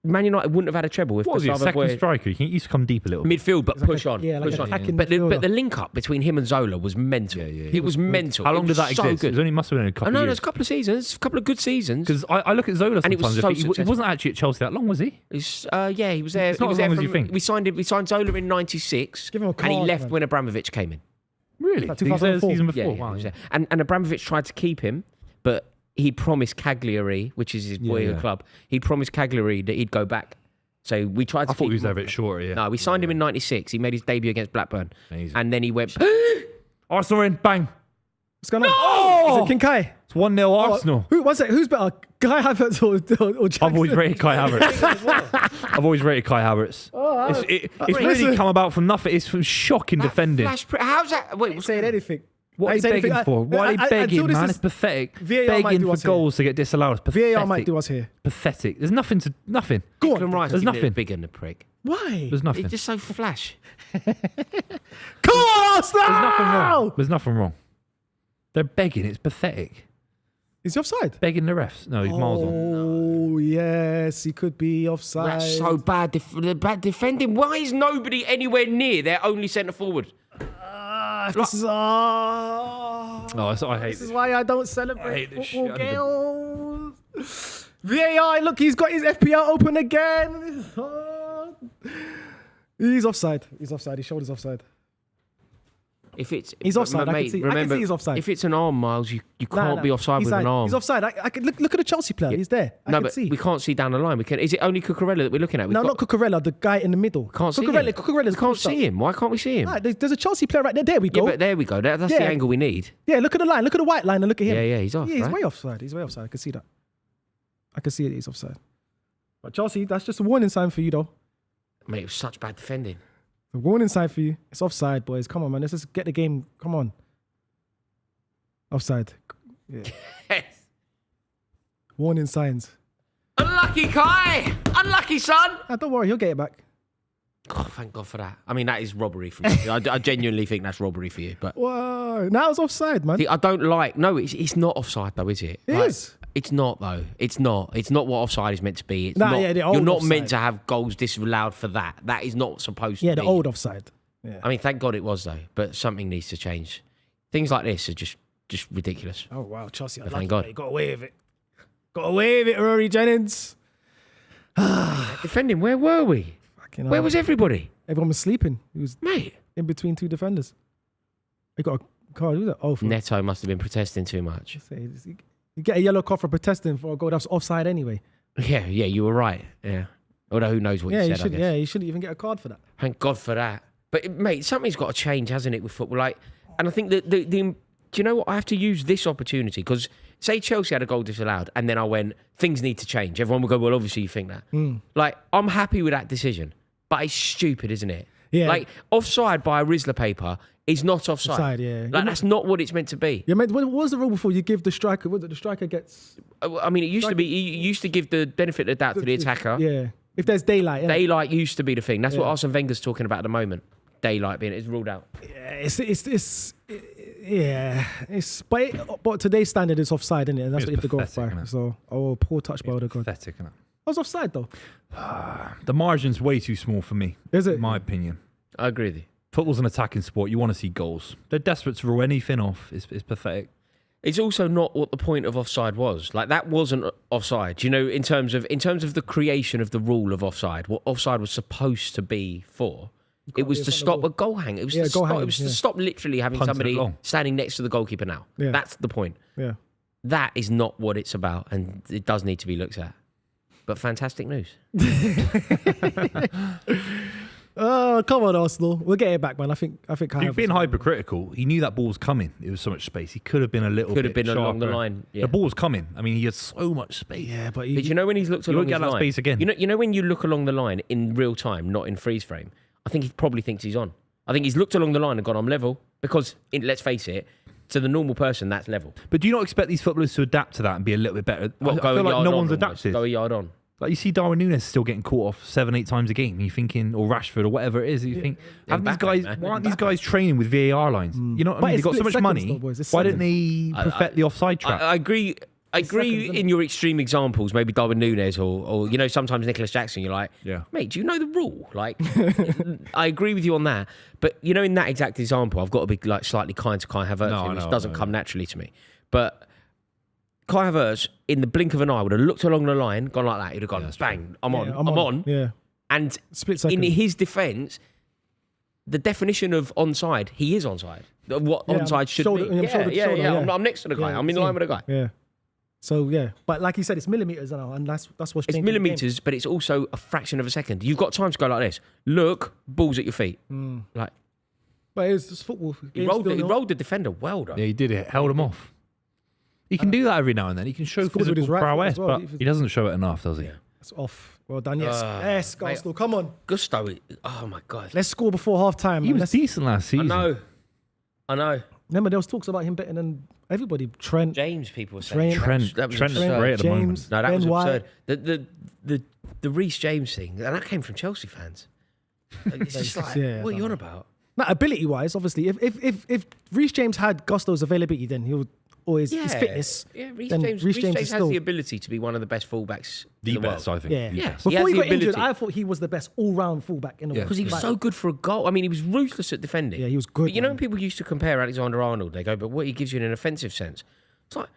Man United wouldn't have had a treble if What was he, a Gustavo second Poyet... striker? He used to come deep a little. Midfield, but push on. Yeah, like push an on. attacking But midfielder. the link up between him and Zola was mental. It was mental. How long It did was that so exist? Good. It only must have been a couple I know, of there's years. a couple of seasons, a couple of good seasons. Because I look at Zola And it was sometimes. so I think he successful. wasn't actually at Chelsea that long, was he? He was there. It's not he was as long there as you think. We signed Zola in '96, Give him a and he card, left man. when Abramovich came in. Really? Like He was there the 2004. season Yeah, before. yeah, Wow, he was yeah. there. And Abramovich tried to keep him, but he promised Cagliari, which is his boyhood yeah. club, he promised Cagliari that he'd go back. So we tried to I thought keep he was there a him. bit shorter, yeah. No, we signed him in '96. He made his debut against Blackburn, Amazing. and then he went. Arsenal in, bang. What's going on? Is it Kinkai? It's 1-0 Arsenal. Who was it? Who's better, Kai Havertz or Jackson? I've always rated Kai Havertz. I've always rated Kai Havertz. It's really come about from nothing. It's from shocking defending. How's that? Wait, Ain't saying anything. What are Ain't they saying begging anything. for? Why are they begging, until this man? is- It's pathetic. VAR might Begging do for us here. goals to get disallowed. It's pathetic. VAR might do us here. Pathetic. There's nothing. Go Declan on. Rice There's giving it nothing. bigger than the prick. Why? There's nothing. He's just so flash. Come on, Arsenal! There's nothing wrong. There's nothing wrong. They're begging. It's pathetic. Is he offside? Begging the refs. No, he's miles on. Oh, yes, he could be offside. That's so bad. Bad defending. Why is nobody anywhere near their only centre forward? This is I hate This is this. why I don't I celebrate hate this football shit. games. VAR, look, he's got his FPL open again. He's offside. He's offside. His shoulder's offside. He's offside. I can see Remember, he's offside. if it's an arm, Miles, you can't be offside with an arm. He's offside. I can look at the Chelsea player. He's there. I can see. We can't see down the line. Is it only Cucurella that we're looking at? No, not Cucurella. The guy in the middle. Can't see him. Cucurella's can't see him. Why can't we see him? Nah, there's a Chelsea player right there. There we go. Yeah, but there we go. That's the angle we need. Yeah, look at the line. Look at the white line and look at him. Yeah, he's off. Yeah, he's right? way offside. He's way offside. I can see that. I can see it. He's offside. But Chelsea, that's just a warning sign for you, though. Mate, it was such bad defending. A warning sign for you. It's offside, boys. Come on, man. Let's just get the game. Come on. Offside. Yeah. Warning signs. Unlucky, Kai. Unlucky, son. Don't worry. He'll get it back. Oh, thank God for that. I mean, that is robbery for me. I genuinely think that's robbery for you. But Whoa. Now it's offside, man. see, I don't like... No, it's not offside, though, is it? It is. It's not, though. It's not. It's not what offside is meant to be. It's Nah, not, yeah, the old you're not offside. meant to have goals disallowed for that. That is not supposed to Yeah, be. the old offside. Yeah. I mean, thank God it was, though. But something needs to change. Things like this are just ridiculous. Oh, wow. Chelsea. But thank God. He got away with it. Got away with it, Rory Jennings. Defending, where were we? Fucking Where hell. was everybody? Everyone was sleeping. He was Mate. in between two defenders. He got a card. Who was that? Oh, for Neto must have been protesting too much. You get a yellow card for protesting for a goal that's offside anyway. Yeah, you were right. Yeah. Although who knows what Yeah, you you said, should. I guess. Yeah, you shouldn't even get a card for that. Thank God for that. But mate, something's got to change, hasn't it, with football? Like, and I think that the do you know what? I have to use this opportunity because say Chelsea had a goal disallowed, and then I went, things need to change. Everyone would go, well, obviously you think that. Like, I'm happy with that decision, but it's stupid, isn't it? Yeah. Like, offside by a Rizzler paper is not offside. Offside, yeah. Like, that's not what it's meant to be. Yeah, man. What was the rule before? You give the striker. What the striker gets? I mean, it used to be. You used to give the benefit of the doubt to the attacker. Yeah. If there's daylight. Yeah. Daylight used to be the thing. That's what Arsene Wenger's talking about at the moment. Daylight being it's ruled out. Yeah, but today's standard is offside, isn't it? And that's It's what you have to go pathetic, by. innit? So, poor touch by Odegaard. Pathetic, innit? I was offside though. The margin's way too small for me. Is it? In my opinion. I agree with you. Football's an attacking sport. You want to see goals. They're desperate to rule anything off. It's pathetic. It's also not what the point of offside was. Like that wasn't offside. You know, in terms of the creation of the rule of offside, what offside was supposed to be for. It was to stop a goal hang. It was to stop literally having Punted somebody along. standing next to the goalkeeper now. Yeah. That's the point. Yeah. That is not what it's about, and it does need to be looked at. But fantastic news. Oh, come on, Arsenal. We'll get it back, man. I think. You've been hypercritical. He knew that ball was coming. It was so much space. He could have been a little Could bit have been along the sharper. line. Yeah. The ball was coming. I mean, he had so much space. Yeah, but But you know when he's looked You along won't get his that line, space again. You know when you look along the line in real time, not in freeze frame. I think he probably thinks he's on. I think he's looked along the line and gone, I'm level. Because let's face it, to the normal person, that's level. But do you not expect these footballers to adapt to that and be a little bit better? Well, I go feel a like yard no on one's almost. adapted. Go a yard on. Like you see Darwin Núñez still getting caught off 7-8 times a game. And you're thinking, or Rashford or whatever it is. You think, have these Mbappe, guys? man. Why aren't these guys training with VAR lines? You know what But I mean? it's They've got so split much seconds money. though, boys. It's Why didn't seconds. they perfect the offside trap? I agree. I agree seconds, in your extreme examples, maybe Darwin Núñez or you know, sometimes Nicholas Jackson, you're like, Yeah. mate, do you know the rule? Like, I agree with you on that. But, you know, in that exact example, I've got to be like slightly kind to Kai Havertz, No, which no, doesn't no, come naturally to me. But Kai Havertz, in the blink of an eye, would have looked along the line, gone like that. He'd have gone, bang, I'm on, I'm on. Yeah. And Split second. in his defence, the definition of onside, he is onside. What onside should shoulder- be. yeah, shoulder to shoulder, yeah. I'm next to the guy. Yeah, I'm in line with the guy. Yeah. So yeah, but like you said, it's millimeters now, and that's what's It's changing the game. millimetres, but it's also a fraction of a second. You've got time to go like this. Look, balls at your feet. Like But it's just football. he rolled the defender well, though. Yeah, he did it. Held him off. He can do that every now and then. He can show Scores with physical his right foot prowess, as well. but he doesn't show it enough, does he? Yeah. It's off. Well done. Yes. Yes, mate. Arsenal. Come on. Gusto, oh my God. Let's score before half time. He was decent last I season. know. Remember, there was talks about him better than everybody. Trent. James, people were saying. Trent That was is absurd. great at the James. moment. No, that Ben was White. absurd. The Reece James thing, and that came from Chelsea fans. Like, it's just like, Yeah, what are you on about? No, ability-wise, obviously, if Reece James had Gusto's availability, then he would always his fitness. Yeah, Reece then James, Reece Reece James James is has still- the ability to be one of the best fullbacks The in the best, world. I think. Yeah. The Yeah. best. He Before has he the got injured, ability. I thought he was the best all-round fullback in the world. Because he was Like, so good for a goal. I mean, he was ruthless at defending. Yeah, he was good, But you know, man. when people used to compare Alexander-Arnold, they go, but what he gives you in an offensive sense. It's like,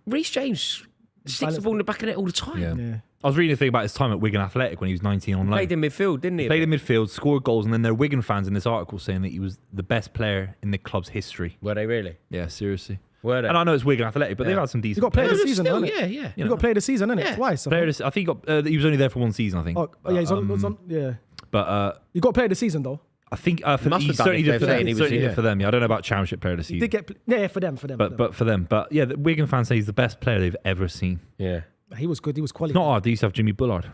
Reece James Sticks the ball in the back of it all the time. Yeah. I was reading a thing about his time at Wigan Athletic when he was 19 on loan. Played in midfield, didn't he? Played in midfield, scored goals, and then there are Wigan fans in this article saying that he was the best player in the club's history. Were they really? Yeah, seriously. Were they? And I know it's Wigan Athletic, but they've had some decent. You got player of the season, Still, innit? yeah. You got player of the season, innit? Yeah. Twice. I think he got. He was only there for one season, I think. Oh, yeah, he's on, yeah. But You got player of the season though. I think Must he have done certainly it did if for they're them. saying he was Certainly here. did for them. Yeah, I don't know about championship player of the He season. did get for them. But for them. But yeah, the Wigan fans say he's the best player they've ever seen. Yeah. He was good. He was quality. It's not hard. They used to have Jimmy Bullard.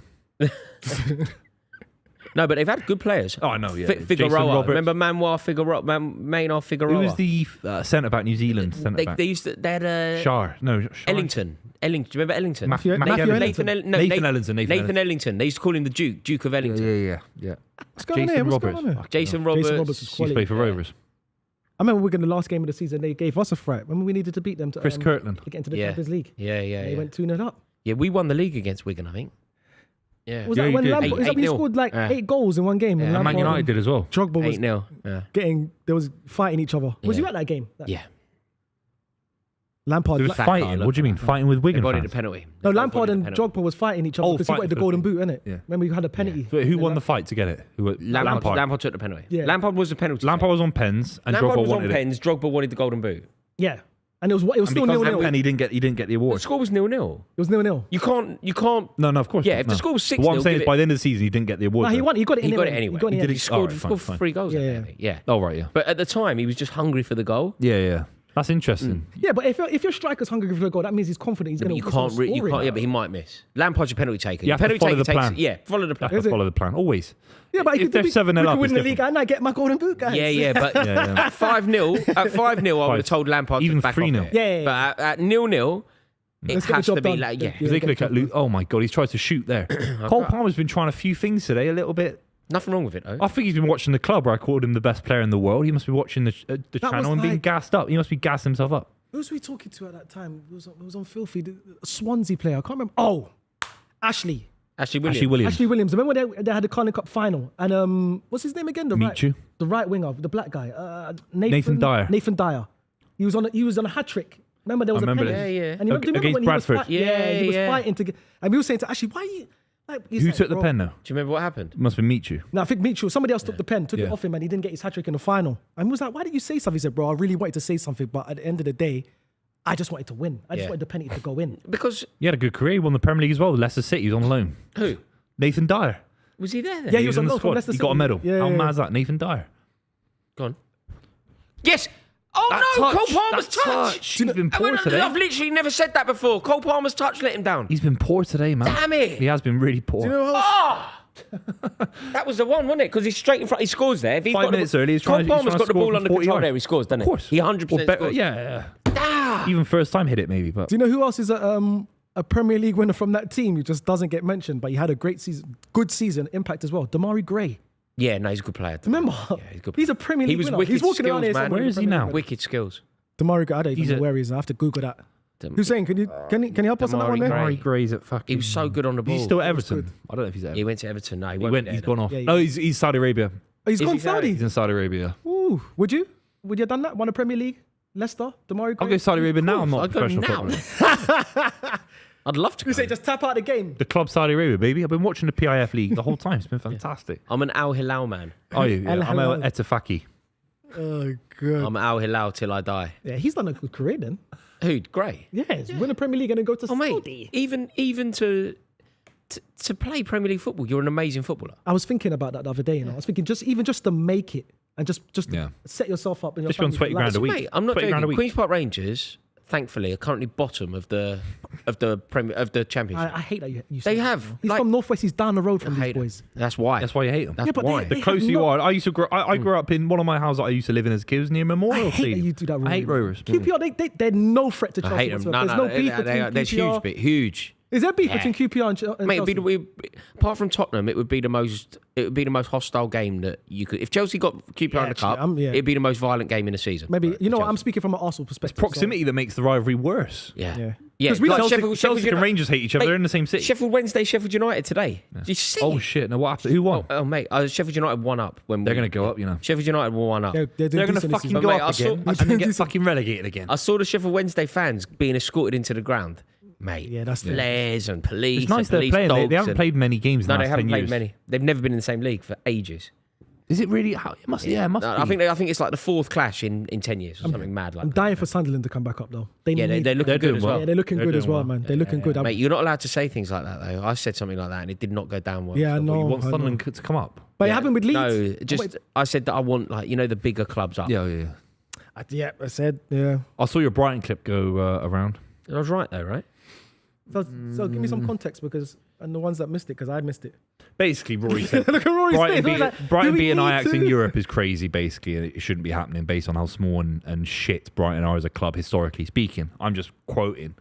No, but they've had good players. Oh, I know, yeah. Jason Figueroa. Roberts. Remember Maynard Figueroa? Who was the centre back, New Zealand centre back? They used to, they had Shar. No, Shar. Ellington. Do you remember Ellington? Matthew Ellington. Nathan Ellington. They used to call him the Duke of Ellington. Yeah. What's going on here? What's going on here? Jason Roberts. Jason Roberts was He used to quality. play for Rovers. I remember Wigan the last game of the season. They gave us a fright. Remember we needed to beat them to Chris Kirtland. to get into the Yeah. Champions League. Yeah. They went 2-0 up. Yeah, we won the league against Wigan, I think. Yeah. Was Yeah, that you when did. Lampard? Was that when he 8-0. scored like Yeah. 8 goals in one game? Yeah. And Man United did as well. Drogba was 8-0. Yeah. they was fighting each other. Was Yeah. you at that game? Yeah. Lampard. They was fighting. What do you mean? Fighting with They Wigan avoided fans? the penalty. No, They Lampard avoided and the penalty. Drogba was fighting each other Oh, because he wanted fighting the for golden the- boot, innit? Yeah. Remember we had a penalty. So who won the fight to get it? Lampard took the penalty. Yeah. Lampard was the penalty. Lampard was on pens and Lampard Drogba was on wanted it. pens. Drogba wanted the golden boot. Yeah, and it was And still because 0-0. of the pen, he didn't get the The award. score was 0-0. It was 0-0. You can't. No, of course. Yeah, not, if the no. score was 6-0, But what I'm saying give is it- by the end of the season, he didn't get the award. No, he though. won. He got it He anyway. got it anyway. He got it He did anyway. it- Scored Alright, scored fine. 3 goals. I Yeah. think. Yeah. Oh, right, yeah. But at the time, he was just hungry for the goal. Yeah. That's interesting. Yeah, but if your striker's hungry for a goal, that means he's confident he's But going you to can't. Yeah, but he might miss. Lampard's your penalty taker. You have to penalty follow taker the takes. plan. Yeah, follow the You plan. have to follow the plan always. Yeah, but if they're 7-0 we up, can win it's the league different. and I get my golden boot, guys. Yeah, but Yeah. at 5-0, I would have told Lampard Even to back 3-0. off it. Yeah. But at 0-0, it Let's get the has job to be done. like, yeah. Yeah. Because they could have kept oh my god, he's tried to shoot there. Cole Palmer's been trying a few things today, a little bit. Nothing wrong with it, though. I think he's been watching the club where I called him the best player in the world. He must be watching the channel was and being like- gassed up. He must be gassing himself up. Who was we talking to at that time? It was on Filthy. The Swansea player. I can't remember. Oh, Ashley. Ashley Williams. Ashley Williams. Ashley Williams. Remember they had the Carling Cup final and what's his name again? Michu. The right winger, the black guy. Nathan Dyer. Nathan Dyer. He was on a hat trick. Remember there was I remember a this. penalty. Yeah, yeah. And you remember Against when Bradford. he was he was Yeah. fighting to get. And we were saying to Ashley, why are you? Like, he's Who like, took the bro. pen now? Do you remember what happened? It must have been Michu. No, I think Mitchell, somebody else took the pen, took it Yeah. off him, and he didn't get his hat trick in the final. And he was like, why didn't you say something? He said, bro, I really wanted to say something, but at the end of the day, I just wanted to win. I just Yeah. wanted the penalty to go in. Because He had a good career. He won the Premier League as well. Leicester City. He was on loan. who? Nathan Dyer. Was he there then? Yeah, He he was was in on the loan from squad. Leicester He got a City. medal. Yeah, How yeah, mad's that? Nathan Dyer. Go on. Yes! Oh That no, touch, Cole Palmer's that touch! touch. He's been poor today. I've literally never said that before. Cole Palmer's touch let him down. He's been poor today, man. Damn it. He has been really poor. You know what else? Oh! That was the one, wasn't it? Because he's straight in front. He scores there. If he's 5 got the minutes ball- early, he's Cole trying to- he's Palmer's trying to got the score ball from under 40 control yards. there. He scores, doesn't Of he? course. He 100% Or better, scores. yeah. Ah. Even first time hit it, maybe. But Do you know who else is a Premier League winner from that team who just doesn't get mentioned, but he had a great season, good season, impact as well? Damari Gray. Yeah, no, he's a good player. Remember? Yeah, he's a good. He's a Premier He League was winner. wicked He's walking around skills, here man. somewhere Where in is the he Premier now? League. Wicked skills. Damari Gray, I don't even He's know a- where he is. I have to Google that. Hussein, can you help us on that Damari one there? Gray. Harry Gray's at fucking. He was so good on the ball. He's still at Everton. I don't know if he's at He Everton. went to Everton. No, he, He won't went. be He's there gone now. off. Yeah, No, he's Saudi Arabia. Oh, he's Is gone he Saudi? Saudi. He's in Saudi Arabia. Ooh, would you have done that? Won a Premier League? Leicester? Damari Gray? I'll go Saudi Arabia now. I'm not a I'd go professional now. footballer. I'd love to. You Go. say just tap out the game. The club Saudi Arabia, baby. I've been watching the PIF league the whole time. It's been fantastic. I'm an Al Hilal man. Are you? Yeah. Al I'm Hilal. Etafaki. Oh, good. I'm Al Hilal till I die. Yeah, he's done a good career then. Who? Gray. Yeah, win a Premier League and then go to Oh mate, Saudi. even to play Premier League football, you're an amazing footballer. I was thinking about that the other day. You know, I was thinking just to make it and just Yeah. set yourself up. And your Just be on family 20 for grand life. a week. Mate, I'm not 20 grand a joking. week. Queen's Park Rangers, thankfully, are currently bottom of the Championship. I hate that you They say that, have, you know. He's like- from Northwest. He's down the road from I these hate boys. them. That's why. That's why you hate them. That's Yeah, but why. they The closer have you no- are, I used to grow. I grew up in one of my houses that I used to live in as a kid was near I Memorial hate that Stadium. you do that. I hate Rory. Rovers. QPR, they're no threat to Chelsea. I hate them. whatsoever. No, There's no beef between there's QPR. huge, bit huge. Is there beef Yeah. between QPR and Chelsea? Mate, apart from Tottenham, it would be the most hostile game that you could. If Chelsea got QPR in the actually, cup, yeah. it'd be the most violent game in the season. Maybe for you know what? I'm Chelsea. speaking from an Arsenal perspective. Proximity that makes the rivalry worse. Yeah, Yeah. yeah. 'Cause we like like Chelsea and United- Rangers hate each other. Mate, They're in the same city. Sheffield Wednesday, Sheffield United today. Did you see? Oh shit! No, what happened? Who won? Oh mate, Sheffield United won up when They're going to go up, you know. Sheffield United were one up. They're doing They're going to decent this fucking season. go Mate, up I saw- again I and then get decent. fucking relegated again. I saw the Sheffield Wednesday fans being escorted into the ground. mate. Yeah, that's flares and police. It's nice and they're police playing. They dogs haven't and- played many games in the No, they last haven't 10 played years. many. They've never been in the same league for ages. Is it really? It must. Yeah, it must. No, be. I think it's like the 4th clash in 10 years or something mad like I'm that. dying for Sunderland to come back up though. They Yeah, need, they're looking They're good doing as well. well. yeah, they're looking They're good as doing well, well. man. They're looking good. Mate, you're not allowed to say things like that though. I said something like that and it did not go down well. Yeah, I You know. want I know. Sunderland to come up? But it happened with Leeds. No, just Wait. I said that I want the bigger clubs up. Yeah. Yeah, I said, yeah. I saw your Brighton clip go around. I was right though, right? So give me some context and the ones that missed it, because I missed it. Basically, Rory said Look at Rory's Brighton, face. I was like, Brighton do we being need Ajax to? in Europe is crazy, basically, and it shouldn't be happening based on how small and shit Brighton are as a club, historically speaking. I'm just quoting.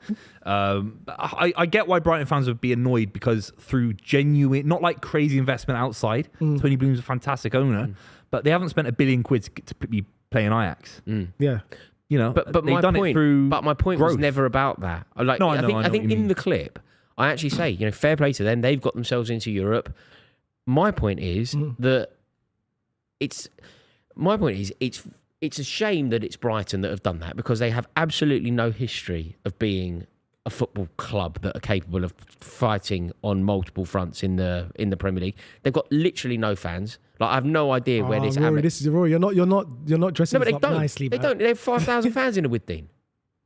I get why Brighton fans would be annoyed because through genuine, not like crazy investment outside, Tony Bloom's a fantastic owner, but they haven't spent £1 billion to be playing Ajax. Yeah. You know, But they've my done point, it through but my point was growth. never about that. Like, No, I I know think what you in mean. the clip, I actually say, fair play to them. They've got themselves into Europe. My point is that it's a shame that it's Brighton that have done that because they have absolutely no history of being a football club that are capable of fighting on multiple fronts in the Premier League. They've got literally no fans. Like I have no idea where this. Rory, this is Rory. You're not dressing No, but this they up don't. nicely. They man. don't. They have 5,000 fans in the Withdean.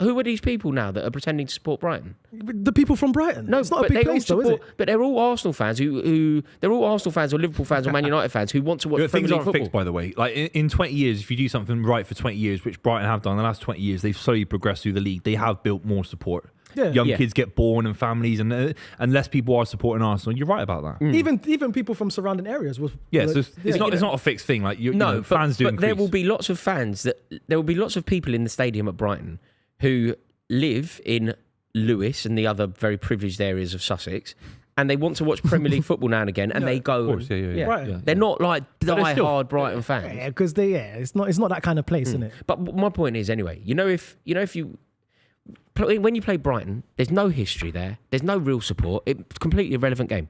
Who are these people now that are pretending to support Brighton? The people from Brighton. No, it's not a but big they place all though, is it? support. But they're all Arsenal fans who they're all Arsenal fans or Liverpool fans or Man United fans who want to watch Yeah, Premier things League aren't football. fixed, by the way. Like in 20 years, if you do something right for 20 years, which Brighton have done in the last 20 years, they've slowly progressed through the league. They have built more support. Yeah. Young Yeah. kids get born and families, and less people are supporting Arsenal. You're right about that. Even people from surrounding areas was. Yeah, so was- it's not a fixed thing. Like No, fans do but there increase. will be lots of fans there will be lots of people in the stadium at Brighton who live in Lewis and the other very privileged areas of Sussex, and they want to watch Premier League football now and again, and they go. Of course, yeah. Brighton. They're not like they're still- die-hard Brighton fans. Yeah, because it's not that kind of place, isn't it? But my point is, anyway, if you when you play Brighton, there's no history there. There's no real support. It's a completely irrelevant game.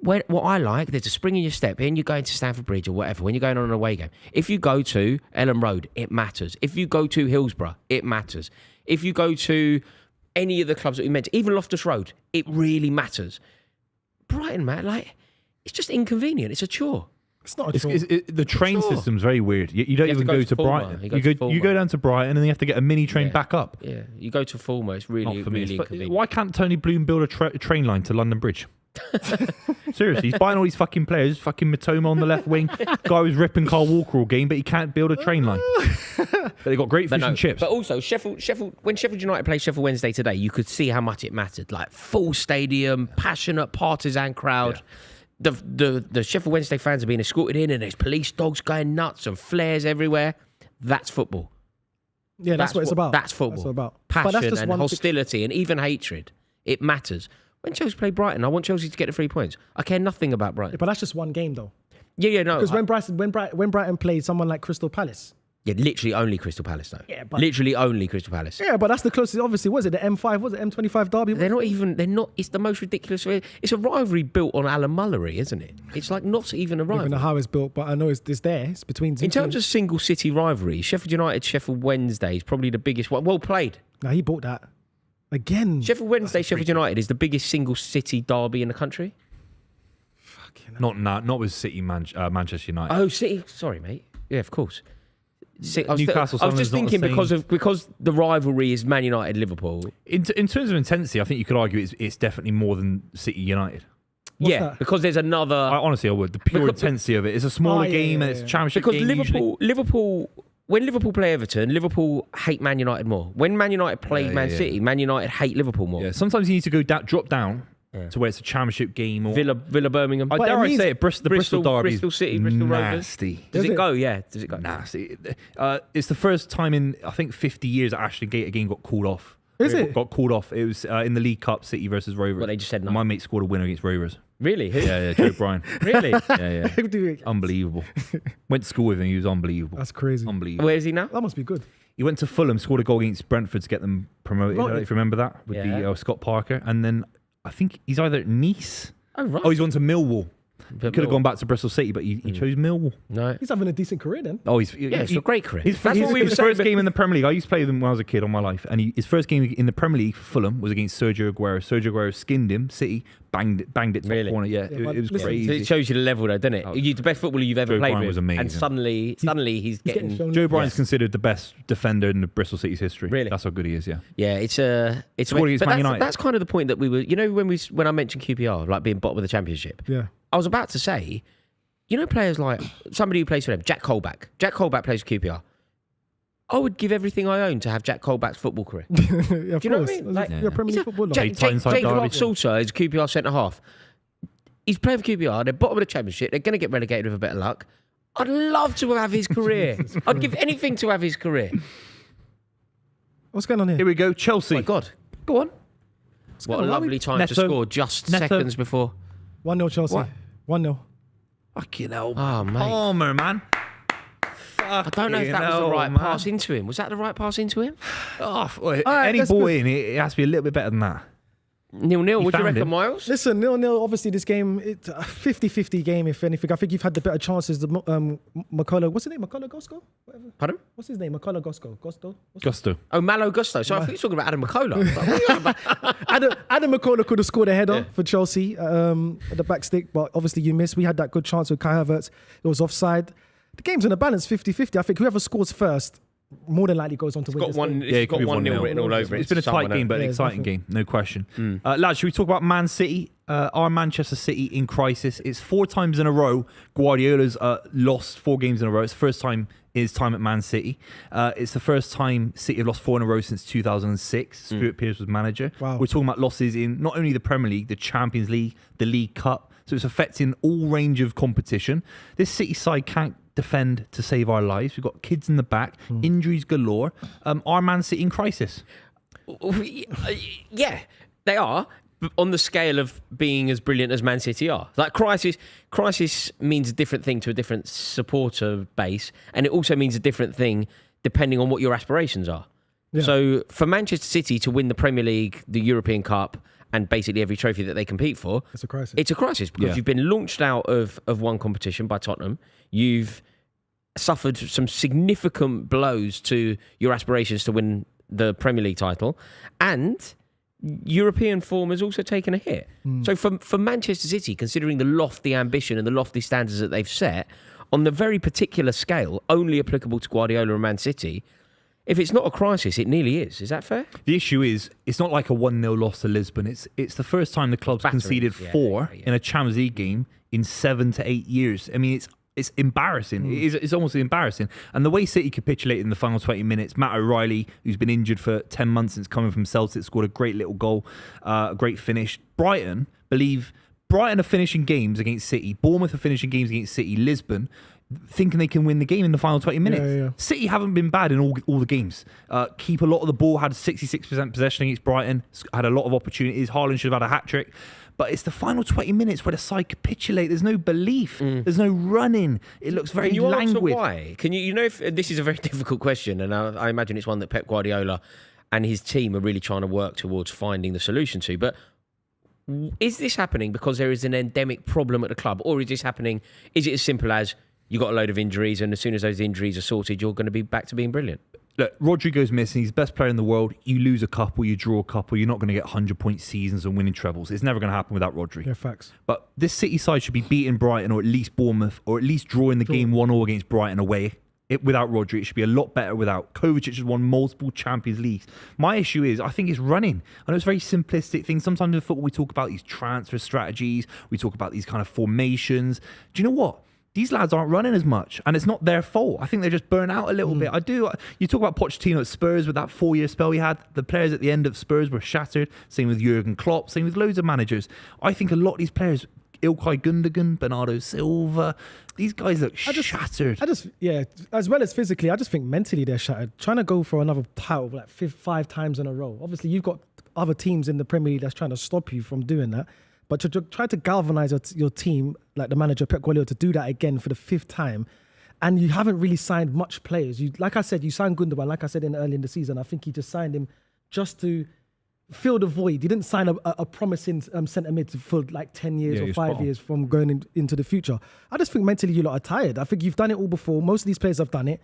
What I like, there's a spring in your step. When you're going to Stamford Bridge or whatever, when you're going on an away game. If you go to Ellen Road, it matters. If you go to Hillsborough, it matters. If you go to any of the clubs that we mentioned, even Loftus Road, it really matters. Brighton, man, it's just inconvenient. It's a chore. It's not a chore. The train Sure. system's very weird. You don't You have even to go go to to Fulham. Brighton. You go You to go Fulham. down to Brighton, and then you have to get a mini train Yeah. back up. Yeah, you go to Fulham, it's really, Not for me. really But inconvenient. why can't Tony Bloom build a train line to London Bridge? Seriously, he's buying all these fucking players. Fucking Matoma on the left wing. Guy was ripping Carl Walker all game, but he can't build a train line. But they got great fish and chips. But also, Sheffield, when Sheffield United played Sheffield Wednesday today, you could see how much it mattered. Like full stadium, passionate partisan crowd. The Sheffield Wednesday fans are being escorted in, and there's police dogs going nuts and flares everywhere. That's football. Yeah, that's what it's about. That's football. That's what it's about. But Passion that's just and one hostility and even hatred. It matters. When Chelsea play Brighton, I want Chelsea to get the 3 points. I care nothing about Brighton. But that's just one game though. Yeah, no. Because when Brighton played someone like Crystal Palace. Yeah, literally only Crystal Palace though. Yeah, but- literally only Crystal Palace. Yeah, but that's the closest. Obviously, was it the M5? Was it M25 derby? They're not. It's the most ridiculous. It's a rivalry built on Alan Mullery, isn't it? It's like not even a I don't even rivalry. know how it's built, but I know it's there. It's between. In terms of single city rivalry, Sheffield United, Sheffield Wednesday is probably the biggest one. Well played. Now he bought that again. Sheffield Wednesday, Sheffield United is the biggest single city derby in the country. Not with City, Manchester United. Oh, City. Sorry, mate. Yeah, of course. I was Newcastle, I was just Sunderland's not the thinking same. because the rivalry is Man United, Liverpool. In terms of intensity, I think you could argue it's definitely more than City United. What's that? Because there's another. Honestly, I would. The pure Because- intensity of it. It's a smaller yeah, game, yeah, and it's a yeah. championship Because game. usually. Liverpool, when Liverpool play Everton, Liverpool hate Man United more. When Man United play Yeah, Man yeah. City, Man United hate Liverpool more. Yeah, sometimes you need to go drop down to where it's a championship game. Or Villa Birmingham. I But dare it I means- say it, the Bristol Derby, Bristol City, Bristol Rovers. nasty. Does Does it it? go? Yeah. Does it go? Nasty. It's the first time in I think 50 years that Ashton Gate game got called off. Is it? Got called off. It was in the League Cup, City versus Rovers. Well, they just said no. My mate scored a winner against Rovers. Really? Who? Yeah, Joe Bryan. Really? Yeah. Unbelievable. Went to school with him. He was unbelievable. That's crazy. Unbelievable. Where is he now? That must be good. He went to Fulham, scored a goal against Brentford to get them promoted. I don't know if you remember that with Yeah. the Scott Parker, and then I think he's either at Nice. Oh right. Oh, he's gone to Millwall. Could have gone back to Bristol City, but he chose Millwall. No. He's having a decent career then. Oh, It's a great career. His first game in the Premier League, I used to play with him when I was a kid all my life, and his first game in the Premier League for Fulham was against Sergio Aguero. Sergio Aguero skinned him, City, banged it top Really? corner. Yeah, it was listen, crazy. So it shows you the level, though, doesn't it? You're the best footballer you've ever Joe played Bryan with, was amazing. and suddenly he's getting. shown Joe love. Bryan's considered the best defender in the Bristol City's history. Really? That's how good he is, yeah. Yeah, it's Scored against but Man United. that's kind of the point that we were. When I mentioned QPR, like being bottom of the Championship. Yeah. I was about to say, players like somebody who plays for them, Jack Colback. Jack Colback plays for QPR. I would give everything I own to have Jack Colback's football career. Yeah, of Do you know what I course. mean? Like, You're a Premier League footballer. Jake Tyneside Jake Derby. Clark-Salter is QPR centre half. He's playing for QPR. They're bottom of the Championship. They're going to get relegated with a bit of luck. I'd love to have his career. I'd give anything to have his career. What's going on here? Here we go, Chelsea. My God. Go on. What a lovely time to Neto. score just Neto. seconds before. 1-0 Chelsea. What? 1-0. Fucking hell. Oh, mate. Palmer, man. I don't know if that was the right pass into him. Was that the right pass into him? Any that's ball good. in, it has to be a little bit better than that. 0-0. What do you found reckon, him. Miles? Listen, 0-0. Obviously, this game, it's a 50-50 game, if anything. I think you've had the better chances. The McKola, what's his name? McKola Gosco? Whatever. Pardon? What's his name? McKola Gosco? Gusto? Gusto. Oh, Malo Gusto. So I think you're talking about Adam McKola. Like, what are you on about? Adam McKola could have scored a header for Chelsea at the back stick, but obviously you missed. We had that good chance with Kai Havertz. It was offside. The game's in a balance, 50-50. I think whoever scores first more than likely goes on to win Got this one. game. Yeah, it It's could got be 1-0 1-0. written all over it. It's been a tight game, but an Yeah, exciting definitely. game, no question. Lads, should we talk about Man City? Our Manchester City in crisis. It's 4 times in a row. Guardiola's lost 4 games in a row. It's the first time in his time at Man City. It's the first time City have lost 4 in a row since 2006. Stuart Pearce was manager. Wow. We're talking about losses in not only the Premier League, the Champions League, the League Cup. So it's affecting all range of competition. This City side can't defend to save our lives. We've got kids in the back, injuries galore. Our Man City in crisis. Yeah, they are. But on the scale of being as brilliant as Man City are. Like crisis means a different thing to a different supporter base, and it also means a different thing depending on what your aspirations are. Yeah. So for Manchester City to win the Premier League, the European Cup, and basically every trophy that they compete for, It's a crisis. it's a crisis because Yeah. you've been launched out of one competition by Tottenham. You've suffered some significant blows to your aspirations to win the Premier League title, and European form has also taken a hit. So for Manchester City, considering the lofty ambition and the lofty standards that they've set, on the very particular scale, only applicable to Guardiola and Man City, if it's not a crisis, it nearly is. Is that fair? The issue is, it's not like a 1-0 loss to Lisbon. It's the first time the club's Batterings, conceded yeah, 4 yeah. in a Champions League game in 7 to 8 years. I mean, it's embarrassing. It's almost embarrassing. And the way City capitulated in the final 20 minutes, Matt O'Reilly, who's been injured for 10 months since coming from Celtic, scored a great little goal, a great finish. Brighton are finishing games against City. Bournemouth are finishing games against City. Lisbon, thinking they can win the game in the final 20 minutes. Yeah. City haven't been bad in all the games. Keep a lot of the ball, had 66% possession against Brighton, had a lot of opportunities. Haaland should have had a hat-trick. But it's the final 20 minutes where the side capitulate. There's no belief. There's no running. It looks very Can you answer languid. why? Can you know if this is a very difficult question, and I imagine it's one that Pep Guardiola and his team are really trying to work towards finding the solution to. But is this happening because there is an endemic problem at the club, or is this happening? Is it as simple as you got a load of injuries, and as soon as those injuries are sorted, you're going to be back to being brilliant? Look, Rodrigo's missing. He's the best player in the world. You lose a couple, you draw a couple. You're not going to get 100-point seasons and winning trebles. It's never going to happen without Rodri. Yeah, facts. But this City side should be beating Brighton, or at least Bournemouth, or at least drawing the game 1-0 against Brighton away. Without Rodri, it should be a lot better without. Kovacic has won multiple Champions Leagues. My issue is, I think it's running. I know it's very simplistic things. Sometimes in football, we talk about these transfer strategies. We talk about these kind of formations. Do you know what? These lads aren't running as much, and it's not their fault. I think they're just burnt out a little bit. You talk about Pochettino at Spurs with that 4-year spell he had. The players at the end of Spurs were shattered. Same with Jurgen Klopp. Same with loads of managers. I think a lot of these players, Ilkay Gundogan, Bernardo Silva, these guys look shattered. As well as physically, I just think mentally they're shattered. Trying to go for another title like 5 times in a row. Obviously, you've got other teams in the Premier League that's trying to stop you from doing that. But to try to galvanise your team, like the manager Pep Guardiola, to do that again for the 5th time, and you haven't really signed much players. Like I said, you signed Gundogan. Like I said early in the season, I think he just signed him just to fill the void. He didn't sign a promising centre mid for like 10 years or you're 5 spot on. years from going into the future. I just think mentally you lot are tired. I think you've done it all before. Most of these players have done it.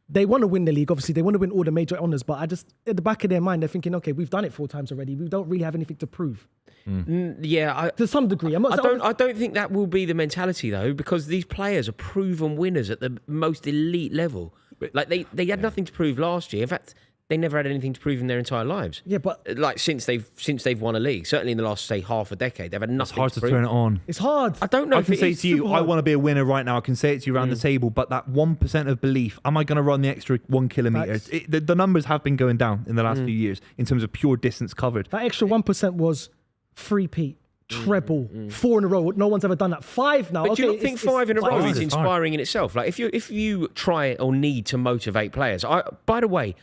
They want to win the league. Obviously, they want to win all the major honours. But I just, at the back of their mind, they're thinking, okay, we've done it 4 times already. We don't really have anything to prove. To some degree. I don't think that will be the mentality though, because these players are proven winners at the most elite level. Like they had nothing to prove last year. In fact, they never had anything to prove in their entire lives. Yeah, but like since they've won a league, certainly in the last say half a decade, they've had nothing. It's hard to prove. turn it on. it's hard. I don't know. I if can it say is to you, super I hard. want to be a winner right now. I can say it to you around the table, but that 1% of belief, am I going to run the extra 1 kilometre? Facts. The numbers have been going down in the last few years in terms of pure distance covered. That extra 1% was 3-peat, treble, 4 in a row. No one's ever done that. 5 now. But okay, do you not think 5 in a row hard. is It's hard. inspiring in itself? Like if you try or need to motivate players. By the way,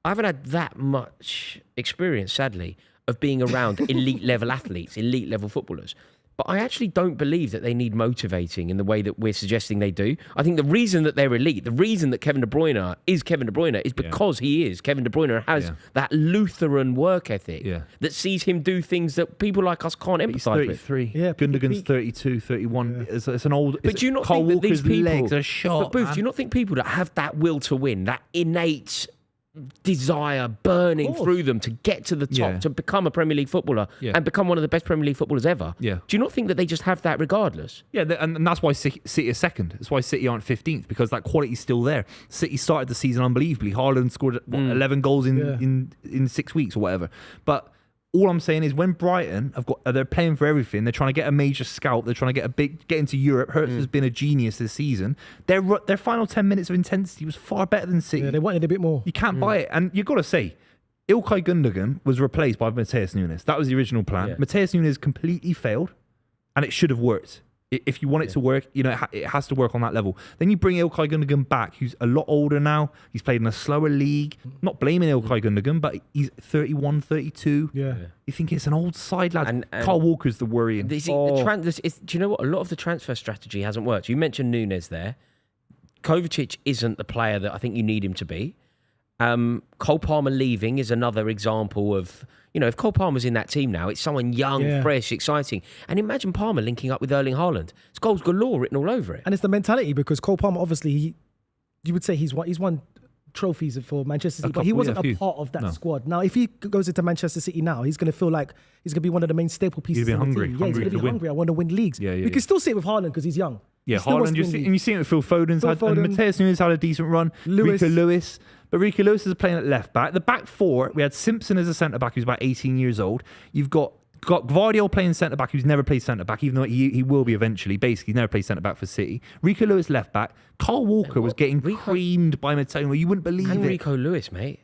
I haven't had that much experience, sadly, of being around elite level athletes, elite level footballers. But I actually don't believe that they need motivating in the way that we're suggesting they do. I think the reason that they're elite, the reason that Kevin De Bruyne is Kevin De Bruyne is because he is. Kevin De Bruyne has that Lutheran work ethic that sees him do things that people like us can't He's empathise with. 33. Yeah, Gundogan's peak. 32, 31. It's an old. But do you not Kyle think that Walker's these people, legs are shot? But Booth, do you not think people that have that will to win, that innate desire burning through them to get to the top, Yeah. to become a Premier League footballer and become one of the best Premier League footballers ever? Yeah. Do you not think that they just have that regardless? Yeah, and that's why City are second. That's why City aren't 15th, because that quality's still there. City started the season unbelievably. Haaland scored 11 goals in 6 weeks or whatever. But all I'm saying is when Brighton they're playing for everything. They're trying to get a major scalp. They're trying to get into Europe. Hertz has been a genius this season. Their final 10 minutes of intensity was far better than City. Yeah, they wanted a bit more. You can't buy it. And you've got to say, Ilkay Gundogan was replaced by Matheus Nunes. That was the original plan. Yeah. Matheus Nunes completely failed, and it should have worked. If you want it to work, it has to work on that level. Then you bring Ilkay Gundogan back, who's a lot older now. He's played in a slower league. Not blaming Ilkay Gundogan, but he's 31, 32. Yeah. You think it's an old side lad. And Kyle Walker's the worrying. Do you know what? A lot of the transfer strategy hasn't worked. You mentioned Nunes there. Kovacic isn't the player that I think you need him to be. Cole Palmer leaving is another example of, if Cole Palmer's in that team now, it's someone young, fresh, exciting. And imagine Palmer linking up with Erling Haaland. It's goals galore written all over it. And it's the mentality, because Cole Palmer, obviously, you would say he's won trophies for Manchester City, but he wasn't a part of that squad. Now, if he goes into Manchester City now, he's going to feel like he's going to be one of the main staple pieces. He's been in the hungry. team. Yeah, he's going to be hungry. I want to win leagues. We can still sit with Haaland because he's young. Yeah, He still wants Haaland, to win leagues. and you see it with Phil Foden's had, Foden. and Matheus Nunes had a decent run. Rico Lewis. But Rico Lewis is playing at left back. The back four, we had Simpson as a centre back who's about 18 years old. You've got Gvardiol playing centre back who's never played centre back, even though he will be eventually. Basically, never played centre back for City. Rico Lewis left back. Kyle Walker was getting creamed by Matone. You wouldn't believe And it. Rico Lewis, mate.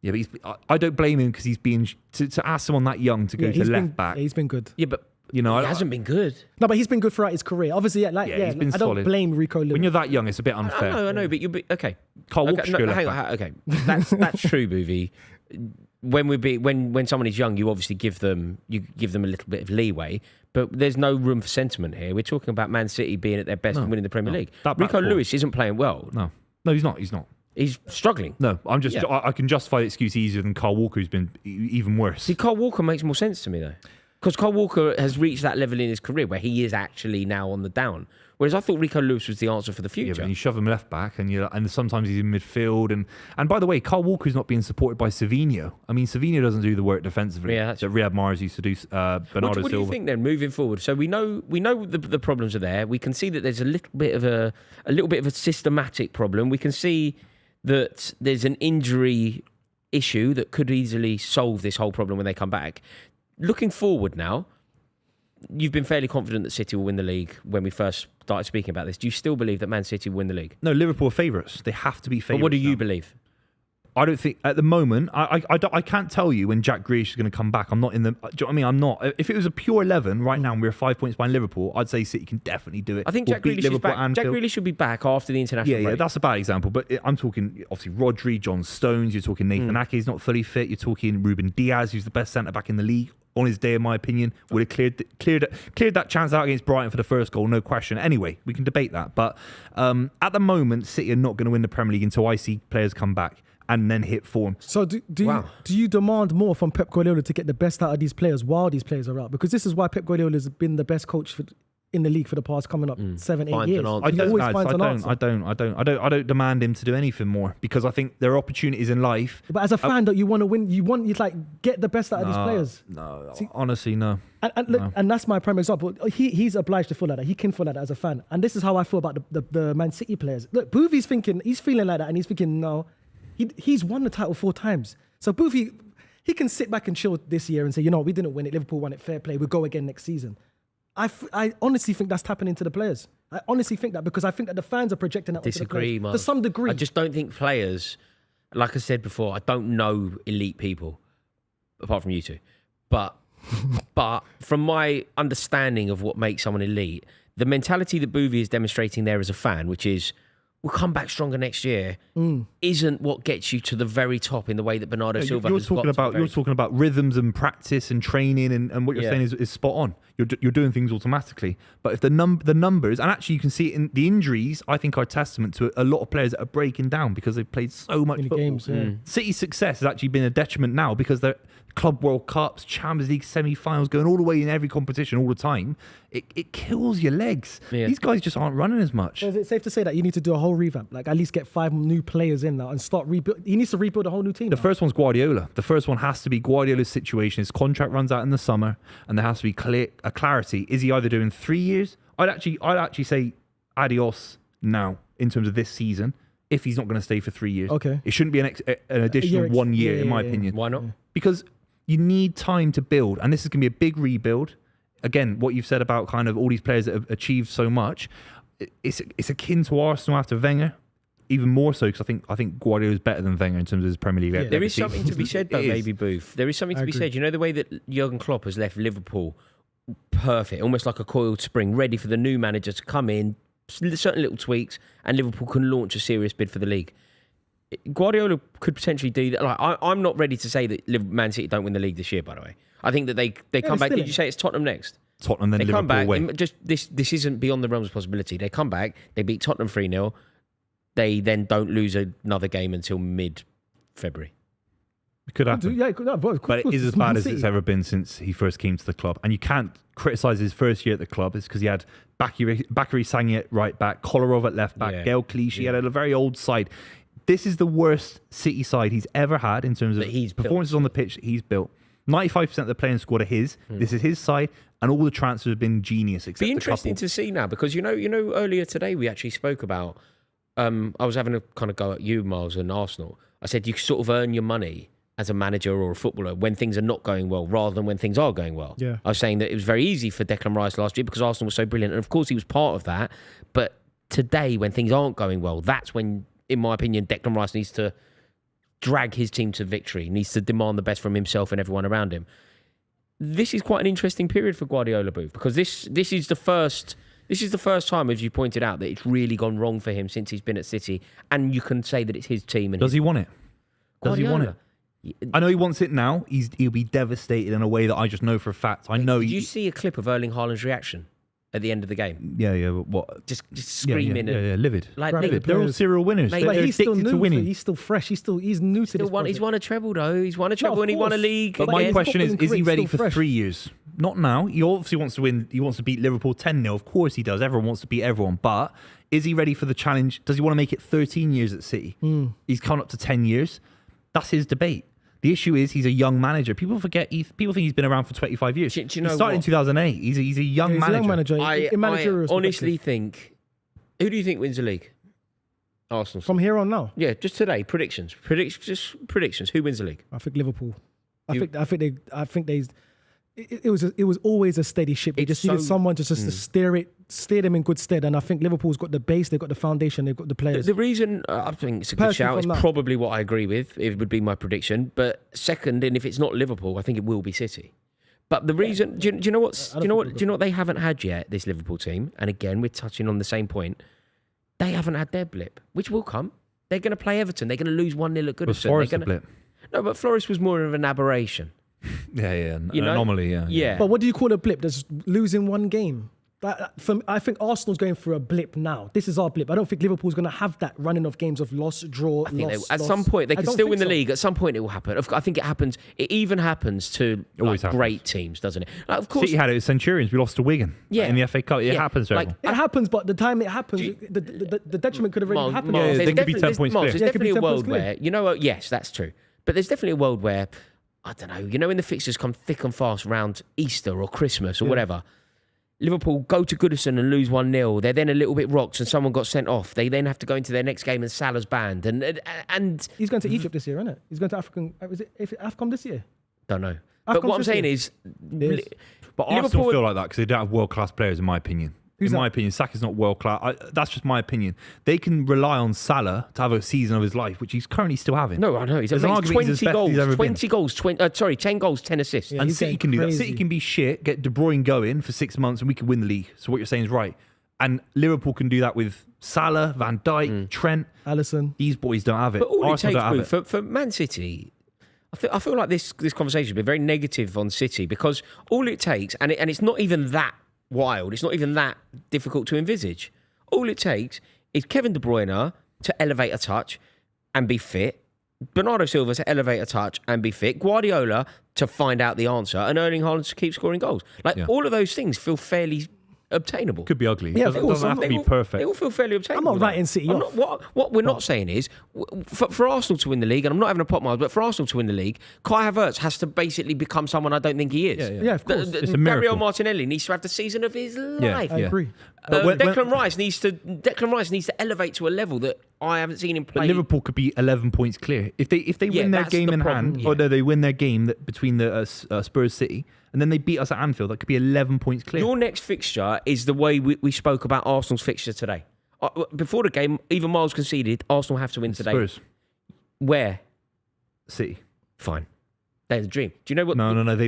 Yeah, but I don't blame him because he's being to ask someone that young to go to left back. He's been good. Yeah, but he hasn't been good. No, but he's been good throughout his career. Obviously, he's been I don't solid. blame Rico Lewis. When you're that young, it's a bit unfair. I know, but you'll be okay. Kyle Walker should go left hang back. on, okay, that's true, Buvey. When someone is young, you obviously give them a little bit of leeway, but there's no room for sentiment here. We're talking about Man City being at their best and winning the Premier League. Rico Lewis isn't playing well. No, he's not. He's struggling. No, I can justify the excuse easier than Kyle Walker, who's been even worse. See, Kyle Walker makes more sense to me though, because Kyle Walker has reached that level in his career where he is actually now on the down. Whereas I thought Rico Lewis was the answer for the future. Yeah, but you shove him left back, and sometimes he's in midfield. And by the way, Kyle Walker's not being supported by Savinho. I mean, Savinho doesn't do the work defensively. Yeah, that's that Riyad Mahrez used to do. Bernardo what do you Silva. think then, moving forward? So we know the problems are there. We can see that there's a little bit of a systematic problem. We can see that there's an injury issue that could easily solve this whole problem when they come back. Looking forward now, you've been fairly confident that City will win the league when we first started speaking about this. Do you still believe that Man City will win the league? No, Liverpool are favourites. They have to be favourites. But what do you now. believe? I don't think at the moment. I can't tell you when Jack Grealish is going to come back. I'm not in the. Do you know what I mean? I'm not. If it was a pure 11 right now and we're 5 points behind Liverpool, I'd say City can definitely do it. I think We'll Jack beat Grealish is Liverpool back. at Jack Anfield. Grealish should be back after the international break. Yeah, that's a bad example. But I'm talking obviously Rodri, John Stones. You're talking Nathan Ake, he's not fully fit. You're talking Ruben Diaz, who's the best centre back in the league on his day, in my opinion. Would have cleared that chance out against Brighton for the first goal, no question. Anyway, we can debate that. But at the moment, City are not going to win the Premier League until I see players come back. and then hit form. So do Wow. you demand more from Pep Guardiola to get the best out of these players while these players are out? Because this is why Pep Guardiola has been the best coach in the league for the past coming up 7-8 Finds years. an answer. He always finds an answer. I don't demand him to do anything more because I think there are opportunities in life. But as a fan, don't you want to win? You like get the best out of these players. No, See- honestly, no. And that's my prime example. He's obliged to feel like that. He can feel like that as a fan. And this is how I feel about the Man City players. Look, Buvey's feeling like that, and he's thinking, no, he's won the title 4 times. So Buvey, he can sit back and chill this year and say, we didn't win it. Liverpool won it. Fair play. We'll go again next season. I honestly think that's tapping into the players. I honestly think that because I think that the fans are projecting that onto the Disagree, players. Mark. To some degree. I just don't think players, like I said before, I don't know elite people, apart from you two. But from my understanding of what makes someone elite, the mentality that Buvey is demonstrating there as a fan, which is, we'll come back stronger next year, isn't what gets you to the very top in the way that Bernardo Silva You're has got talking to about the very you're talking about rhythms and practice and training and what you're saying is spot on. You're doing things automatically. But if the numbers, and actually you can see it in the injuries, I think are testament to a lot of players that are breaking down because they've played so much Many football. games, yeah. City's success has actually been a detriment now because they're Club World Cups, Champions League semi-finals, going all the way in every competition all the time. It kills your legs. Yeah. These guys just aren't running as much. So is it safe to say that you need to do a whole revamp? Like at least get 5 new players in now and start rebuild. He needs to rebuild a whole new team. The first one's Guardiola. The first one has to be Guardiola's situation. His contract runs out in the summer, and there has to be clarity. Is he either doing 3 years? I'd actually say adios now in terms of this season. If he's not going to stay for 3 years, Okay. it shouldn't be an additional 1 year, in my opinion. Why not? Because you need time to build, and this is going to be a big rebuild. Again, what you've said about kind of all these players that have achieved so much, it's akin to Arsenal after Wenger, even more so because I think Guardiola is better than Wenger in terms of his Premier League. Yeah. There is legacy. something to be said, though, It is. maybe, Booth. There is something to be agree. said. You know the way that Jurgen Klopp has left Liverpool perfect, almost like a coiled spring, ready for the new manager to come in, certain little tweaks, and Liverpool can launch a serious bid for the league. Guardiola could potentially do that. Like, I'm not ready to say that Man City don't win the league this year, by the way. I think that they come back. still Did in. you say it's Tottenham next? Tottenham, then They Liverpool come back. away. Just this isn't beyond the realms of possibility. They come back. They beat Tottenham 3-0. They then don't lose another game until mid-February. It could happen. Yeah, but But it is as bad as it's ever been since he first came to the club. And you can't criticise his first year at the club. It's because he had Bakary Sagna at right back, Kolarov at left back, Yeah. Gael Clichy. He had a very old side. This is the worst City side he's ever had in terms of That he's built. performances on the pitch that he's built. 95% of the playing squad are his. This is his side, and all the transfers have been genius. Except Be a interesting couple. to see now because you know earlier today we actually spoke about. I was having a kind of go at you, Miles, and Arsenal. I said you sort of earn your money as a manager or a footballer when things are not going well, rather than when things are going well. Yeah. I was saying that it was very easy for Declan Rice last year because Arsenal was so brilliant, and of course he was part of that. But today, when things aren't going well, that's when, in my opinion, Declan Rice needs to drag his team to victory, needs to demand the best from himself and everyone around him. This is quite an interesting period for Guardiola, Booth, because this is the first time, as you pointed out, that it's really gone wrong for him since he's been at City, and you can say that it's his team. And Does he want it? Does he want it? Guardiola. I know he wants it now. He'll be devastated in a way that I just know for a fact. I know. Did you see a clip of Erling Haaland's reaction at the end of the game? Yeah. What? Just screaming Yeah, livid. like Right. Livid. They're all serial winners. Mate, But They're he's still addicted new. to winning. He's still fresh. He's new to this. he's won a treble though. He's won a No, treble of and he won a course. league. But my again. question is footballing he career ready still for fresh. 3 years? Not now. He obviously wants to win. He wants to beat Liverpool 10-0. Of course he does. Everyone wants to beat everyone. But is he ready for the challenge? Does he want to make it 13 years at City? He's come up to 10 years. That's his debate. The issue is he's a young manager. People forget. People think he's been around for 25 years. Do you He know started in what? 2008. He's a young He's a manager. young manager. I in managerial honestly perspective. think. Who do you think wins the league? Arsenal. From here on now, Yeah, just today. Predictions. Predictions. Who wins the league? I think Liverpool. I think they. It was always a steady ship. They It's just needed so- someone to just to steer them in good stead. And I think Liverpool's got the base, they've got the foundation, they've got the players. The reason I think it's a good Personally shout is from that. probably what I agree with. It would be my prediction. But second, and if it's not Liverpool, I think it will be City. But the reason, do you know what? Do you know what they haven't had yet? This Liverpool team, and again, we're touching on the same point. They haven't had their blip, which will come. They're going to play Everton. They're going to lose 1-0 at Goodison. Was Forest They're a gonna- blip? No, but Flores was more of an aberration. Yeah. You An know? anomaly. Yeah. Yeah. But what do you call a blip? That's losing one game. I think Arsenal's going through a blip now. This is our blip. I don't think Liverpool's going to have that running of games of loss, draw, loss. At some point, they can still win the league. At some point, it will happen. I think it happens. It even happens to great teams, doesn't it? Like, of course, City had it with Centurions. We lost to Wigan in the FA Cup. It happens to everyone. It happens, but the time it happens, the detriment could have already happened. They could be 10 points clear. There's definitely a world where, you know what, yes, that's true. But there's definitely a world where, I don't know, when the fixtures come thick and fast around Easter or Christmas or whatever, Liverpool go to Goodison and lose 1-0. They're then a little bit rocked and someone got sent off. They then have to go into their next game and Salah's banned. And he's going to Egypt this year, isn't it? He's going to African. Is it AFCON this year? Don't know. But what I'm saying is... But Arsenal feel like that because they don't have world-class players, in my opinion. My opinion, Saka's not world-class. That's just my opinion. They can rely on Salah to have a season of his life, which he's currently still having. No, I know. He's 20 goals, 10 goals, 10 assists. Yeah, and City can do that. City can be shit, get De Bruyne going for 6 months, and we can win the league. So what you're saying is right. And Liverpool can do that with Salah, Van Dijk, Trent, Alisson. These boys don't have it. But all Arsenal it takes, don't have it. For Man City... I feel like this conversation has been very negative on City because all it takes, and it's not even that wild, it's not even that difficult to envisage. All it takes is Kevin De Bruyne to elevate a touch and be fit, Bernardo Silva to elevate a touch and be fit, Guardiola to find out the answer, and Erling Haaland to keep scoring goals. All of those things feel fairly obtainable. Could be ugly. Yeah, it doesn't have to be perfect. They all feel fairly obtainable. I'm not writing City off. What we're not saying is, for Arsenal to win the league, and I'm not having a pot miles, but for Arsenal to win the league, Kai Havertz has to basically become someone I don't think he is. Yeah, of course. It's a miracle. Gabriel Martinelli needs to have the season of his life. I agree. Declan Rice needs to elevate to a level that I haven't seen him play. But Liverpool could be 11 points clear if they win their game in hand, or they win their game between the Spurs City, and then they beat us at Anfield. That could be 11 points clear. Your next fixture is the way we spoke about Arsenal's fixture today. Before the game, even Miles conceded, Arsenal have to win today. Spurs. Where? City. Fine. There's a dream. Do you know what? No. They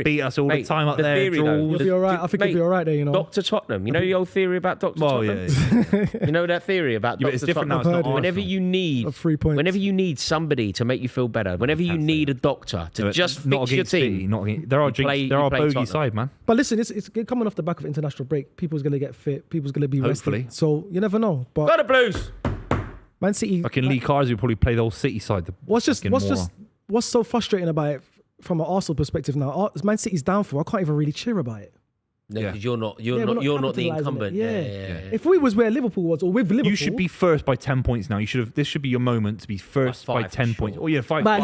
beat us all the time up there. You'll be all right. I think you'll be all right there, you know. Dr. Tottenham. You know the old theory about Dr. Tottenham? Yeah. You know that theory about Dr. It's different Tottenham? now. It's not Whenever you need 3 points. Whenever you need somebody to make you feel better, whenever you need a doctor to just fix your team. There are bogey Tottenham. side, man. But listen, it's coming off the back of international break. People's going to get fit. People's going to be Hopefully. rested. So you never know. But Go the Blues! Man City... Like in Lee Cars, we probably play the whole City side. What's so frustrating about it from an Arsenal perspective now? Man City's downfall. I can't even really cheer about it. No, because you're not the capitalising incumbent. it. If we was where Liverpool was, or with Liverpool, you should be first by 10 points now. This should be your moment to be first by 10 points. Oh yeah, five. At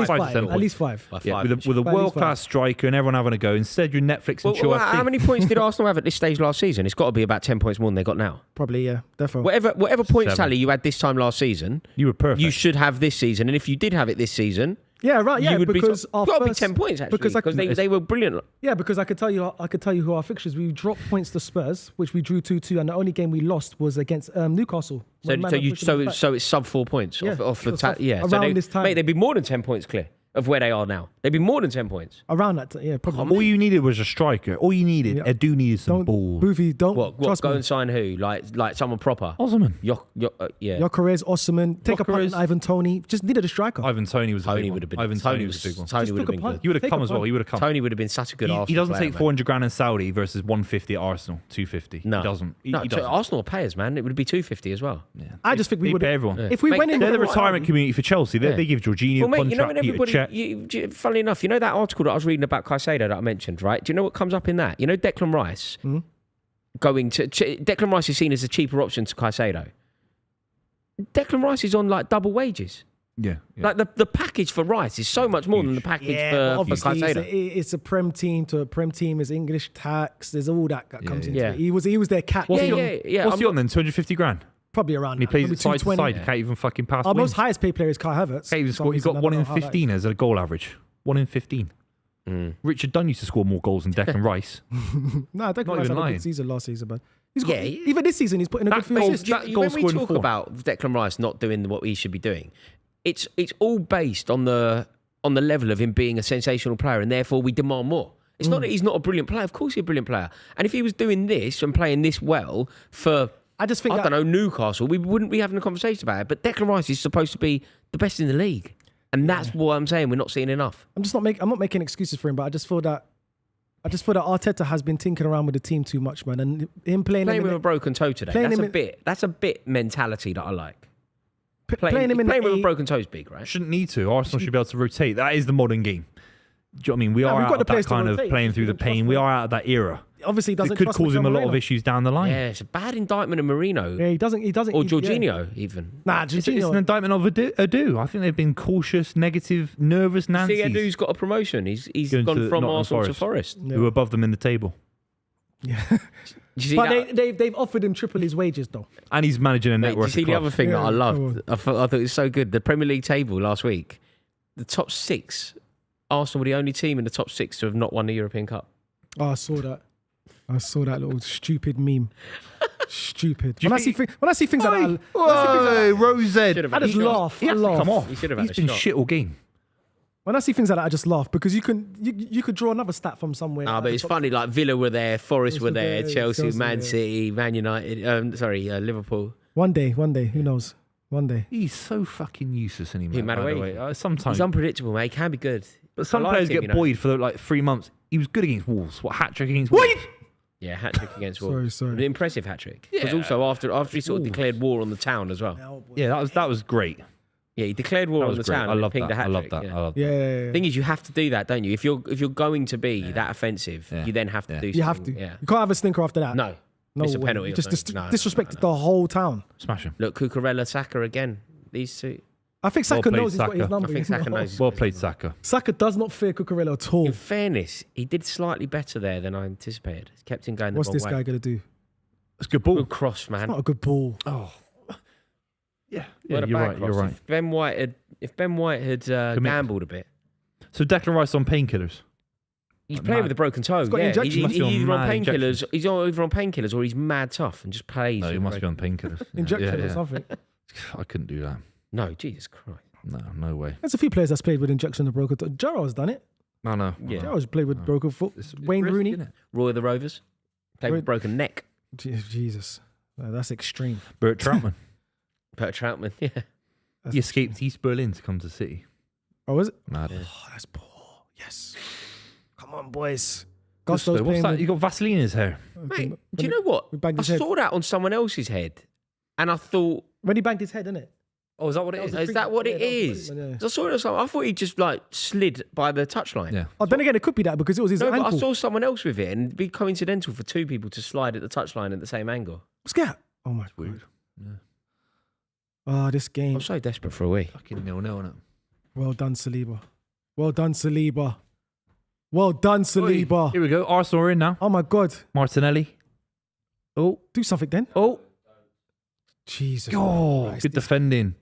least five. With a world-class striker and everyone having a go. Instead, you're Netflix and chill. How many points did Arsenal have at this stage last season? It's got to be about 10 points more than they got now. Probably, yeah, definitely. Whatever point tally you had this time last season, you were perfect. You should have this season, and if you did have it this season. Yeah, right. Yeah, because got to be 10 points actually because they were brilliant. Yeah, because I could tell you who our fixtures. We dropped points to Spurs, which we drew 2-2, and the only game we lost was against Newcastle. So it's sub 4 points off the yeah. Around this time, mate, they'd be more than 10 points clear of where they are now. They'd be more than 10 points. Around that, probably. All you needed was a striker. All you needed, Edu needed some balls. Buvey, what go and sign who? Like someone proper? Osman. Gyökeres, Osimhen. Take a punt on Ivan Toney. Just needed a striker. Ivan Toney was a big one. Tony would have been good. He would have come as well. He would have come. Tony would have been such a good Arsenal He doesn't player, take 400 grand in Saudi versus 150 at Arsenal, 250. No. He doesn't. No, Arsenal are payers, man. It would be 250 as well. Yeah. I just think we would pay everyone. If we went in, they're the retirement community for Chelsea. They give Jorginho a contract. Funnily enough, you know that article that I was reading about Caicedo that I mentioned, right? Do you know what comes up in that? You know Declan Rice Declan Rice is seen as a cheaper option to Caicedo. Declan Rice is on like double wages. Yeah. Like the package for Rice is so much more than the package for Caicedo. It's a Prem team to a Prem team. Is English tax. There's all that comes into it. He was their cat. What's he on then? 250 grand. Probably around. And he plays it side to side. He can't even fucking pass. Our most highest paid player is Kai Havertz. He's got 1 in 15 as a goal average. 1 in 15. Richard Dunn used to score more goals than Declan Rice. No, Declan Rice had a good season last season, but even this season he's putting a good few assists. When we talk about Declan Rice not doing what he should be doing, it's all based on the level of him being a sensational player, and therefore we demand more. It's not that he's not a brilliant player. Of course he's a brilliant player. And if he was doing this and playing this well for, I don't know, Newcastle, we wouldn't be having a conversation about it. But Declan Rice is supposed to be the best in the league. And that's what I'm saying. We're not seeing enough. I'm not making excuses for him, but I just feel that I just feel that Arteta has been tinkering around with the team too much, man, and him playing with him a broken toe today. That's a bit mentality that I like. playing him in with a the broken toe is big, right? Shouldn't need to. Arsenal should be able to rotate. That is the modern game. Do you know what I mean? We No, are we've got out the of that players to kind of rotate. playing through the He doesn't pain. trust We them. are out of that era. obviously doesn't It could trust cause him a lot Moreno. of issues down the line. Yeah, it's a bad indictment of Marino. Yeah, he doesn't. Or Yeah. Jorginho, even. Nah, It's an Jorginho. indictment of Adu. I think they've been cautious, negative, nervous Nancy's. See, Edu's got a promotion. He's Going gone to from Nottingham Arsenal to Forest. Forest. Who are above them in the table. Yeah. Did you see But that? they've offered him triple his wages though. And he's managing a Mate, did network you see of the clubs. other thing that I Yeah, come loved? I thought it was so good. The Premier League table last week, the top 6, Arsenal were the only team in the top 6 to have not won the European Cup. Oh, I saw that. I saw that little stupid meme. Stupid. you When I see think- things like that, Whoa, Rose. Should have I had a just shot. laugh. He I has to laugh. come off. He should have had He's a been shot. shit all game. When I see things like that, I just laugh because you could draw another stat from somewhere. Ah, like but the it's top- funny. Like Villa were there, Forest were there, Chelsea, Man yeah. City, Man United. Liverpool. One day, who knows? One day. He's so fucking useless anymore. Who, by the Madueke? way. Sometimes. He's unpredictable, mate. He can be good. But some I like players him, get you know. buoyed for like 3 months. He was good against Wolves. What, hat-trick against Wolves? Yeah, hat trick against Wolves. Sorry. An impressive hat trick. Because Yeah. also after he sort of declared war on the town as well. Yeah, that was great. Yeah, he declared war That on was the great. town. I and love pinged that. a hat I love trick, that. yeah. I love that. Yeah. Thing is, you have to do that, don't you? If you're going to be that offensive, Yeah. you then have to Yeah. do You have something. to. Yeah. You can't have a stinker after that. No. No it's a way. penalty. You or just something. No, disrespected the whole town. Smash him. Look, Cucurella, Saka again. These two. I think Saka Well played, knows he's got his Saka. number. I think you know? Saka knows. his Well place. played, Saka. Saka does not fear Cucurella at all. In fairness, he did slightly better there than I anticipated. He kept him going the What's wrong this way. guy gonna do? It's a good ball. Good cross, man. Not a good ball. Oh. Yeah, What a you're bad right. cross. You're right. If Ben White had gambled a bit, So Declan Rice on painkillers. he's Like playing mad. with a broken toe. got Yeah, injections. he's Must be on either on mad painkillers. injections. He's either on painkillers or he's mad tough and just plays. No, with he a must be broken- on painkillers. Injection Yeah. or something. I couldn't do that. No, Jesus Christ. No way. There's a few players that's played with injection of broken toe. Gerrard's done it. No. Yeah. Gerrard's played with broken foot. It's Wayne risky, Rooney. isn't it? Roy of the Rovers played with broken neck. Jesus. That's extreme. Bert Troutman. Peter Troutman. Yeah. He escaped East Berlin to come to City. Oh, is it? Mad. Oh, that's poor. Yes. Come on, boys. Gusto, Gusto's what's playing that? with- You got Vaseline in his hair. Mate, do you know what? We banged I his head. saw that on someone else's head, and I thought, When he banged his head, innit? Oh, is that what it That was is? a is that what it Yeah, that was is? treatment, 'Cause I saw it on someone. I thought he just like slid by the touchline. Yeah. Oh, then again, it could be that because it was his No, but ankle. I saw someone else with it, and it'd be coincidental for two people to slide at the touchline at the same angle. What's that? Oh my Weird. God. Oh, this game. I'm so desperate for a wee. Fucking 0-0, innit? Well done, Saliba. Well done, Saliba. Well done, Saliba. Here we go. Arsenal are in now. Oh my God. Martinelli. Oh. Do something then. Oh. Jesus. Oh, Christ, good this- defending.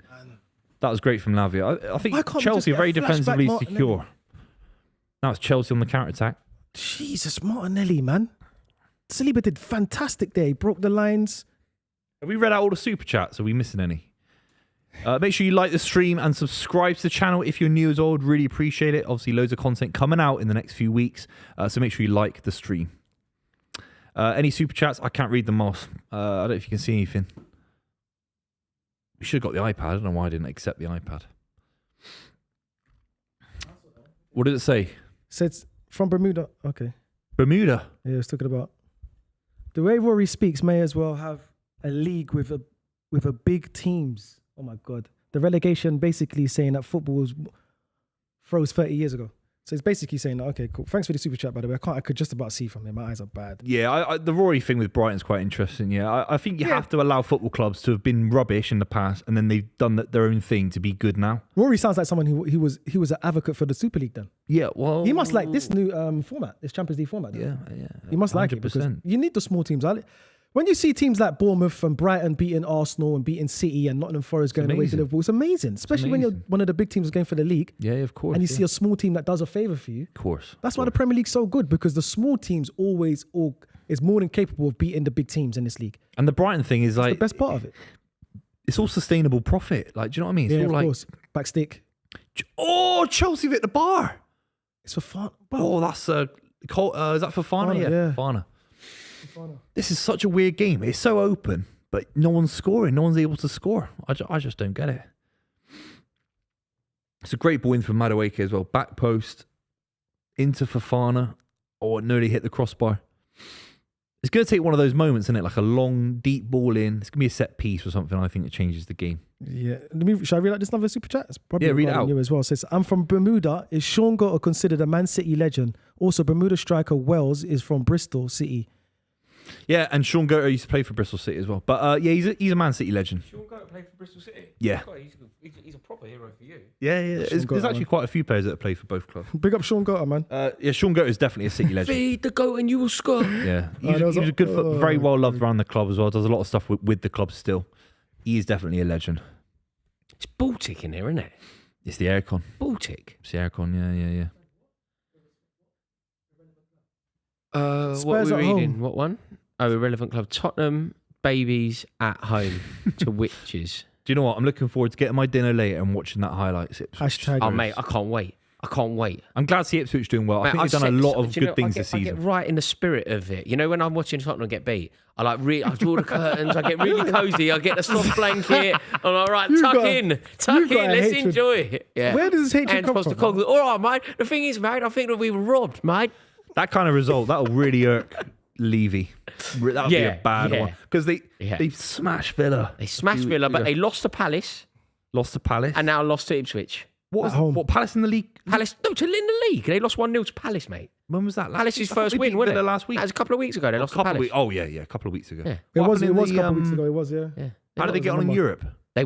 That was great from Lavia. I Why think can't we Chelsea are just very get a flashback defensively Martinelli? secure. Now it's Chelsea on the counter-attack. Jesus, Martinelli, man. Saliba did fantastic there. He broke the lines. Have we read out all the super chats? Are we missing any? Make sure you like the stream and subscribe to the channel if you're new as old. Really appreciate it. Obviously, loads of content coming out in the next few weeks. So make sure you like the stream. Any super chats? I can't read them, Moss. I don't know if you can see anything. We should have got the iPad. I don't know why I didn't accept the iPad. What did it say? Says from Bermuda. Okay. Bermuda. Yeah, it's talking about the way Rory speaks may as well have a league with a big teams. Oh my God. The relegation basically saying that football was froze 30 years ago. So it's basically saying, okay, cool. Thanks for the super chat, by the way. I could just about see from him. My eyes are bad. Yeah, the Rory thing with Brighton's quite interesting. Yeah, I think you have to allow football clubs to have been rubbish in the past, and then they've done their own thing to be good now. Rory sounds like someone who he was an advocate for the Super League then. Yeah, well, He must like this new format, this Champions League format. Then. Yeah. He must like it because 100%. you need the small teams. When you see teams like Bournemouth and Brighton beating Arsenal and beating City and Nottingham Forest going away to amazing. Liverpool, it's amazing. Especially when you're amazing. one of the big teams going for the league Yeah, of course. and you see a small team that does a favour for you. Of course. That's why the Premier League's so good because the small teams always is more than capable of beating the big teams in this league. And the Brighton thing is That's like the best part of it. it's all sustainable profit. Like, do you know what I mean? It's Yeah, all of like, course. Back stick. oh, Chelsea hit the bar. It's for fun. Oh, that's is that for Fana? Fana, Yeah, yeah. Fana. This is such a weird game. It's so open, but no one's scoring. No one's able to score. I just don't get it. It's a great ball in from Madueke as well. Back post into Fofana. Oh, it nearly hit the crossbar. It's going to take one of those moments, isn't it? Like a long, deep ball in. It's going to be a set piece or something. I think it changes the game. Yeah. Should I read out this another super chat? It's probably read it out. you as well. It says, I'm from Bermuda. Is Sean Gotta considered a Man City legend? Also, Bermuda striker Wells is from Bristol City. Yeah, and Sean Goethe used to play for Bristol City as well. But yeah, he's a Man City legend. Sean Goethe played for Bristol City? Yeah. God, he's a proper hero for you. Yeah. There's actually quite a few players that have played for both clubs. Big up Sean Gotta, man. Yeah, Sean Goethe is definitely a City legend. Feed the goat and you will score. Yeah, he was a good, very well loved around the club as well. Does a lot of stuff with the club still. He is definitely a legend. It's Baltic in here, isn't it? It's the aircon. Baltic. It's the aircon. Yeah. What are Spurs we at reading? home. What one? Oh, irrelevant club. Tottenham babies at home to witches. Do you know what? I'm looking forward to getting my dinner later and watching that highlights. Hashtag. Oh, mate, I can't wait. I'm glad to see Ipswich doing well. Mate, I think they've done a lot of good things this I season. get right in the spirit of it. You know, when I'm watching Tottenham get beat, I draw the curtains, I get really cosy, I get the soft blanket, I'm like, right, tuck in, let's hatred. enjoy it. Yeah. Where does this hatred come from? All right, mate. The thing is, mate, I think that we were robbed, mate. That kind of result, that'll really irk Levy. That'll be a bad one. Because they smashed Villa. They smashed Villa, but they lost to Palace. Lost to Palace. And now lost to Ipswich. What Palace in the league? Palace, no, in the league. They lost 1-0 to Palace, mate. When was that? Palace's first win, wasn't it? Last week. That was a couple of weeks ago. They lost to Palace. A couple of weeks ago. Yeah. It was a couple in of weeks ago. It was, yeah. How did they get on in Europe? They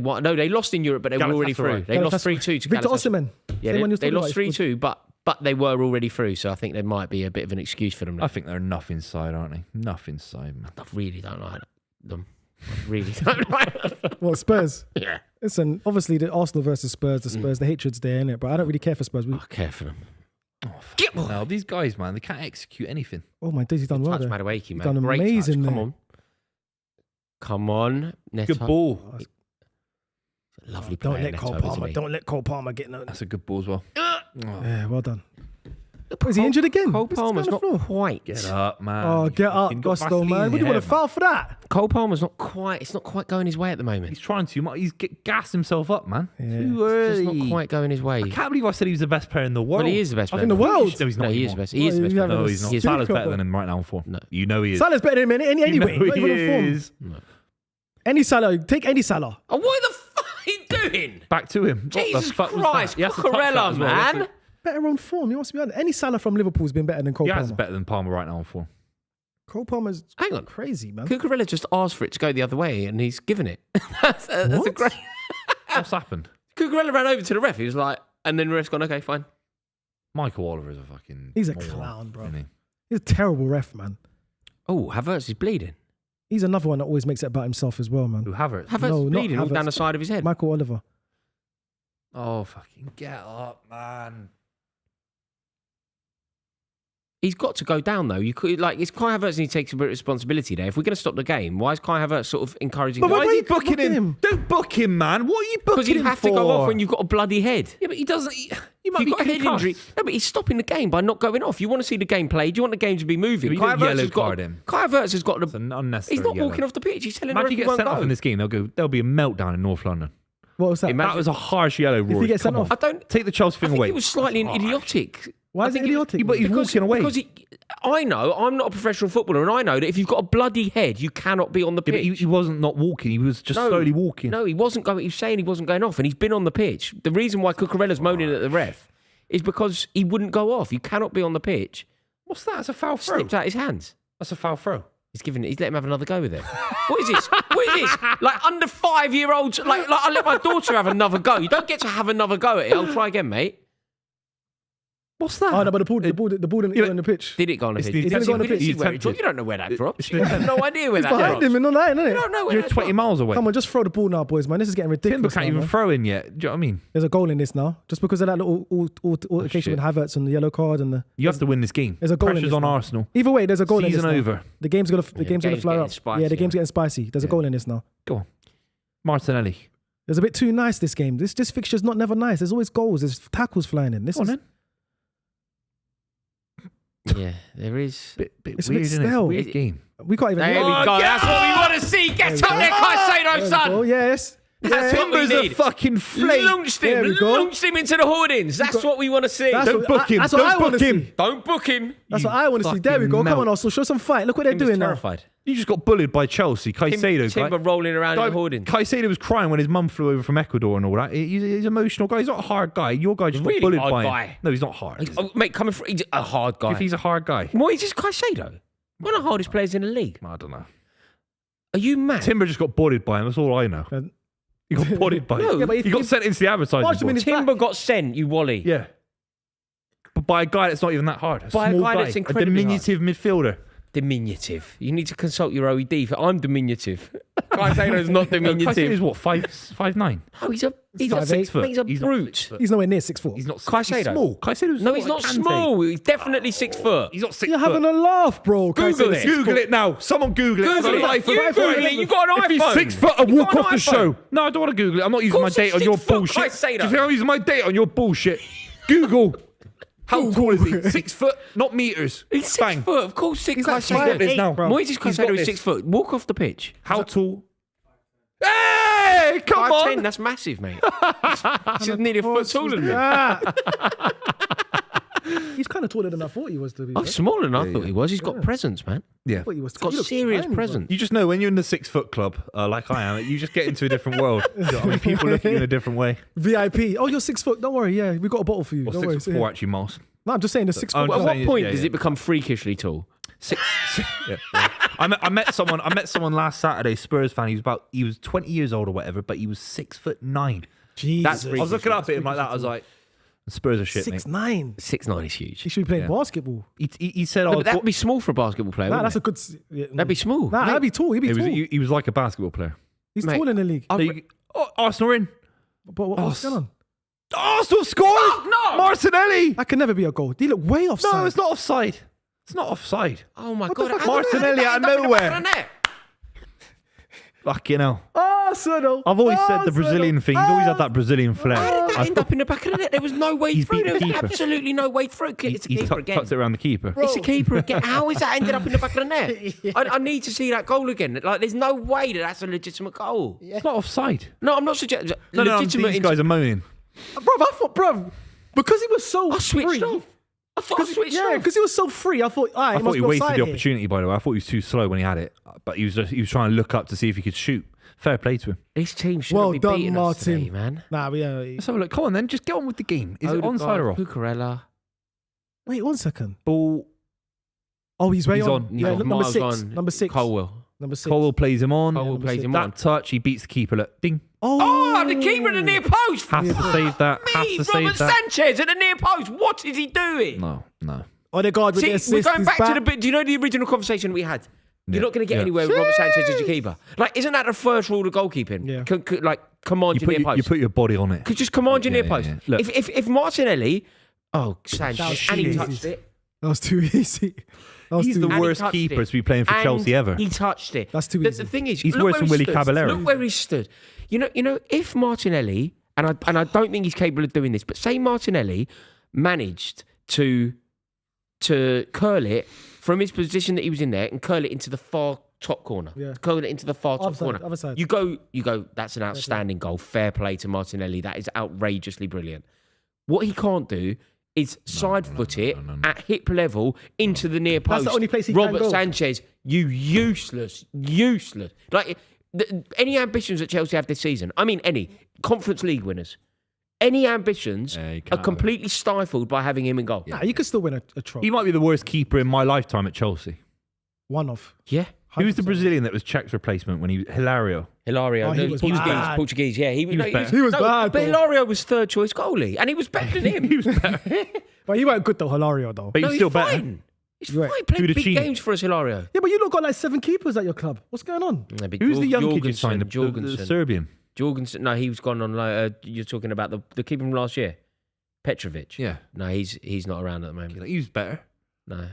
lost in Europe, but they were already through. They lost 3-2 to Victor Galatasaray. Osimhen. Yeah, they lost 3-2, but they were already through, so I think there might be a bit of an excuse for them now. I think they're enough inside, aren't they? Enough inside, man. I really don't like them. I really don't like them. What, Spurs? Yeah. Listen, obviously the Arsenal versus Spurs, the hatred's there, innit? But I don't really care for Spurs. I care for them. Get now, these guys, man, they can't execute anything. Oh my days, he's done well Touch there. Madueke, man. Done Great amazing touch. there. Come on. Neto. Good ball. Lovely play. Don't let Cole Palmer. Don't let Cole Palmer get no. That's a good ball as well. Yeah, well done. Is he injured again? Cole Palmer's not quite. Get up, man. Oh, get up, Gusto, man. What do you want to foul for that? Cole Palmer's not quite. It's not quite going his way at the moment. He's trying too much. He's gassed himself up, man. Yeah. Too It's early. just not quite going his way. I can't believe I said he was the best player in the world. Well, he is the best player in the world. No, he's not. No, he is anymore. the best. He is the best player. No, he's not. He is. Salah's better than him right now in form. No. You know he is. Salah's better than him anyway. You know Not he even on form. is. No. Any Salah, take any Salah. Oh, what the fuck are you doing? Back to him. What the Jesus fuck was Christ, that? He has to touch that Cucurella, as well. He has man. to- Better on form. He wants to be on. Any Salah from Liverpool's been better than Cole He Palmer. has better than Palmer right now in form. Cole Palmer's Hang on. crazy, man. Cucurella just asked for it to go the other way, and he's given it. that's a What? great. What's happened? Cucurella ran over to the ref. He was like, and then the ref's gone, okay, fine. Michael Oliver is a fucking. He's a moron, clown, bro. isn't he? He's a terrible ref, man. Oh, Havertz is bleeding. He's another one that always makes it about himself as well, man. Who Havertz? Havertz No, is not bleeding all Havertz. down the side of his head. Michael Oliver. Oh fucking get up, man! He's got to go down though. You could it's Kai Havertz and he takes a bit of responsibility there. If we're going to stop the game, why is Kai Havertz sort of encouraging? But Why is why he you booking booking him? him? Don't book him, man. What are you booking Because you him have for? to go off when you've got a bloody head. Yeah, but he doesn't. You might If be you've got a head concussed. injury. No, but he's stopping the game by not going off. You want to see the game played. You want the game to be moving. But you Kai don't Havertz yellow has got. card him. Kai Havertz has got It's the. an unnecessary. He's not yellow. walking off the pitch. He's telling the Imagine ref he he gets won't sent off go. in this game. There'll be a meltdown in North London. What was that? Imagine- That was a harsh yellow, Rory. he gets sent Come off- on. I don't. Take the Chelsea I thing think away. it was slightly That's harsh. idiotic. Why I is it think idiotic? But he's walking away. Because I know I'm not a professional footballer, and I know that if you've got a bloody head, you cannot be on the Yeah, pitch. but he wasn't not walking. He was just slowly walking. No, he wasn't going. He was saying he wasn't going off, and he's been on the pitch. The reason why Cucurella's moaning at the ref is because he wouldn't go off. You cannot be on the pitch. What's that? It's a foul throw. Slipped out his hands. That's a foul throw. He's let him have another go with it. What is this? What is this? Like under 5-year-olds? Like I let my daughter have another go. You don't get to have another go at it. I'll try again, mate. What's that? Oh no, but the ball didn't go on the pitch. Did it go on the It's pitch? the Did attempt- it go on the it's pitch? the See where it attempt- dropped? You don't know where that drops. it's You have no idea where that Behind drops. him and on that, isn't You it? don't know where You're that 20 drops. miles away. Come on, just throw the ball now, boys, man. This is getting Timber ridiculous. can't now, even man. throw in yet. Do you know what I mean? There's a goal in this now, just because of that little altercation shit. with Havertz and the yellow card and the. You have to win this game. There's a goal in Pressure's this on now. Arsenal. Either way, there's a goal in Season this now. over. The game's gonna game's fly getting up. spicy, Yeah, the game's yeah. getting spicy. There's a goal in this now. Go on. Martinelli. It's a bit too nice this game. This fixture's not never nice. There's always goals. There's tackles flying in. This Go on is then. Yeah, there is. Bit It's a weird, bit isn't it? It's a stale. weird game. we can't even. There we Oh, go. That's what we want to see. Get up there, Caicedo, there we go. son. Yes. That's what we Timber's a need. fucking flake. Launched There him. we go. Launched him into the hoardings. That's what we want to see. That's Don't book him. That's what I Don't want book to him. see. Don't book him. That's what I want to see. There we go. fucking Come on, melt. Arsenal. Show some fight. Look what they're Timber's doing now. terrified. You just got bullied by Chelsea. Caicedo. Timber rolling around in the hoardings. Caicedo was crying when his mum flew over from Ecuador and all that. He's an emotional guy. He's not a hard guy. Your guy just Really got bullied hard by guy. him. No, he's not hard. Oh, mate, coming from he's a hard guy. If he's a hard guy, Well, he's just Caicedo. One of the hardest players in the league. I don't know. Are you mad? Timber just got bullied by him. That's all I know. And- He got bullied by No. him. Yeah, but if- He got if- sent into the advertising March him in board. his back. Timber got sent, you wally. Yeah. But by a guy that's not even that hard. By a small guy that's a incredibly diminutive midfielder. Diminutive. You need to consult your OED. I'm diminutive. Caicedo's not Caicedo diminutive. is what, 5'9"? No, he's a 6 foot. He's a He's not brute. 6 foot. He's nowhere near 6'4". He's not Caicedo. He's small. Caicedo's No, he's not like Kante. small. He's definitely 6 foot. He's not 6 You're foot. having a laugh, bro. Google it. Google it now. Someone Google it. Google it. I've got You an iPhone. Google it. You got an If he's iPhone. 6 foot, I'll You walk got an off the iPhone. show. No, I don't want to Google it. I'm not using my course he's data on your 6 foot, bullshit. Caicedo. Do you think I'm using my data on your bullshit? Google. How tall is he? 6 foot, not meters. He's 6 Bang. foot. Of course, 6 He's like Caicedo. 5'8", now. bro. Moises He's got Caicedo is this. 6 foot. Walk off the pitch. How tall? Hey, come 5'10", on. that's massive, mate. He's nearly a foot taller than me. Ah. He's kind of taller than I thought he was, to be Oh, fair. smaller than I thought he was. He's got presence, man. Yeah. I thought he was Got he looked serious tiny, bro. presence. You just know when you're in the 6 foot club, like I am, you just get into a different world. You know what I mean, people look at you in a different way. VIP. Oh, you're 6 foot. Don't worry. Yeah, we got a bottle for you. Or Don't worry. 6'4", actually, Miles. No, I'm just saying the 6 Oh, foot. just At club. what saying, point yeah, does yeah. it become freakishly tall? Yeah. I met someone last Saturday, Spurs fan. He was 20 years old or whatever, but he was 6'9". Jesus. That's I was looking up at him like that. I was like, Spurs are shit, mate. 6'9". 6'9" is huge. He should be playing Yeah. basketball. He said, No, "Oh, but that'd be small for a basketball player. Nah, wouldn't that's a it? good. Yeah, That'd be small. Nah, that'd be tall. He'd be tall. he was like a basketball player." He's Mate, tall in the league. I- So Arsenal are in. But what's going on? Arsenal scored. no! Martinelli. That can never be a goal. He look way offside. No, it's not offside. It's not offside. Oh my What the god! fuck? Martinelli out of nowhere. Fucking hell. Arsenal. I've always said the Arsenal. Brazilian thing. He's always had that Brazilian flair. How did that end up in the back of the net? There was no way He's through. beat There the was keeper. absolutely no way through. It's a He keeper again. tucked it around the keeper. It's a keeper again. How is that ended up in the back of the net? I need to see that goal again. Like, there's no way that that's a legitimate goal. It's not offside. No, I'm not suggesting. No, legitimate. these guys are moaning. Bro, because he was so I switched free. off. I thought I switched Yeah, off. because he was so free. I thought, all right, I he thought must he be wasted offside the here. opportunity, by the way. I thought he was too slow when he had it. But he was trying to look up to see if he could shoot. Fair play to him. This team should Well be done, beating us Martin. today, man. Nah, yeah. Let's have a look. Come on then, just get on with the game. Is it onside or off? Cucurella. Wait 1 second. Ball. Oh, he's way He's on. on. Yeah, He's number miles 6. on. Number 6. Colwell. Number 6. Colwell plays him on. Colwell number plays six. him on. That touch, he beats the keeper. Look, ding. Oh, the keeper at the near post. Has to save that. Has Me, to Robert save that. Sanchez at the near post. What is he doing? No. Odegaard with the See, assist. we're going he's back to back. the bit. Do you know the original conversation we had? You're Yeah. not going to get Yeah. anywhere with Robert Sanchez as your keeper. Like, isn't that the first rule of goalkeeping? Yeah. Like, command You your near put, you post. put your body on it. Could just command your Yeah, near post. yeah. Look. If Martinelli, Sanchez, and he easy. touched it. That was too easy. That was He's too the easy. And he worst touched keeper it. to be playing for And Chelsea ever. He touched it. That's too The easy. thing is, He's look worse where than he Willy stood. Caballero. Look where he stood. You know, if Martinelli, and I don't think he's capable of doing this, but say Martinelli managed to curl it from his position that he was in there and curl it into the far top corner. Yeah. Curl it into the far top Offside, corner. other side. You go, that's an outstanding goal. Fair play to Martinelli. That is outrageously brilliant. What he can't do is side foot it at hip level into the near post. That's the only place he can Robert go. Sanchez, you useless. Like, any ambitions that Chelsea have this season, I mean any, Conference League winners, any ambitions Yeah, you are can't. completely stifled by having him in goal. Nah, you could still win a trophy. He might be the worst keeper in my lifetime at Chelsea. One off. Yeah. Who's the 100%. Brazilian that was Czech's replacement when he Hilario? Hilario. Oh, he was bad. Portuguese. Yeah, he was better. He was bad, But bro. Hilario was third choice goalie, and he was better than him. He was better. But he weren't good though, Hilario though. But No, he's still better. fine. He's Right. fine playing big Fudicini. games for us, Hilario. Yeah, but you lot got like 7 keepers at your club. What's going on? Who's the young kid you signed? The Jorgensen. Serbian. Jorgensen. No, he was gone on. You're talking about the keeper from last year, Petrovic. Yeah. No, he's not around at the moment. He was better. No,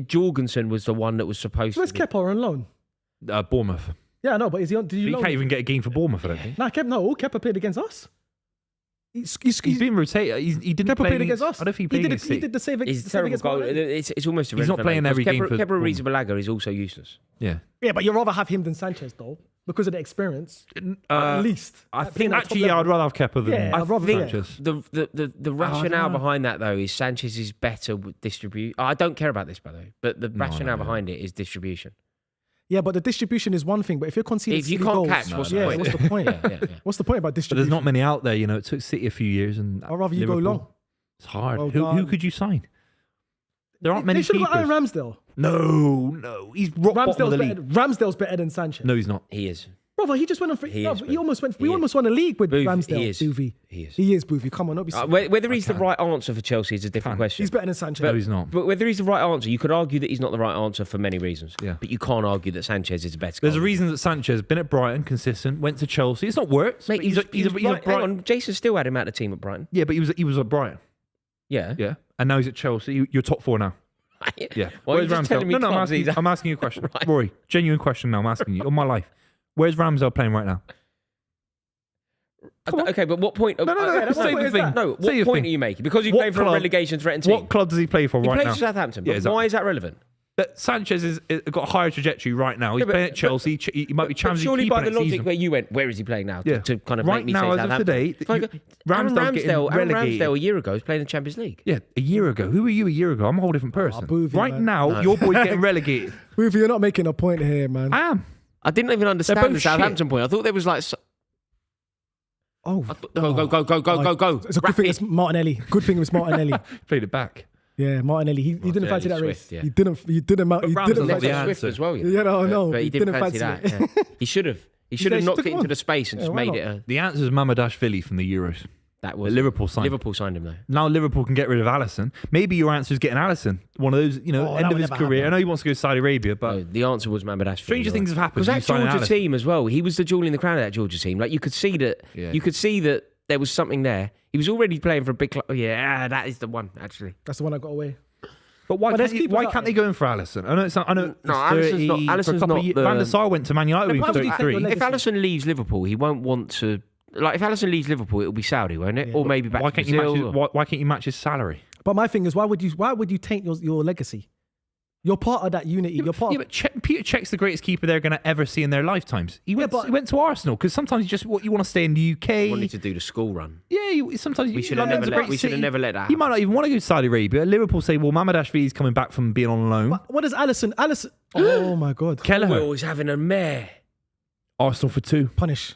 Jorgensen was the one that was supposed Where's to. be. Kepa on loan? Bournemouth. Yeah, no, but is he on? Did He you know? can't even get a game for Bournemouth, I don't think. Nah, Kepa played against us. He's Been rotated. He didn't Kepa play played against us. I don't think he played against he City. did the save. He's the a save terrible against goal. Man U. It's almost He's not irrelevant, playing mate, every because game for Kepa Bournemouth. Arrizabalaga is also useless. Yeah. Yeah, but you'd rather have him than Sanchez though. because of the experience. Uh, At least. I Like, think playing at actually, top yeah, I'd level. rather have Kepa than Yeah, I'd rather Sanchez. The rationale behind that though is Sanchez is better with distribute. I don't care about this by the way, but the rationale behind it is distribution. Yeah, but the distribution is one thing. But if you're conceding If you silly can't goals, catch, what's the point? What's the point? Yeah. What's the point about But distribution? there's not many out there. You know, it took City a few years, and I'd rather you go Liverpool. long. It's hard. Well Who done. could you sign? There aren't many They should have got keepers. Aaron Ramsdale. No, he's rock bottom of the league. Ramsdale's better than Sanchez. No, he's not. He is. Brother, he just went on. He is, he almost went. he We is. almost won a league with Buvey, Ramsdale. he is. Buvey. He is. He is Buvey. Come on, don't be. Whether he's the right answer for Chelsea is a different question. He's better than Sanchez. No, he's not. But whether he's the right answer, you could argue that he's not the right answer for many reasons. Yeah. But you can't argue that Sanchez is the best. There's a goalie. reason that Sanchez been at Brighton, consistent, went to Chelsea. It's not worked. Mate, But he's a right, Brighton. hang on, Jason still had him at the team at Brighton. Yeah, but he was at Brighton. Yeah. Yeah, and now he's at Chelsea. You're top 4 now. Yeah. Why are Where's you just Ramsdale? telling me No, clubs he's at? I'm asking you a question. Right. Rory, genuine question now. I'm asking you on my life. Where's Ramsdale playing right now? Okay, but what point? No. that's Say what the is thing. that? No, Say your what point thing. are you making? Because he's What playing for a club- relegation threatened team. What club does he play for He right plays now? for Southampton. Yeah, But exactly. why is that relevant? But Sanchez has got a higher trajectory right now. He's Yeah, but- playing at Chelsea. He might be But Champions League surely keeper by the next logic season. where you went, where is he playing now? Yeah. To kind of Right make me now, say as of Southampton. today, If I go- Ramsdale's getting Aaron relegated. Ramsdale a year ago was playing in the Champions League. Yeah, a year ago. Who were you a year ago? I'm a whole different person. Buvey, right man. now, your boy's getting relegated. Buvey, you're not making a point here, man. I am. I didn't even understand both the Southampton point. I thought there was like, Oh, go. It's a good thing it's Martinelli. Good thing it was Martinelli. Played it back. Yeah, Martinelli. He didn't fancy that race. Swift, yeah. He didn't. He didn't Ramsdale's not fancy the that. answer. Swift as well. Yeah, no, But he he didn't didn't fancy fancy that. Yeah. He should have. He should have Yeah, he knocked took it it into on. the space and Yeah, just why made not? it a. The answer is Mamadashvili from the Euros. That was Liverpool signed. Liverpool signed him though. Now Liverpool can get rid of Alisson. Maybe your answer is getting Alisson. One of those, Oh, end that of would his never career. happen. I know he wants to go to Saudi Arabia, but No, the answer was Mamadashvili. stranger things have happened. Was You that sign Georgia Alisson. team as well? He was the jewel in the crown of that Georgia team. Like you could see that. Yeah. You could see that there was something there. He was already playing for a big club. Yeah, that is the one actually. That's the one I got away. But why But there's can't, keepers why out can't there. they go in for Alisson? I know it's not. I know. No, it's Alisson's not- 30 for a Alisson's couple not of years. the- Van der Sar went to Man United when he was Probably 33. take If Alisson leaves Liverpool, he won't want to. Like if Alisson leaves Liverpool, it'll be Saudi, won't it? Or maybe back Why to can't you match? Brazil. Why can't you match his salary? But my thing is, why would you taint your legacy? You're part of that unity. You're part. Yeah, but Peter Cech's the greatest keeper they're going to ever see in their lifetimes. He went to Arsenal because sometimes you just you want to stay in the UK. Wanted to do the school run. Yeah, sometimes We should have never let. We should have never let that He happen. might not even want to go to Saudi Arabia. Liverpool say, well, Mamadashvili's coming back from being on loan. What is Alisson? Oh my God! Kelleher. Will is having a mare. Arsenal for 2. Punish.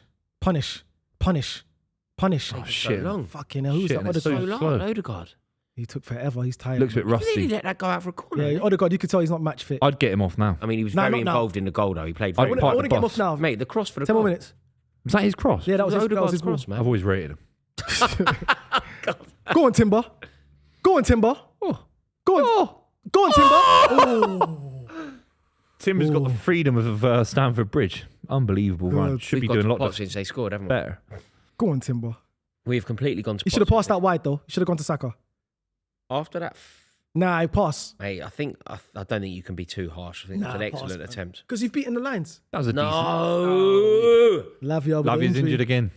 Oh, shit. So long. Fucking hell! Who's Shit, that? and it's So Odegaard. long. slow. Odegaard. He took forever. He's tired. Looks a bit You really rusty. let that go out for a corner. Yeah, Odegaard. You could tell he's not match fit. I'd get him off now. I mean, he was No, very not now. involved in the goal, though. He played I'd very I part want the to get him bus. off now. Mate, the cross for the 10 more goal. minutes. Was that his cross? Yeah, that was his Odegaard's ball. cross, man. I've always rated him. Go on, Timber. Go on, Timber. Oh. Go on. Go on, Timber. Oh. Timber's got the freedom of Stamford Bridge. Unbelievable run. Should We've be got doing to a lot pot since they scored, haven't we? better. Go on, Timber. We've completely gone to He should have passed that wide though. He should have gone to Saka. After that, Nah, he passed. mate, I don't think you can be too harsh. I think Nah, it's an pass, excellent man. attempt. Because you've beaten the lines. That was a No. Lavia. with the decent. Lavia's injury. injured again.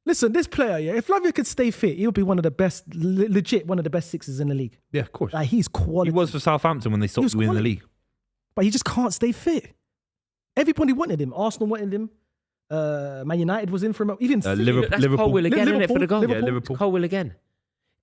Listen, this player, yeah, if Lavia could stay fit, he'll be one of the best, legit, one of the best sixes in the league. Yeah, of course. Like, he's quality. He was for Southampton when they stopped was winning the quality. league. But he just can't stay fit. Everybody wanted him. Arsenal wanted him. Man United was in for him. Even City. Liverpool. That's Colwill again, isn't it, for the goal? Yeah, Liverpool. Colwill again.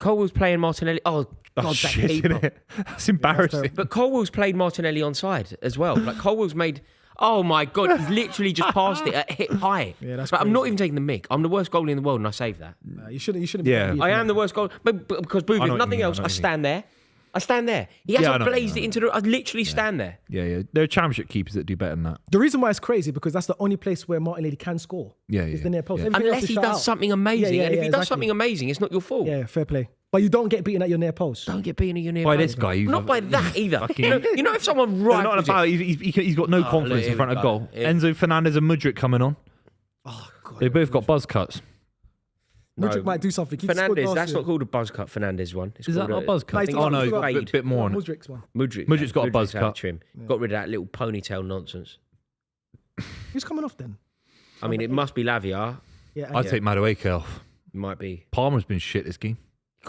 Colwill's playing Martinelli. Oh, God, Oh, that shit, keeper. innit? That's embarrassing. terrible. But Colwill's played Martinelli onside as well. Like Colwill's made. Oh my God, he's literally just passed it at hip height. Yeah, that's but I'm not crazy. even taking the mick. I'm the worst goalie in the world, and I saved that. Nah, you shouldn't. Yeah. be I am the worst goalie, but because Booth, I know if what you nothing mean, I else, know I what you stand there. I stand there. He Yeah, I hasn't know what you blazed mean. it into the. I literally stand there. Yeah. There are championship keepers that do better than that. The reason why it's crazy because that's the only place where Martinelli can score. Yeah, Is yeah, the near post. yeah. Everything else Unless is he shut does out. something amazing, Yeah, and if he does exactly. something amazing, it's not your fault. Yeah, fair play. But you don't get beaten at your near post. Don't get beaten in your near By post. this guy, who's Not a- by that either. fucking- You know if someone No, not rifles about. it. He's got no confidence here in front we of go. goal. Yeah. Enzo Fernandez and Mudryk coming on. Oh, God. They both got buzz cuts. Mudryk might do something. He scored Fernandez, last that's year. not called a buzz cut. Fernandez one. It's Is that called not a buzz cut? he's Oh got- no, he's he's got got a bit more on it. Mudryk's one. Mudryk's got a buzz had a cut. trim. Got rid of that little ponytail nonsense. Who's coming off then? I mean, it must be Lavia. Yeah, I'd take Madueke off. It might be. Palmer's been shit this game.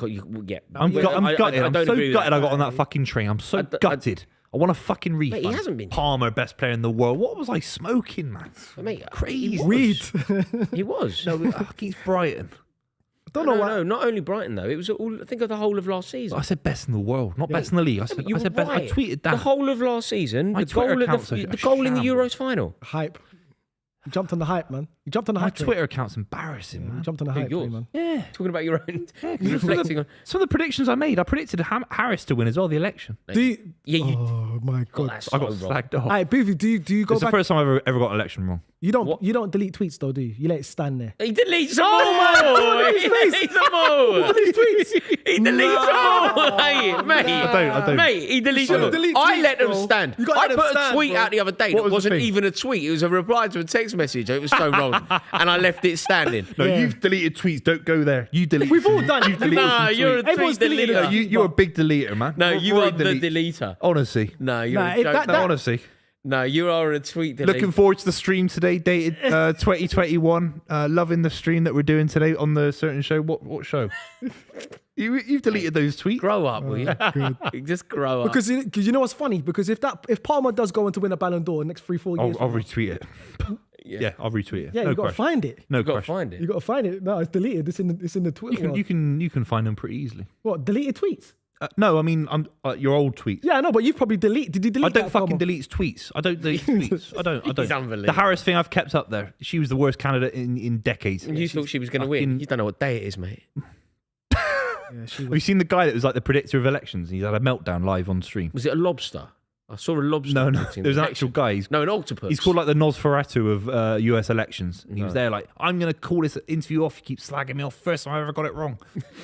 Yeah. I'm Yeah, gutted. I'm I so don't agree with gutted that. I got on that fucking train. I'm so I- gutted. I want a fucking refund. Mate, he hasn't been. Palmer, best player in the world. What was I smoking, man? Mate, Crazy. He was. No, against Brighton. Don't know why. No, not only Brighton though. It was all. Think of the whole of last season. I said best in the world, not best in the league. I said, You I said were best. I right. tweeted that. The whole of last season. My The goal, Twitter at account's the a goal in the shambles. Euros final. Hype. You jumped on the hype, man. You jumped on the My hype. train. Twitter account's embarrassing, You man. jumped on the hype, yours? train, man. Yeah. Talking about your own. Some reflecting on. of the predictions I made, I predicted Harris to win as well, the election. Do you, Yeah, you. oh my god. That's I got so wrong. slagged off. All right, Buvey, do you go It's the back? first time I've ever got an election wrong. You don't What? you don't delete tweets though, do you? You let it stand there. He deletes them Oh all. my God, He deletes them all. These tweets. He deletes them all. Mate, I don't. Mate, he deletes You them all. delete I tweets, let them bro. stand. You gotta I let them put a stand, tweet bro. out the other day What that was the wasn't thing? even a tweet. It was a reply to a text message. It was so wrong. And I left it standing. No, Yeah. you've deleted tweets. Don't go there. You delete. We've all done it. You've deleted Nah, some you're a tweets. Everyone's tweet deleted deleter. it. You're a big deleter, man. No, Rory you are the deletes. deleter. Honestly. No, you're Nah, a joke. No, honestly. No, you are a tweet deleter. Looking forward to the stream today, dated 2021. Loving the stream that we're doing today on the certain show. What show? You've deleted those tweets. Grow up, will you? Just grow up. Because you know what's funny? Because if Palmer does go on to win a Ballon d'Or next 3-4 years, I'll retweet it. Yeah, I'll retweet it. yeah, no you got to question. find it. No You've got to question. find it. You got to find it. No, it's deleted. It's in the Twitter. world. You can find them pretty easily. What, deleted tweets? No, I mean your old tweets. Yeah, I know, but you've probably deleted. Did you delete? I don't that, fucking Palmer? delete tweets. I don't delete tweets. I don't. He's unbelievable. The Harris thing I've kept up there. She was the worst candidate in decades. You thought she was going to win. fucking- You don't know what day it is, mate. Yeah, she Have was. you seen the guy that was like the predictor of elections? He's had a meltdown live on stream. Was it a lobster? I saw a lobster. No, predicting there's the an actual election. guy. No, an octopus. He's called like the Nosferatu of US elections. And he was there like, I'm going to call this interview off. You keep slagging me off. First time I ever got it wrong.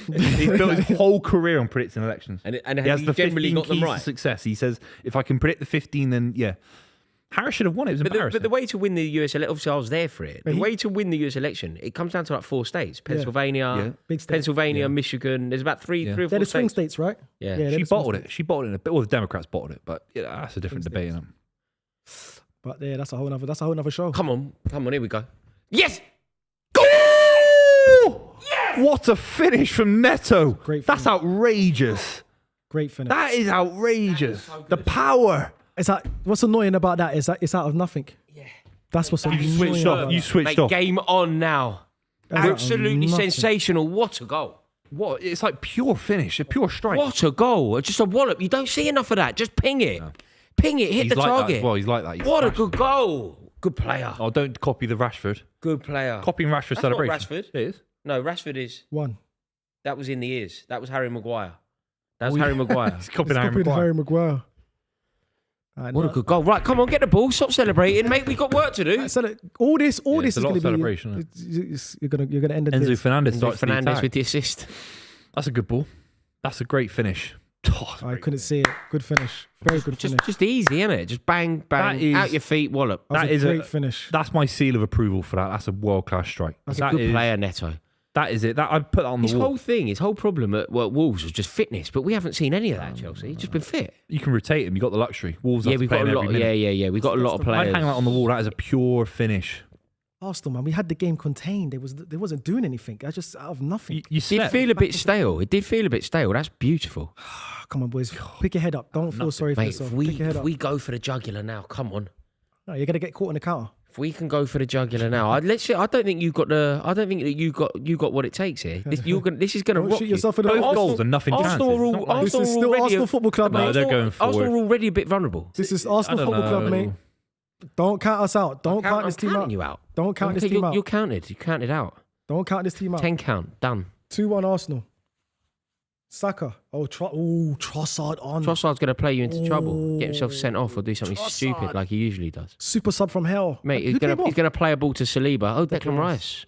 He's built his whole career on predicting elections. And he has he the generally 15 got them keys to right. success. He says, if I can predict the 15, then yeah. Harris should have won it. It was embarrassing. But the way to win the US election, obviously I was there for it. The But way to win the US election, it comes down to like 4 states: Pennsylvania, Yeah. Big states. Pennsylvania, Michigan. There's about three or They're 4 the swing states. states, right? Yeah. they're She the swing bottled states. it. She bottled it in a bit. Well, the Democrats bottled it, but yeah, that's a different debate. Isn't it? But yeah, that's a whole other show. Come on, here we go. Yes, Goal! What a finish from Neto. Great That's finish. outrageous. Great finish. That is outrageous. The power. It's like, what's annoying about that is that it's out of nothing. Yeah. That's what's annoying. You switched about off. You that. switched mate, off. game on now. That's out of Absolutely nothing. sensational. What a goal! What? It's like pure finish, a pure strike. What a goal! Just a wallop. You don't see enough of that. Just ping it. Ping it. Hit He's the like that target. as well. He's like that. He's What a smashed. good goal. Good player. Oh, don't copy the Rashford. Good player. Copying Rashford's That's not celebration. Rashford. It is. No, Rashford is. One. That was in the ears. That was Harry Maguire. That was Harry Maguire. He's copying It's Harry copied Maguire. Harry Maguire. What a good goal. Right, come on, get the ball. Stop celebrating, mate. We've got work to do. So that all this it's is a lot going of to be celebration, you're gonna end the Enzo this. Fernandez starts the Fernandez attack. with the assist. That's a good ball. That's a great finish. Oh, I couldn't see it. Good finish. Very good finish. Just easy, isn't it? Just bang, bang, That is- out your feet, wallop. That that was is a a- great finish. That's my seal of approval for that. That's a world class strike. That's a That Good is- player, Neto. That is it. That I'd put that on the His wall. whole thing, his whole problem at Wolves was just fitness, but we haven't seen any of that at Chelsea. He's just been fit. You can rotate him. You got the luxury. Wolves. Yeah, have to we've play got a him lot. every minute. Yeah. We've got a lot of That's the- I'd players. hang that on the wall. That is a pure finish. Arsenal, man, we had the game contained. They wasn't doing anything. I just out of nothing. You It did slept. feel a bit stale. It did feel a bit stale. That's beautiful, Come on, boys, pick your head up. Don't feel sorry for mate. yourself. If Pick your head if up. we go for the jugular now, come on. No, you're gonna get caught in the counter. If we can go for the jugular now, I don't think you've got the. I don't think that you got what it takes here. This is going to Don't rock shoot you. yourself in the Both foot. goals and nothing Arsenal chances. are It's all- not like- This is Arsenal still already Arsenal have- Football Club, No, mate. they're going Arsenal forward. are already a bit vulnerable. This is Arsenal I don't Football Club, know. mate. Don't count us out. Don't count I'm this team counting out. you out. Don't count this Okay, team you're out. counted. You counted out. Don't count this team out. 10 count. Done. 2-1 Arsenal. Saka. Oh, Trossard on. Trossard's going to play you into trouble. Get himself sent off or do something stupid like he usually does. Super sub from hell. Mate, Who he's came going off? to play a ball to Saliba. Oh, Declan Rice.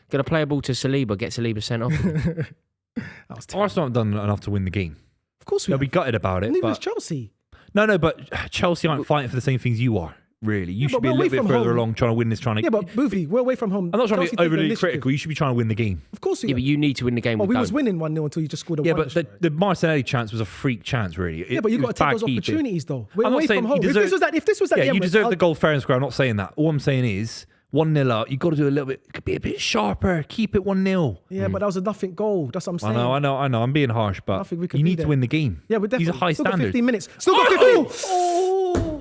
Going to play a ball to Saliba, get Saliba sent off. That was terrible. Arsenal haven't done enough to win the game. Of course we They'll have. be gutted about it. Neither is But Chelsea. no, but Chelsea aren't fighting for the same things you are. Really, you Yeah, should but be a we're little away bit from further home. along, trying to win this. Trying to. Yeah, but Buvey, we're away from home. I'm not trying Chelsea to be take the overly initiative. critical. You should be trying to win the game. Of course we Yeah, are. but you need to win the game. Well, we don't. was winning 1-0 until you just scored a Yeah, one. but the Martinelli chance was a freak chance, really. Yeah, but you got to take those opportunities, though. We're I'm not away saying from he home. If deserved- this was at Yeah, the you Emirates, deserve I'll- the goal fair and square. I'm not saying that. All I'm saying is 1-0 up. You've got to do a little bit, could be a bit sharper. Keep it 1-0. Yeah, but that was a nothing goal. That's what I'm saying. I know. I'm being harsh, but Nothing we could you do need to there. win the game. Yeah, we're definitely. These are high Still got standards. 15 minutes. Still got 15. Oh!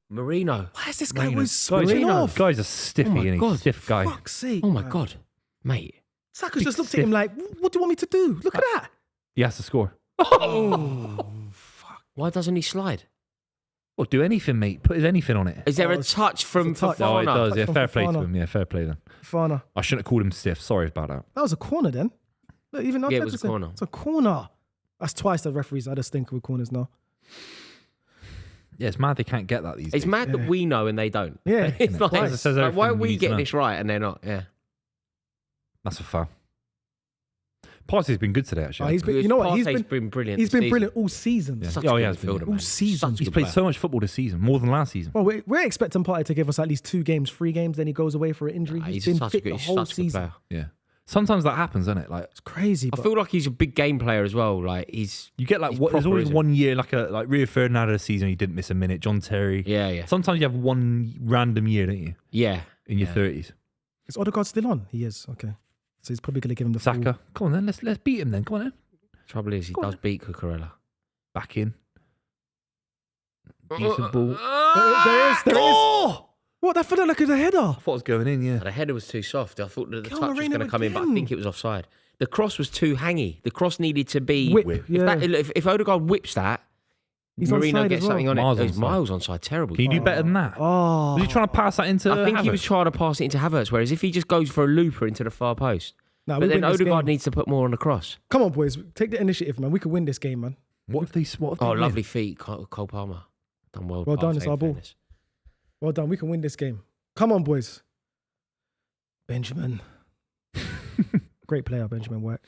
Marino. Why is this guy always Guys, spinning off? Guy's a stiffy, Oh my and he's God. a stiff guy. Fuck's sake. Oh my man. God, mate. Saka's just looked at him like, what do you want me to do? Look at that. He has to score. Why doesn't he slide? Well, do anything, mate. Put anything on it. Is there Oh, a touch from it's a touch. Oh, it Fofana? does. Yeah, from fair play to Fofana. him. Yeah, fair play then. Fana. I shouldn't have called him stiff. Sorry about that. That was a corner then. Look, even Yeah, it was a Atkinson. corner. It's a corner. That's twice the referees had a stinker with corners now. Yeah, it's mad they can't get that these days. It's mad that we know and they don't. Yeah. It's like, It says like, why are everything we we need to getting know. this right and they're not? Yeah. That's a foul. Partey's been good today, Oh, actually. he's been, you know what? Partey's been brilliant. He's this been season. brilliant all season. Yeah. Such Oh, a he good has been, midfielder, yeah. man. All season. Such a He's good played player. so much football this season, more than last season. Well, we're expecting Partey to give us at least 2 games, 3 games, then he goes away for an injury. Nah, he's he's been such a fit good, the he's whole such a good season. player. Yeah. Sometimes that happens, doesn't it? Like It's crazy. I But feel like he's a big game player as well. Like he's you get like He's there's proper, always isn't one year like Rio Ferdinand a season he didn't miss a minute. John Terry. yeah. Sometimes you have one random year, don't you? Yeah. In your 30s. is Odegaard still on? He is. Okay. So he's probably going to give him the full- Saka. Come on then, let's beat him then. Come on then. Trouble is, he Go on. does beat Cucurella. Back in. Decent ball. There is. Oh! What? That felt like it was a header. I thought it was going in, yeah. The header was too soft. I thought that the Kill touch was Moreno going to come in, but I again. think it was offside. The cross was too hangy. The cross needed to be Whip. Whip. Yeah. If Odegaard whips that, He's Marino onside gets as well. something on Miles it. It was onside. miles onside. Terrible. Can you do better than that? Oh. Was he trying to pass that into I think he Havertz? was trying to pass it into Havertz, whereas if he just goes for a looper into the far post, Nah, but we then win this Odegaard game. needs to put more on the cross. Come on, boys. Take the initiative, man. We could win this game, man. What if they Oh, win? lovely feet, Cole Palmer. Done well. Well done, Partey, it's our in ball. fairness. Well done. We can win this game. Come on, boys. Benjamin. Great player, Benjamin White.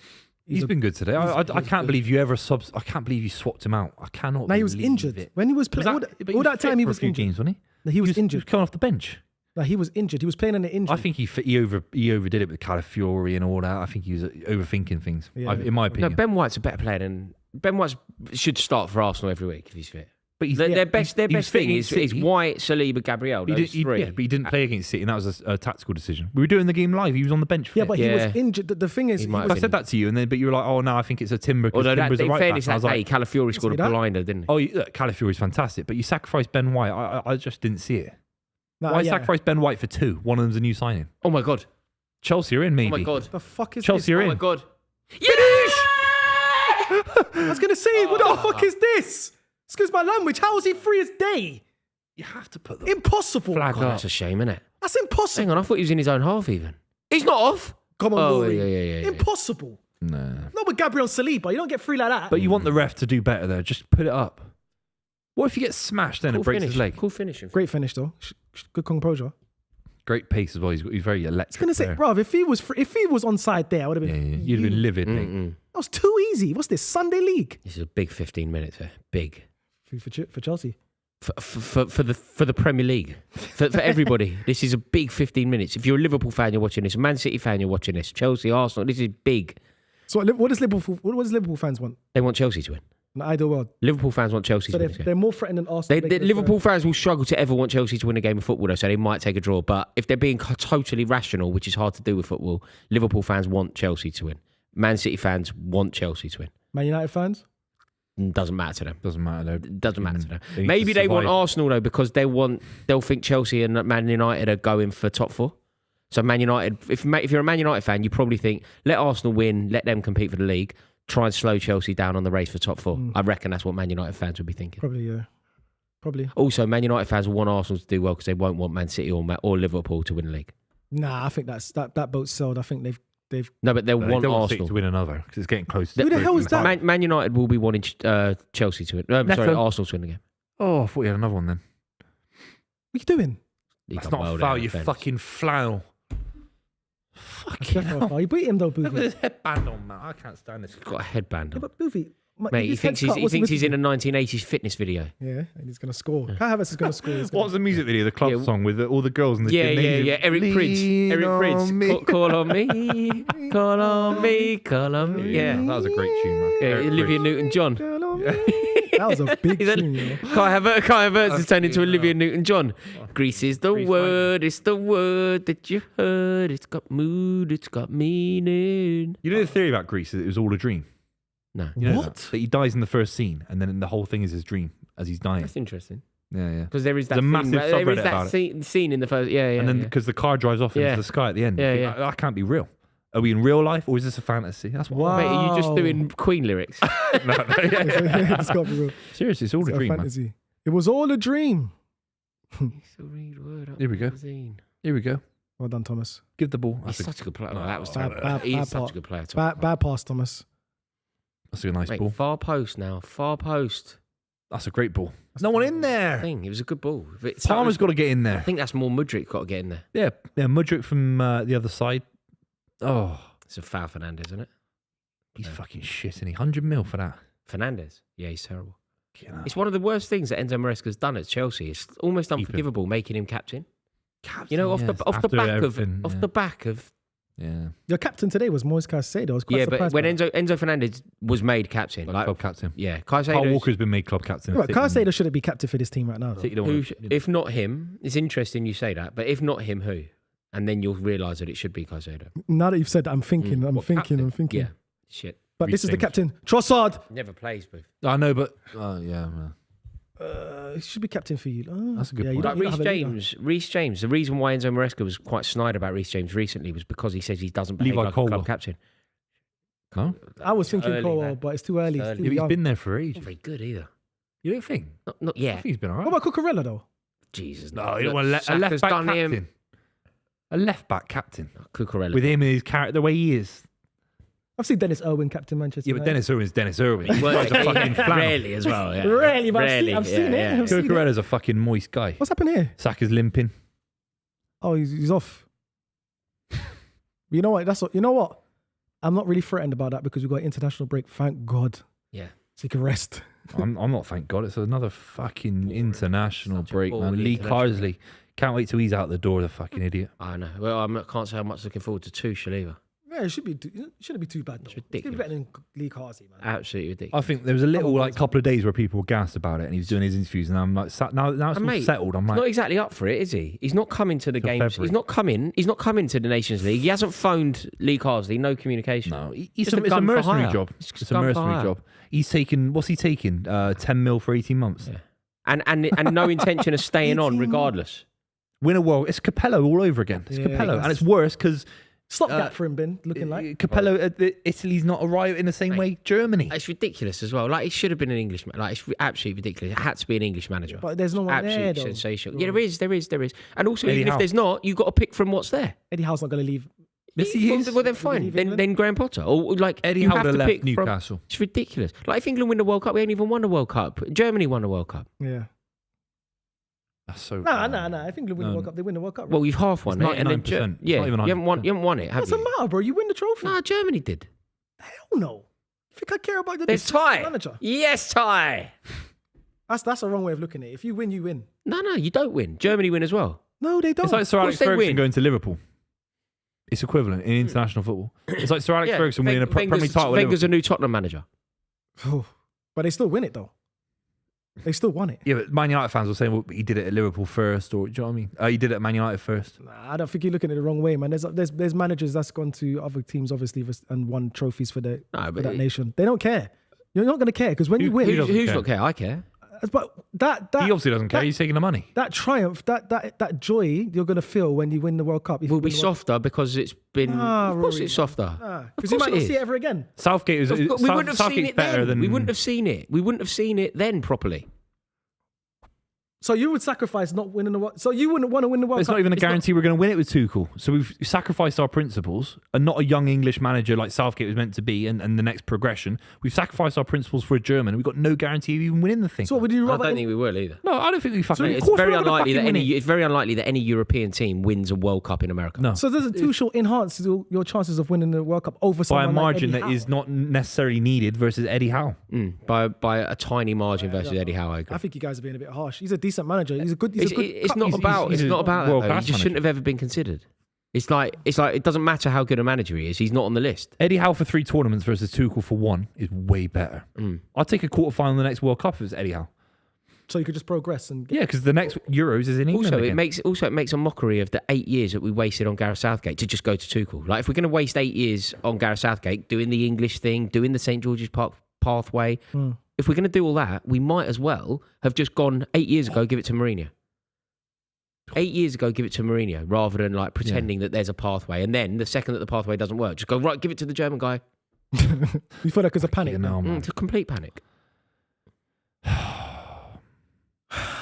He's been good today. I can't believe you ever I can't believe you swapped him out. I cannot. Now he was believe injured. it. When he was Was playing, but all that fit time he for a was few injured. games, wasn't he? No, he was He injured. was coming off the bench. No, he was injured. He was playing in the injury. I think he overdid it with Calafiori and all that. I think he was overthinking things. Yeah. In my No, opinion. Ben White's a better player than Ben White should start for Arsenal every week if he's fit. but he's, Their best he was fit thing is against City. White, Saliba, Gabriel. He Those did, three. yeah, but he didn't play against City, and that was a tactical decision. We were doing the game live. He was on the bench. yeah, fit. but he was Yeah. injured. The thing is, He he might was, I said that to you, but you were like, "Oh no, I think it's a Timber." Although Timber's a in right fairness, back. And I was that day, like, Calafiori scored a that? blinder, didn't he? "Oh, look, Calafiori's fantastic," but you sacrificed Ben White. I just didn't see it. nah, Why yeah. sacrifice Ben White for 2? One of them's a new signing. Oh my god! Chelsea are in, maybe. Oh my god! The fuck is Chelsea this? are Oh my in. god! I was gonna say, what the fuck is this? Excuse my language. How is he free as day? You have to put the Impossible. flag God, up. that's a shame, isn't it? That's impossible. Hang on, I thought he was in his own half even. He's not off. Come on, Oh, Rory. yeah. Impossible. No. Not with Gabriel Saliba. You don't get free like that. But you want the ref to do better there. Just put it up. What if he gets smashed then Cool and breaks finish. his leg? Cool finish. Great finish though. Good composure. Great pace as well. He's very I was electric. gonna say, player. bro, if he was onside there, I would have Yeah, been. yeah. You'd have been livid, mate. That was too easy. What's this Sunday league This is a big 15 minutes here. Big. for Chelsea? For the Premier League, for everybody, this is a big 15 minutes. If you're a Liverpool fan, you're watching this. A Man City fan, you're watching this. Chelsea, Arsenal, this is big. So what does Liverpool fans want? They want Chelsea to win. In the ideal world. Liverpool fans want Chelsea So to win. this game. they're more threatened than Arsenal. Liverpool fans will struggle to ever want Chelsea to win a game of football, though, so they might take a draw. But if they're being totally rational, which is hard to do with football, Liverpool fans want Chelsea to win. Man City fans want Chelsea to win. Man United fans. Doesn't matter to them. Doesn't matter though. Doesn't matter to them. They need Maybe to they want survive. Arsenal though because they'll think Chelsea and Man United are going for top 4. So Man United, if you're a Man United fan, you probably think let Arsenal win, let them compete for the league, try and slow Chelsea down on the race for top 4. I reckon that's what Man United fans would be thinking. Probably, yeah. Probably. Also, Man United fans will want Arsenal to do well because they won't want Man City or Liverpool to win the league. Nah, I think that boat's sailed. I think they've. No, but they'll They want don't want City Arsenal to win another because it's getting close. Who the hell is that? Man United will be wanting Chelsea to win. Sorry, Arsenal to win the game. Oh, I thought you had another one then. What are you doing? He That's done not well a there, foul, in you fairness. fucking flower. Fucking hell. You beat him though, Look at Buvey. this headband on, man. I can't stand this. Got a headband Yeah, on. but Buvey, Mate, he thinks he's in a 1980s fitness video. Yeah, and he's gonna score. Kai Havertz is gonna score. He's What gonna- was the music video? The club Yeah. song with all the girls in the Yeah. gymnasium? Eric Lean Pridge. on me. Call on me. Call on me. Call on me. Yeah. That was a great tune, man. Yeah, Eric Olivia Pridge. Newton-John. Girl on me. That was a big He said, tune, you know. Kai Havertz has turned into Olivia Newton-John. Greece is the word, it's the word that you heard. It's got mood, it's got meaning. You know the theory about Greece is it was all a dream. No. You know What? that he dies in the first scene, and then the whole thing is his dream as he's dying. That's interesting. Yeah. Because there is that There's a massive there is subreddit that about it. scene in the first. Yeah. And then because the car drives off Yeah. into the sky at the end, Yeah, you think, that can't be real. Are we in real life or is this a fantasy? That's what. Wow. Mate, are you just doing Queen lyrics? It's got to be real. Seriously, it's all It's a dream, man. fantasy. It was all a dream. Here we go. Here we go. Well done, Thomas. Give the ball. He's such a good player. Oh, that was Bad- terrible. bad- He's bad such part. a good player. Thomas. Bad pass, Thomas. That's a nice Mate, ball. far post now. Far post. That's a great ball. There's no one in there. Thing. It was a good ball. Palmer's got to get in I there. think that's more Mudryk got to get in there. Yeah, Mudryk from the other side. Oh, It's a foul Fernandez, isn't it? he's fucking shit, isn't he? 100 mil for that. Fernandez. Yeah, he's terrible. Yeah. It's one of the worst things that Enzo Maresca's done at Chelsea. It's almost Keep him. unforgivable making him captain. Captain, You know, off yes, the after back everything, of yeah. the back of Yeah, Your captain today was Moise Caicedo. I was quite yeah. But surprised. when by that. Enzo Fernandez was made captain, like club captain. yeah, Carl Caicedo. Walker's been made club captain. Right, Caicedo shouldn't be captain for this team right now, though. Who, if not him, it's interesting you say that. But if not him, who? And then you'll realise that it should be Caicedo. Now that you've said that, I'm thinking. I'm What, thinking. captain? I'm thinking. Yeah, shit. But this is the James. captain, Trossard. Never plays, Booth. I know, but yeah, man. He should be captain for you. That's a good yeah, point. you Like don't Reece have a leader. James. Reece James. The reason why Enzo Maresca was quite snide about Reece James recently was because he says he doesn't behave Levi like a Colwill. club captain. No, I was thinking early, Colwell, man. but it's too early. Early. It's too yeah, he's young. been there for Not ages. very good either. You don't think? Not I yet. think he's been alright. What about Cucurella though? Jesus. No, you Look, don't want a Saka's left back done him. captain. A left back captain Cucurella. with him and his character, the way he is. I've seen Dennis Irwin captain Manchester. Yeah, but United. Dennis Irwin's Dennis Irwin. He's Well, a fucking flannel. rarely as well. Yeah. Rarely, but Rarely, I've seen it. yeah. I've seen it. Cucurella's a fucking moist guy. What's happened here? Saka's limping. Oh, he's off. But you know what? You know what? I'm not really threatened about that because we've got an international break. Thank God. Yeah. So you can rest. I'm not, thank God. It's another fucking international Such a break, man. boring Lee international Carsley. Can't wait till he's out the door, the fucking idiot. I know. Well, I can't say I'm much looking forward to Tuchel either. Yeah, it shouldn't be too bad. Though. It's It's ridiculous. better than Lee Carsey, man. Absolutely ridiculous. I think there was a little couple of days where people were gassed about it, and he was doing his interviews, and I'm like, now it's all mate, settled. I'm He's like, not exactly up for it, is he? He's not coming to the Till games. February. He's not coming to the Nations League. He hasn't phoned Lee Carsley. No communication. no, it's Just a gun for mercenary hire. job. It's It's a gun for mercenary hire. job. He's taken, what's he taking? 10 mil for 18 months. Yeah. And no intention of staying on 18 regardless. Win a world. It's Capello all over again. It's Yeah, Capello, and that's- it's worse because Stopgap for him, Ben. Looking like. Capello, Italy's not a riot in the same way Germany. It's ridiculous as well. Like it should have been an English. Like it's absolutely ridiculous. It had to be an English manager. But there's no one there, Absolutely though. sensational. Yeah, there is. And also, Eddie even Howe. if there's not, you've got to pick from what's there. Eddie Howe's not going to leave. Yes, he is. Well, then fine. leave Then England? Graham Potter or like Eddie you Howe have would to have pick left from. Newcastle. It's ridiculous. Like if England win the World Cup, we ain't even won the World Cup. Germany won the World Cup. Yeah. That's so. Nah. I think they win the No. World Cup. They win the World Cup. Well, you've half won It's it, and then 99%. It's yeah, not even you haven't won it, have doesn't you? matter, bro. You win the trophy. No, Germany did. Hell no. You think I care about the There's Ty. manager? Yes, Ty. That's a wrong way of looking at it. If you win, you win. No, you don't win. Germany win as well. No, they don't. It's like Sir Of Alex course they Ferguson win. going to Liverpool. It's equivalent in international football. It's like Sir Alex Yeah, Ferguson winning a Premier League title. with Wenger's a Liverpool. new Tottenham manager. But they still win it though. They still won it. Yeah, but Man United fans were saying, well, he did it at Liverpool first, or do you know what I mean? He did it at Man United first. Nah, I don't think you're looking at it the wrong way, man. There's managers that's gone to other teams, obviously, and won trophies for No, for but that nation. They don't care. You're not going to care because when you win, doesn't Who's care? not care? I care. but that He obviously doesn't care. He's taking the money. that triumph, that joy you're going to feel when you win the World Cup. If Will you be win the World- softer because it's been. Nah, of course, Rory, it's softer. because you might not see it ever again. Southgate is. We wouldn't have seen Southgate's it better then. than. We wouldn't have seen it. We wouldn't have seen it then properly. So you would sacrifice not winning the World. So you wouldn't want to win the World It's Cup. not even a It's not- guarantee we're going to win it with Tuchel. So we've sacrificed our principles, and not a young English manager like Southgate was meant to be, and the next progression. We've sacrificed our principles for a German, and we've got no guarantee of even winning the thing. So what would you I rather? don't think we will either. No, I don't think we fucking. So of It's course very we're not gonna unlikely that fucking win any. it. It's very unlikely that any European team wins a World Cup in America. No. So does Tuchel enhance your chances of winning the World Cup over By someone a like margin Eddie that Howe? is not necessarily needed versus Eddie Howe. By a tiny margin versus Eddie Howe. I agree. I think you guys are being a bit harsh. He's a decent manager. He's a good. It's cup- not about. he's It's a not about that. Though. He world-class just shouldn't manager. have ever been considered. It's like it doesn't matter how good a manager he is. He's not on the list. Eddie Howe for 3 tournaments versus Tuchel for 1 is way better. I'll take a quarterfinal in the next World Cup if it's Eddie Howe. So you could just progress and Yeah, because the next Euros is in England. Also, again. it makes a mockery of the 8 years that we wasted on Gareth Southgate to just go to Tuchel. Like, if we're going to waste 8 years on Gareth Southgate doing the English thing, doing the St George's Park pathway, if we're going to do all that, we might as well have just gone 8 years ago, give it to Mourinho. 8 years ago, give it to Mourinho, rather than like pretending that there's a pathway. And then the second that the pathway doesn't work, just go, right, give it to the German guy. you feel like it's a panic. No, man. It's a complete panic.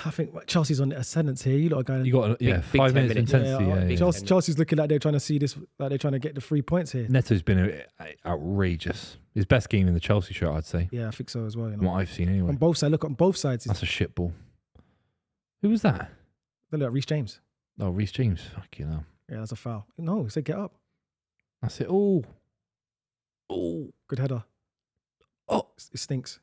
I think Chelsea's on the ascendance here. You lot are going. You got big 5 minutes 10 minutes. intensity. Yeah. Chelsea's looking like they're trying to see this, like they're trying to get the 3 points here. Neto's been outrageous. His best game in the Chelsea shirt, I'd say. Yeah, I think so as well. You From know. what I've seen anyway. On both sides, look on both sides. That's a shit ball. Who was that? Look at Reece James. Oh, Reece James. Fucking hell. Yeah, that's a foul. No, he said get up. That's it. Oh. Good header. Oh. It stinks.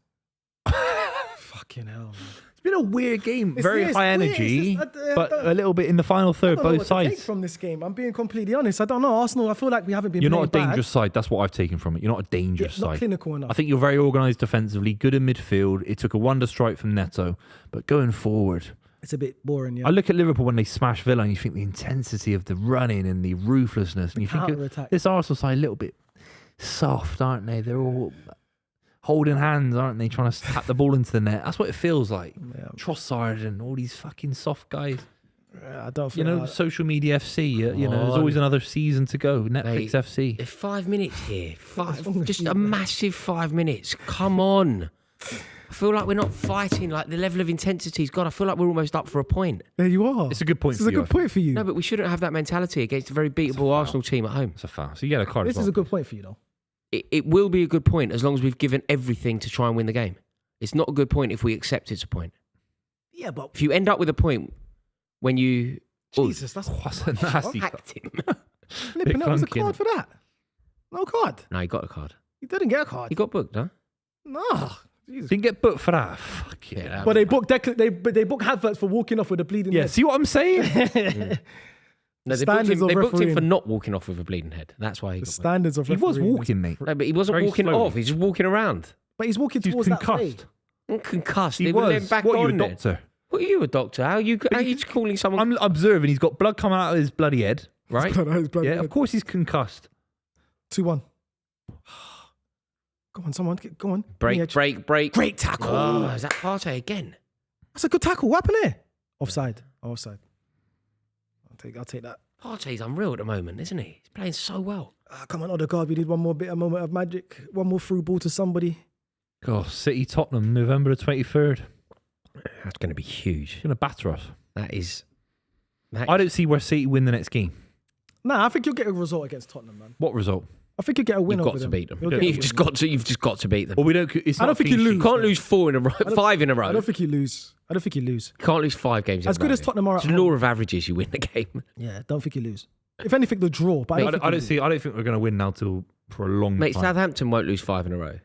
Fucking hell, man. It's been a weird game. Very it's high weird. energy, It's just- but a little bit in the final I third, don't know both what to take sides. from this game. I'm being completely honest. I don't know. Arsenal, I feel like we haven't been You're not a playing dangerous side. That's what I've taken from it. You're not a bad. Yeah, dangerous not side. clinical enough. I think you're very organised defensively, good in midfield. It took a wonder strike from Neto, but going forward, it's a bit boring, yeah. I look at Liverpool when they smash Villa, and you think the intensity of the running and the ruthlessness, and you think counter-attack. this Arsenal side a little bit soft, aren't they? They're all holding hands, aren't they? Trying to tap the ball into the net. That's what it feels like. Yeah. Trossard and all these fucking soft guys. I don't You feel know, social media FC. You know, there's always another season to go. Netflix Mate, FC. There's 5 minutes here. wrong Just with a you, man? massive 5 minutes. Come on. I feel like we're not fighting. Like, the level of intensity's gone. I feel like we're almost up for a point. There you are. It's a good point This is for a you, good point for you. No, but we shouldn't have that mentality against a very beatable Arsenal team at home. It's a foul. So you get a card. This as is well. a good point for you, though. It will be a good point as long as we've given everything to try and win the game. It's not a good point if we accept it's a point. Yeah, but If you end up with a point when you... Jesus, that's That's a nasty. Hacked him. flipping. That was a clunky, card for that. No card. No, he got a card. He didn't get a card. He got booked, huh? No. Jesus. Didn't get booked for that. Fuck yeah. that But they booked they booked Havertz for walking off with a bleeding Yeah, head. see what I'm saying? No, they booked Standards him, of they booked him refereeing. for not walking off with a bleeding head. That's why he The got booked. standards of He was refereeing. walking, mate. No, but he wasn't Very walking slowly. off. He's just walking around. But he's walking He was towards that way. concussed. Concussed. He They wouldn't let was. him back What, on you a there. doctor? What are you, a doctor? How are you just calling someone... I'm observing. He's got blood coming out of his bloody head, right? His bloody Yeah, head. of course he's concussed. 2-1. Go on, someone. Go on. break. Great tackle. Oh, is that Partey again? That's a good tackle. What happened there? Offside. Offside. I'll take that. Partey's unreal at the moment, isn't he? He's playing so well. Come on, Odegaard. We need one more bit, a moment of magic. One more through ball to somebody. God, City Tottenham, November the 23rd. That's going to be huge. He's going to batter us. That is... I don't see where City win the next game. Nah, I think you'll get a result against Tottenham, man. What result? I think you'll get a win You've over got to them. beat them. You'll get a You've win. just got to beat them. Well, we don't. It's I not don't think a you clean lose. sheet. You can't lose 4 in a row, 5 in a row. I don't think you lose. I don't think you lose. You can't lose 5 games in As a good row. as Tottenham are at It's the home. law of averages. You win the game. Yeah, don't think you lose. If anything, the draw. But I I don't don't see. I don't think we're going to win now till for a long Mate, time. Southampton won't lose 5 in a row.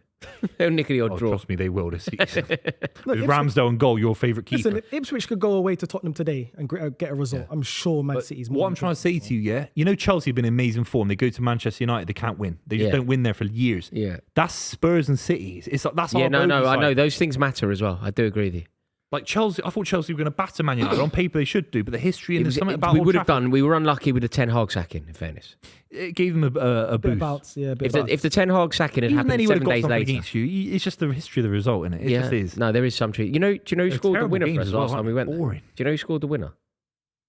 They'll nick the odd Oh, draw. trust me, they will this season. Look, With Ramsdale and goal, your favourite keeper. Listen, Ipswich could go away to Tottenham today and get a result. I'm sure Man City's more. What I'm trying to say to you, yeah, you know Chelsea have been in amazing form. They go to Manchester United, they can't win. They just Yeah. don't win there for years. Yeah. That's Spurs and City. It's like that's Yeah, our no, bogey I side. know. Those things matter as well. I do agree with you. Like Chelsea, I thought Chelsea were going to batter Man United. On paper, they should do, but the history and there's something about we Old would have Trafford, done. We were unlucky with the Ten Hag sacking, in fairness. It gave them a bit boost. of bounce. Yeah, a bit If of bounce. the Ten Hag sacking had Even then, happened he would have 7 got days something later. against you. It's just the history of the result, innit? It just is. No, there is some truth. Do you know who They're scored the terrible winner for games us as well, last time we went there? boring. Do you know who scored the winner?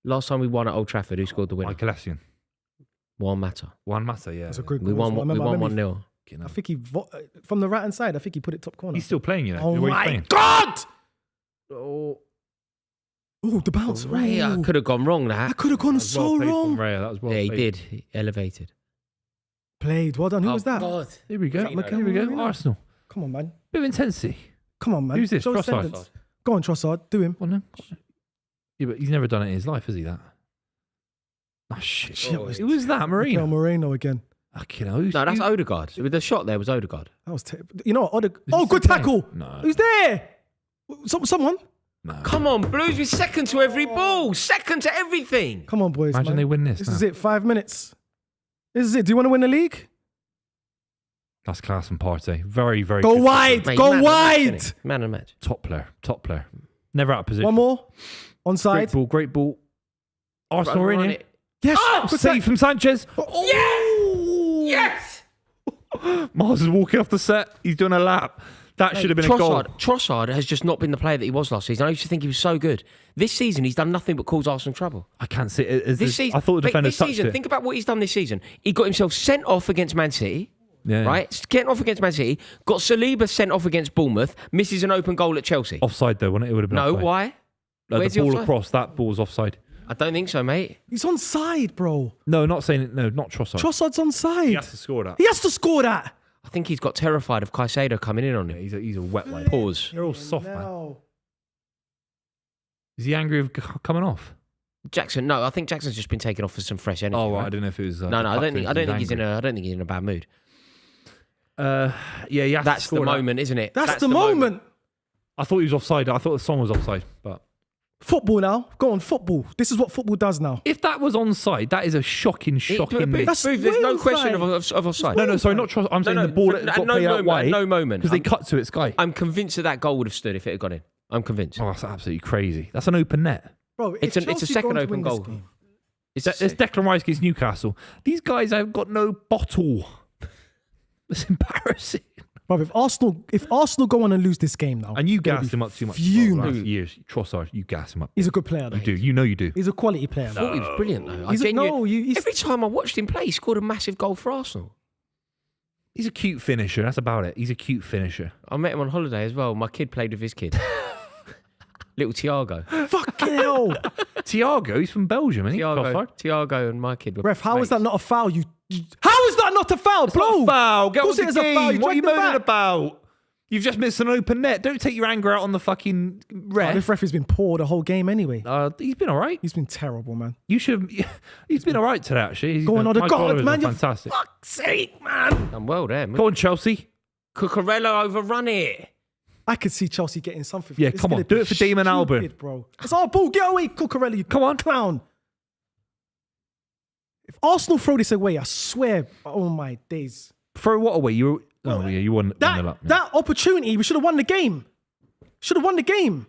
Last time we won at Old Trafford, who scored the winner? Michael Essien. Juan Mata. Juan Mata, yeah. That's a good We goal. won. I We remember- won I remember 1-0. I think he from the right hand side. I think he put it top corner. He's still playing, you know. Oh Where he's my playing. god! Oh, Oh, the bounce. Raya Ooh. could have gone wrong. I That. could have gone That was well so played from wrong. Raya, that was well Yeah, he played. did. He elevated. Played. Well done. Who was that? God. Here we go. Is that Here we go. McKola? Arsenal. Come on, man. Bit of intensity. Come on, man. Who's this? Show Trossard? ascendance. Go on, Trossard. Do him. Well, no. Yeah, but he's never done it in his life, has he? That. Oh shit! Shit, Who was that? Mikel Marino. Moreno again. Fucking hell. No, that's Odegaard. With the shot there was Odegaard. That was terrible. You know what? he Oh, still good playing? tackle. No. Who's there? Someone? Come on, Blues, we're second to every ball. Second to everything. Come on, boys. Imagine man. they win this. This now. is it. 5 minutes. This is it. Do you want to win the league? That's class and Partey. Very, very Go good. wide. Mate, Go man of the match, wide. isn't he? Man of the match. Top player. Never out of position. One more. Onside. Great ball. Arsenal are in Run it. Yes. Save from Sanchez. Yes! Miles is walking off the set. He's doing a lap. That should have been a goal. Trossard has just not been the player that he was last season. I used to think he was so good. This season, he's done nothing but cause Arsenal trouble. I can't see it. This season, I thought the defenders this touched season, it. think about what he's done this season. He got himself sent off against Man City. Yeah. Right? Getting off against Man City. Got Saliba sent off against Bournemouth. Misses an open goal at Chelsea. Offside though, wouldn't it? It would have been No, offside. why? No, Where's the he ball offside? across, that ball's offside. I don't think so, mate. He's onside, bro. No, not saying it. No, not Trossard. Trossard's onside. He has to score that. He has to score that. I think he's got terrified of Caicedo coming in on him. He's a wet one. Pause. You're all soft, man. No. Is he angry of coming off? Jackson, no, I think Jackson's just been taken off for some fresh energy. Oh, right. I don't know if it was. No, I don't think he's in a bad mood. Yeah, he has That's to score the that. moment, isn't it? That's the moment. I thought he was offside. I thought the song was offside. But Football now. Go on, football. This is what football does now. if that was onside, that is a shocking move. That's There's no way question offside. of offside. No, sorry, not Trossard. I'm saying the ball that got played out wide. At no moment. Because they cut to it, Sky. I'm convinced that goal would have stood if it had gone in. I'm convinced. Oh, that's absolutely crazy. That's an open net. Bro, It's a second open goal. It's Declan Rice against Newcastle. These guys have got no bottle. It's embarrassing. Bro, if Arsenal go on and lose this game now, And you gas him up too much. fuming. Last years, Trossard, you gas him up. he's a good player. Though. You do. You know you do. He's a quality player. I thought he was brilliant, though. He's Every time I watched him play, he scored a massive goal for Arsenal. He's a cute finisher. That's about it. He's a cute finisher. I met him on holiday as well. My kid played with his kid. Little Tiago. fucking hell. Thiago, he's from Belgium, isn't he? Trossard? Tiago and my kid were Ref, how is mates. that not a foul? How is that not a foul, It's bro? not a foul. Get Of on course the it is a foul. game. You What are you dragged him moaning back. about? You've just missed an open net. Don't take your anger out on the fucking Oh, ref. this ref has been poor the whole game anyway. He's been all right. He's been terrible, man. You should. He's been all right today, actually. Going on the Mike God, Oliver's man. been fantastic. Fuck's sake, man. Done well there. Go on, Chelsea. Cucurella overrun it. I could see Chelsea getting something. Yeah, It's come on. gonna Do be it for Damon stupid, Albarn. bro. It's our ball. Get away, Cucurella, you Come on. clown. If Arsenal throw this away, I swear, oh my days. Throw what away? You won. That opportunity, we should have won the game. Should have won the game.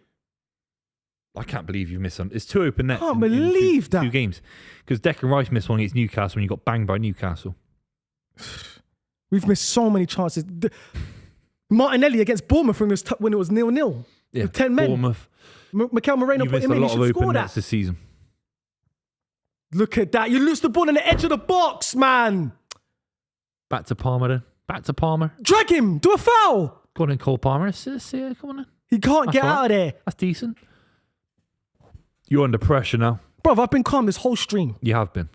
I can't believe you missed one. It's two open nets. Can't in believe two that. games. Because Declan Rice missed one against Newcastle when you got banged by Newcastle. We've missed so many chances. Martinelli against Bournemouth when it was 0-0. Yeah, With 10 men. Bournemouth. Mikel Moreno You put missed him a in. He lot of should open score nets that. this season. Look at that. You lose the ball on the edge of the box, man. Back to Palmer then. Back to Palmer. Drag him. Do a foul. Go on in, Cole Palmer. Come on then. He can't That's get all right. out of there. That's decent. You're under pressure now. Bro, I've been calm this whole stream. You have been.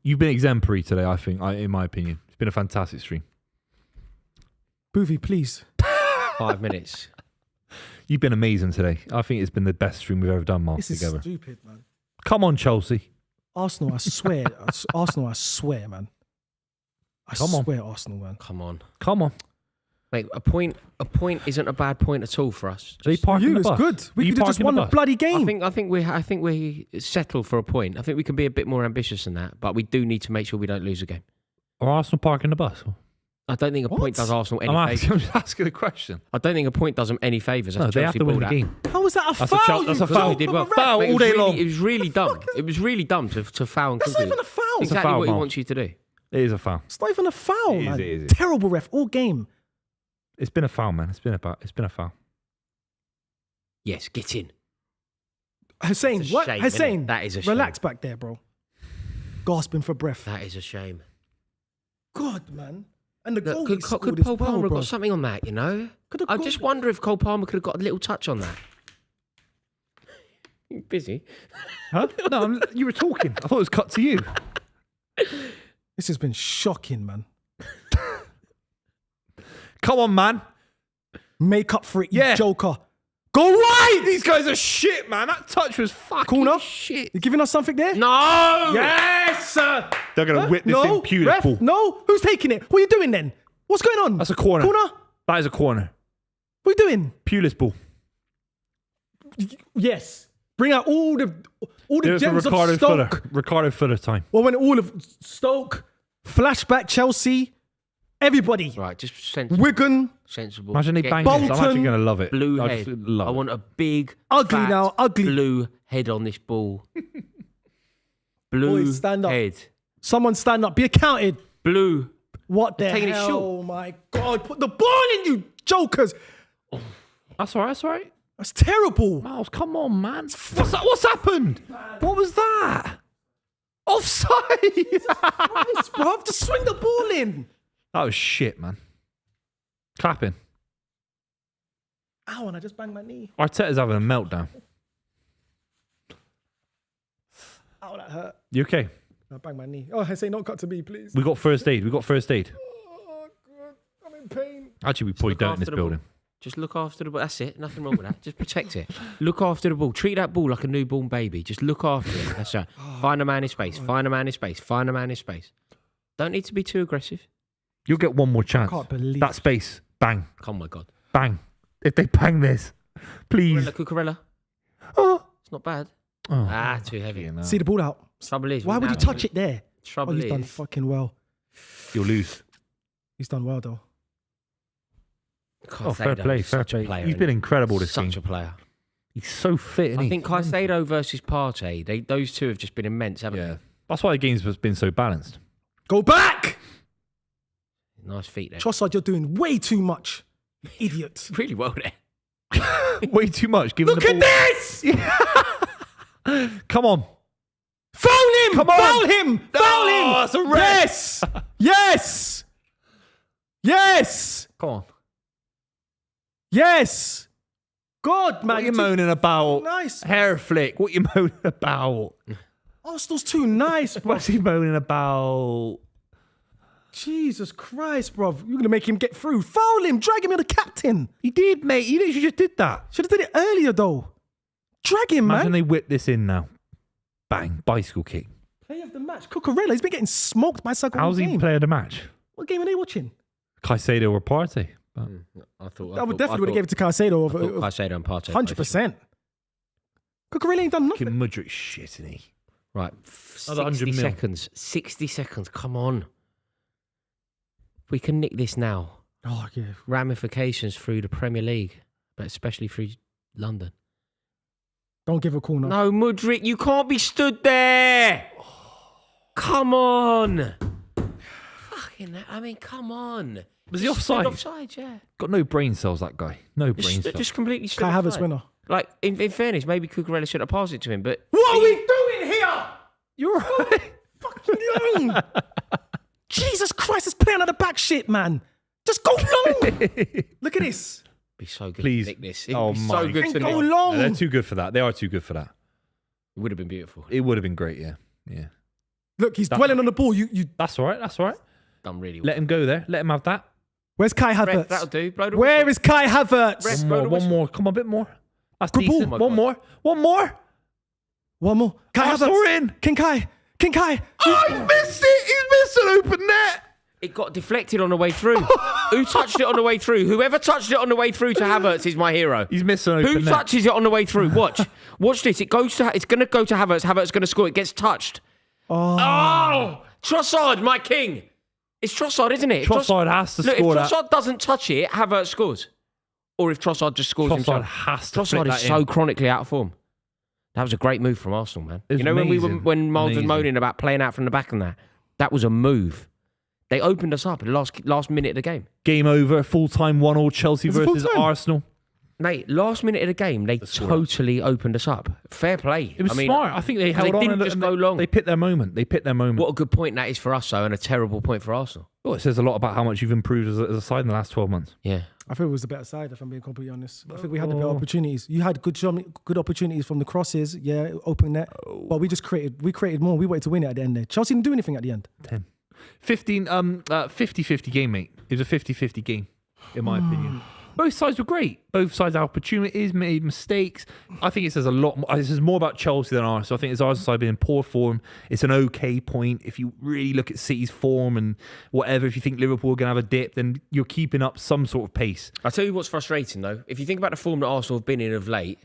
You've been exemplary today, I think, in my opinion. It's been a fantastic stream. Buvey, please. 5 minutes. You've been amazing today. I think it's been the best stream we've ever done, Mark, This is together. stupid, man. Come on, Chelsea. Arsenal, I swear. Arsenal, I swear, man. I Come on. swear, Arsenal, man. Come on. Mate, a point isn't a bad point at all for us. Are you parking You the is bus? good. We Are you could have just parking won the bus? bloody game. I think we settle for a point. I think we can be a bit more ambitious than that, but we do need to make sure we don't lose a game. Are Arsenal parking the bus? I don't think a What? point does Arsenal any I'm favours. just asking a question. I don't think a point does them any favours. No, they have to win the game. How is that a That's a foul? chance- that's you a foul. dope Did of well. a ref? Foul Mate, all day long. It was really dumb. It was really dumb to foul and That's not conclude. even a foul. It's It's a exactly foul, what he Mark. wants you to do. It is a foul. It's not even a foul, It is, man. it is. Terrible ref all game. It's been a foul, man. It's been a foul. Yes, get in. Hussein, It's a what? shame, Hussein, innit? That is a shame. relax back there, bro. Gasping for breath. That is a shame. God, man. And the Look, goal could Cole Palmer have got something on that, you know? Could've I got- just wonder if Cole Palmer could have got a little touch on that. You busy? Huh? No, you were talking. I thought it was cut to you. This has been shocking, man. Come on, man. Make up for it, Yeah. you joker. Go wide! These guys are shit, man. That touch was fucking Corner. shit. You giving us something there? No! Yes! They're going to witness no, impudence ref, ball. no. Who's taking it? What are you doing then? What's going on? That's a corner. Corner? That is a corner. What are you doing? Pulis ball. Yes. Bring out all the Do it for gems of Ricardo Stoke. Fuller. Ricardo Fuller time. Well, when all of Stoke, flashback Chelsea, everybody. Right, just sensible. Wigan, Sensible. Imagine they Get bang this. I'm Bolton, actually going to love it. blue I head. just love I it. want a big, Ugly fat, now, ugly. blue head on this ball. Blue Boys, stand up. head. someone stand up, be accounted. Blue. What the taking it hell? short. Oh my God, put the ball in, you jokers. That's all right. That's all right. That's terrible. Miles, come on, man. What's happened? What was that? Offside. Nice, bro. Just swing the ball in. That was shit, man. Clapping. Ow, and I just banged my knee. Arteta's having a meltdown. Ow, that hurt. You okay? I banged my knee. Oh, I say not cut to me, please. We got first aid. Oh, God. I'm in pain. Actually, we probably look don't in after this the building. ball. Just look after the ball. That's it. Nothing wrong with that. Just protect it. Look after the ball. Treat that ball like a newborn baby. Just look after it. That's right. Find a man in space. Find a man in space. Find a man in space. Don't need to be too aggressive. You'll get one more chance. can't believe that space. Bang. Oh my God. Bang. If they bang this, please. Cucurella. Oh. It's not bad. Oh. Too heavy. You know. See the ball out. Trouble is. Why would you touch it there? Trouble He's done is. fucking well. You'll lose. He's done well, though. Oh, fair play. Fair play. He's been incredible this game. Such a player. He's so fit. Isn't I he? think Caicedo versus Partey, those two have just been immense, haven't Yeah. That's why the game's been so balanced. Go back! they? Nice feet there. Trossard, you're doing way too much. You idiot. Really well there. Way too much. Give Look him the at ball. this! Come on. Foul him! Come on! Foul him! Foul him! that's a red. Yes! Yes! Yes! Come on. Yes! God, man. What are you moaning about? Nice. Hair flick. What are you moaning about? Arsenal's too nice, bro. What's he moaning about? Jesus Christ, bro. You're going to make him get through. Foul him. Drag him in the captain. He did, mate. He literally just did that. Should have did it earlier, though. Drag him, Imagine man. they whip this in now. Bang. Bicycle kick. Player of the match. Cucurella. He's been getting smoked by Saka all How's he game. player of the match? What game are they watching? Caicedo or Partey? But I thought I would definitely would have gave it to Caicedo over Caicedo and Partey. 100%. Cucurella ain't done nothing. fucking Mudryk shit, isn't he? Right. Another 100 60 mil. seconds. 60 seconds. Come on. If we can nick this now. Oh, yeah. Ramifications through the Premier League, but especially through London. Don't give a corner. No, Mudryk, you can't be stood there. Come on. Fucking, I mean, come on. Was he Just stood offside? Offside, yeah. Got no brain cells, that guy. No brain cells. Just completely stood Kai Havertz offside. winner. Like, in fairness, maybe Cucurella should have passed it to him, but... What are we doing here? You're right. Fucking long. Jesus Christ, it's playing on the back shit, man. Just go long. Look at this. Be so good Please. to nick this. It'd Oh be my so good to Go nick. long. No, they're too good for that. They are too good for that. It would have been beautiful. It would have been great, yeah. Yeah. Look, he's dwelling on the ball. You. That's all right. That's all right. Done really well. Let him go there. Let him have that. Where's Kai Ref, Havertz? that'll do. Blow the Where whistle. is Kai Havertz? Ref, One blow more. the One whistle. more. Come on, a bit more. That's Oh decent. my One God. more. One more. One more. Kai Arsenal Havertz. are in. King Kai. Oh, he's missed it. He's missed an open net. It got deflected on the way through. Who touched it on the way through? Whoever touched it on the way through to Havertz is my hero. He's missed an open Who net. touches it on the way through? Watch this. It's going to go to Havertz. Havertz going to score. It gets touched. Oh, Trossard, my king. It's Trossard, isn't it? If Trossard has to Look, score if that. Trossard doesn't touch it, Havertz scores. Or if Trossard just scores Trossard himself. has to flick Trossard that is so in. chronically out of form. That was a great move from Arsenal, man. It was You know amazing. when Miles was Amazing. moaning about playing out from the back and that was a move. They opened us up at the last minute of the game. Game over. Full time 1-1 Chelsea Was it versus full-time? Arsenal. Mate, last minute of the game, they totally opened us up. Fair play. It was smart. I think they held on. didn't and just go long. They picked their moment. What a good point that is for us, though, and a terrible point for Arsenal. Well, it says a lot about how much you've improved as a side in the last 12 months. Yeah. I think it was the better side, if I'm being completely honest. I think we had the better opportunities. You had good opportunities from the crosses, yeah, open net. But we created more. We wanted to win it at the end there. Chelsea didn't do anything at the end. 10. 50-50 game, mate. It was a 50-50 game, in my opinion. Both sides were great. Both sides had opportunities, made mistakes. I think it says a lot more. This is more about Chelsea than Arsenal. I think it's Arsenal side being in poor form. It's an okay point. If you really look at City's form and whatever, if you think Liverpool are going to have a dip, then you're keeping up some sort of pace. I'll tell you what's frustrating, though. If you think about the form that Arsenal have been in of late,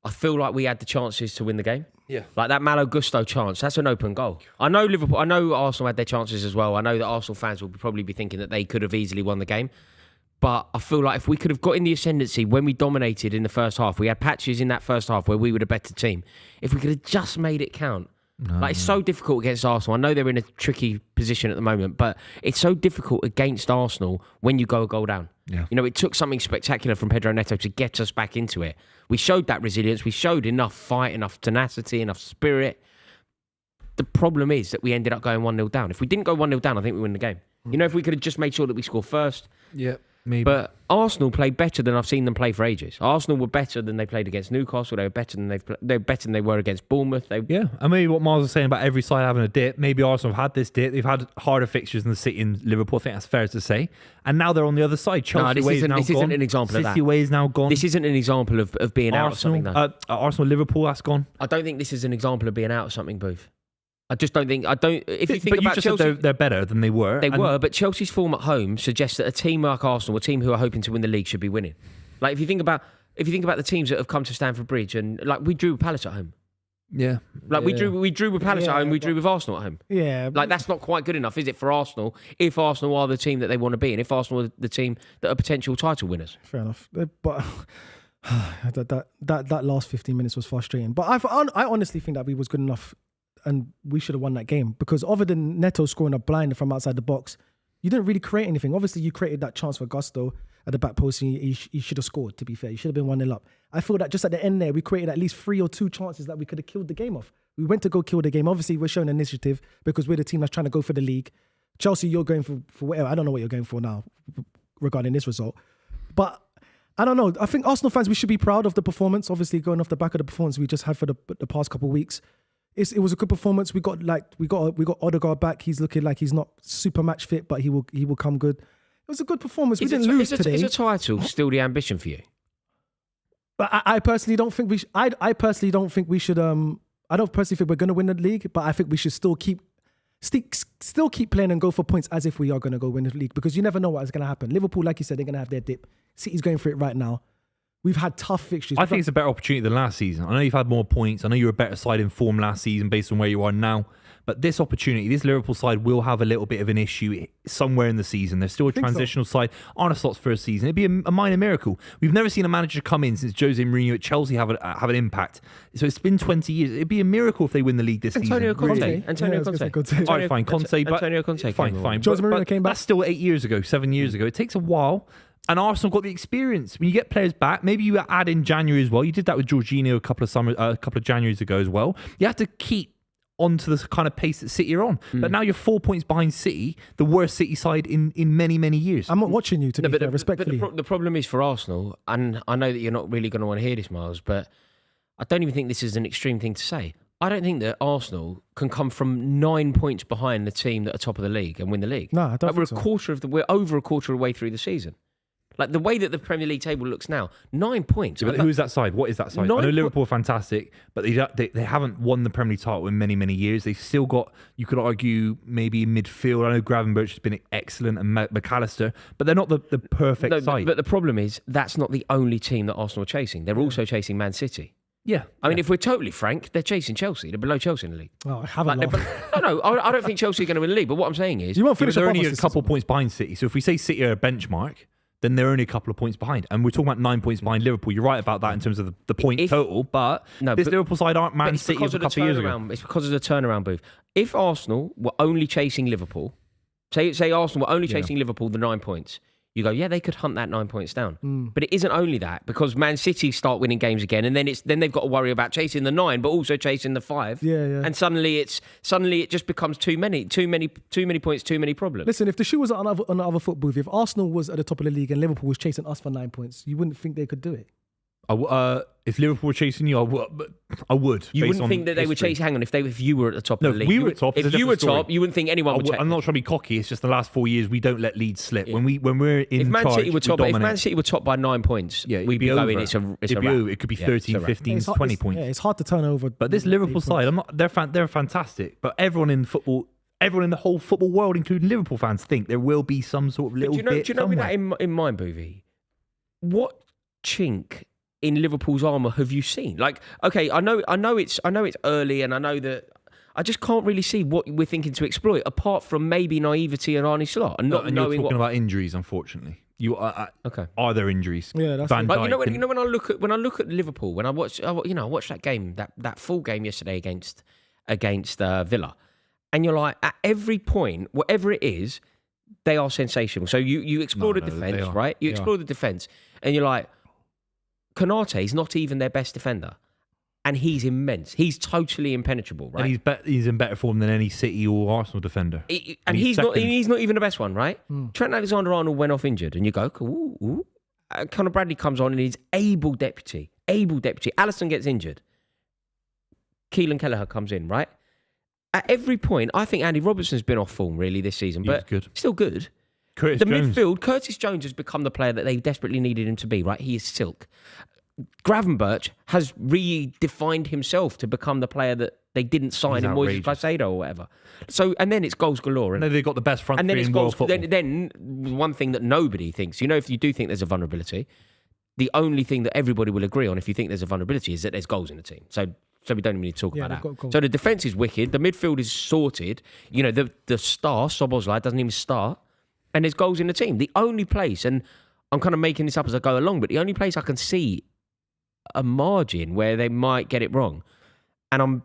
I feel like we had the chances to win the game. Yeah. Like that Malo Gusto chance, that's an open goal. I know Arsenal had their chances as well. I know that Arsenal fans will probably be thinking that they could have easily won the game. But I feel like if we could have got in the ascendancy when we dominated in the first half, we had patches in that first half where we were the better team. If we could have just made it count. It's so difficult against Arsenal. I know they're in a tricky position at the moment, but it's so difficult against Arsenal when you go a goal down. Yeah. You know, it took something spectacular from Pedro Neto to get us back into it. We showed that resilience. We showed enough fight, enough tenacity, enough spirit. The problem is that we ended up going 1-0 down. If we didn't go 1-0 down, I think we win the game. You know, if we could have just made sure that we score first. Yeah. Maybe. But Arsenal played better than I've seen them play for ages. Arsenal were better than they played against Newcastle. They were better than they were against Bournemouth. Yeah, and maybe what Miles was saying about every side having a dip. Maybe Arsenal have had this dip. They've had harder fixtures than the City and Liverpool. I think that's fair to say. And now they're on the other side. Chelsea this isn't an example of that. City way is now gone. This isn't an example of being out of something, though. Arsenal, Liverpool, that's gone. I don't think this is an example of being out of something, Booth. I just don't think. If you think but about just Chelsea, said they're better than they were. they were. But Chelsea's form at home suggests that a team like Arsenal, a team who are hoping to win the league, should be winning. Like if you think about the teams that have come to Stamford Bridge, and like we drew with Palace at home. Yeah, Like we drew with Palace at home. We drew with Arsenal at home. Yeah. Like that's not quite good enough, is it, for Arsenal? If Arsenal are the team that they want to be, and if Arsenal are the team that are potential title winners. Fair enough. But that last 15 minutes was frustrating. But I honestly think that we was good enough and we should have won that game because other than Neto scoring a blinder from outside the box, you didn't really create anything. Obviously, you created that chance for Gusto at the back post and he should have scored, to be fair. He should have been 1-0 up. I feel that just at the end there, we created at least 3 or 2 chances that we could have killed the game off. We went to go kill the game. Obviously, we're showing initiative because we're the team that's trying to go for the league. Chelsea, you're going for whatever. I don't know what you're going for now regarding this result. But I don't know. I think Arsenal fans, we should be proud of the performance. Obviously, going off the back of the performance we just had for the past couple of weeks. It was a good performance. We got Odegaard back. He's looking like he's not super match fit, but he will come good. It was a good performance. We didn't lose today. Is a title still the ambition for you? But I personally don't think we. I personally don't think we should. I don't personally think we're going to win the league, but I think we should still keep playing and go for points as if we are going to go win the league because you never know what is going to happen. Liverpool, like you said, they're going to have their dip. City's going for it right now. We've had tough fixtures. I think it's a better opportunity than last season. I know you've had more points. I know you're a better side in form last season based on where you are now. But this opportunity, this Liverpool side will have a little bit of an issue somewhere in the season. They're still a transitional side. Arne Slot's first season. It'd be a minor miracle. We've never seen a manager come in since Jose Mourinho at Chelsea have an impact. So it's been 20 years. It'd be a miracle if they win the league this season. Antonio Conte. Really? Antonio Conte. All right, fine. Conte. But Antonio Conte. Fine. Jose Mourinho But came back. That's still 8 years ago, 7 years ago. It takes a while. And Arsenal got the experience. When you get players back, maybe you add in January as well. You did that with Jorginho a couple of Januaries ago as well. You have to keep onto the kind of pace that City are on. But now you're 4 points behind City, the worst City side in many, many years. I'm not watching you, to be fair, respectfully. But the problem is for Arsenal, and I know that you're not really going to want to hear this, Miles, but I don't even think this is an extreme thing to say. I don't think that Arsenal can come from 9 points behind the team that are top of the league and win the league. No, I don't think so. We're over a quarter of the way through the season. Like the way that the Premier League table looks now, 9 points. Yeah, but who's that side? What is that side? I know Liverpool are fantastic, but they haven't won the Premier League title in many, many years. They've still got, you could argue, maybe in midfield. I know Gravenberch has been excellent and McAllister, but they're not the perfect side. But the problem is, that's not the only team that Arsenal are chasing. They're also chasing Man City. Yeah. I mean, if we're totally frank, they're chasing Chelsea. They're below Chelsea in the league. Oh, I haven't. No, I don't think Chelsea are going to win the league. But what I'm saying is, you won't finish. They're only a couple of points behind City. So if we say City are a benchmark, then they're only a couple of points behind. And we're talking about 9 points behind Liverpool. You're right about that in terms of the point total. But this Liverpool side aren't Man City of a couple of years ago. It's because of the turnaround, Booth. If Arsenal were only chasing Liverpool, say Arsenal were only chasing Liverpool the 9 points, you go, yeah, they could hunt that 9 points down. But it isn't only that, because Man City start winning games again, and then they've got to worry about chasing the 9, but also chasing the 5. Yeah. And suddenly it just becomes too many points, too many problems. Listen, if the shoe was on the other foot, Booth, if Arsenal was at the top of the league and Liverpool was chasing us for 9 points, you wouldn't think they could do it. If Liverpool were chasing you, I would. You wouldn't think that they would chase. Hang on, if you were at the top of the league, we were at top. If you were top, you wouldn't think anyone would chase. I'm not trying to be cocky. It's just the last 4 years we don't let leads slip. Yeah. When we're in if Man charge, City were top, if Man City were top by 9 points, we'd be going. It's a wrap. It could be 13, 15, 20 points. Yeah, it's hard to turn over. But this Liverpool side, they're fantastic. But everyone in football. Everyone in the whole football world, including Liverpool fans, think there will be some sort of little bit. Do you know with that in mind, Buvey? What chink in Liverpool's armour have you seen? Like, okay, I know it's early, and I know that I just can't really see what we're thinking to exploit, apart from maybe naivety and Arne Slot, and not and knowing you're talking what. about injuries, unfortunately. Okay. Are there injuries? Yeah, that's Van it. But you know Dijk when I look at Liverpool, when I watched that game, that full game yesterday against Villa, and you're like, at every point, whatever it is, they are sensational. So you explore the defence, right? You explore the defence, and you're like, Konate is not even their best defender, and he's immense. He's totally impenetrable, right? And he's in better form than any City or Arsenal defender. And he's not even the best one, right? Trent Alexander-Arnold went off injured, and you go, ooh. Conor Bradley comes on and he's able deputy. Alisson gets injured. Keelan Kelleher comes in, right? At every point, I think Andy Robertson's been off form really this season, but good. Still good. Curtis Jones. Midfield, Curtis Jones has become the player that they desperately needed him to be, right? He is silk. Gravenberch has redefined himself to become the player that they didn't sign in Moises Caicedo or whatever. So, and then it's goals galore. And they've got the best front three in world football. Then one thing that nobody thinks, if you do think there's a vulnerability, the only thing that everybody will agree on if you think there's a vulnerability is that there's goals in the team. So we don't even need to talk about that. So the defence is wicked. The midfield is sorted. The star, Szoboszlai, doesn't even start. And there's goals in the team. The only place, and I'm kind of making this up as I go along, but the only place I can see a margin where they might get it wrong, and I'm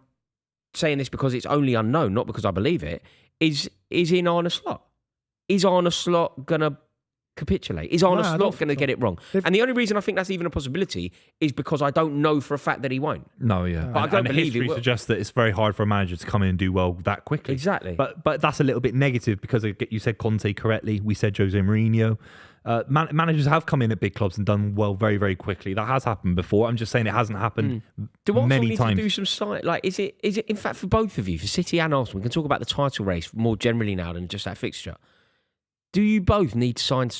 saying this because it's only unknown, not because I believe it, is in Arne Slot. Is Arne Slot going to capitulate? Is Arne Slot going to get it wrong? And the only reason I think that's even a possibility is because I don't know for a fact that he won't. No, yeah. But I don't believe history suggests that it's very hard for a manager to come in and do well that quickly. Exactly. But that's a little bit negative because you said Conte correctly. We said Jose Mourinho. Managers have come in at big clubs and done well very, very quickly. That has happened before. I'm just saying it hasn't happened Do Arsenal many need times. to do some side? Like, is it in fact for both of you, for City and Arsenal? We can talk about the title race more generally now than just that fixture. Do you both need to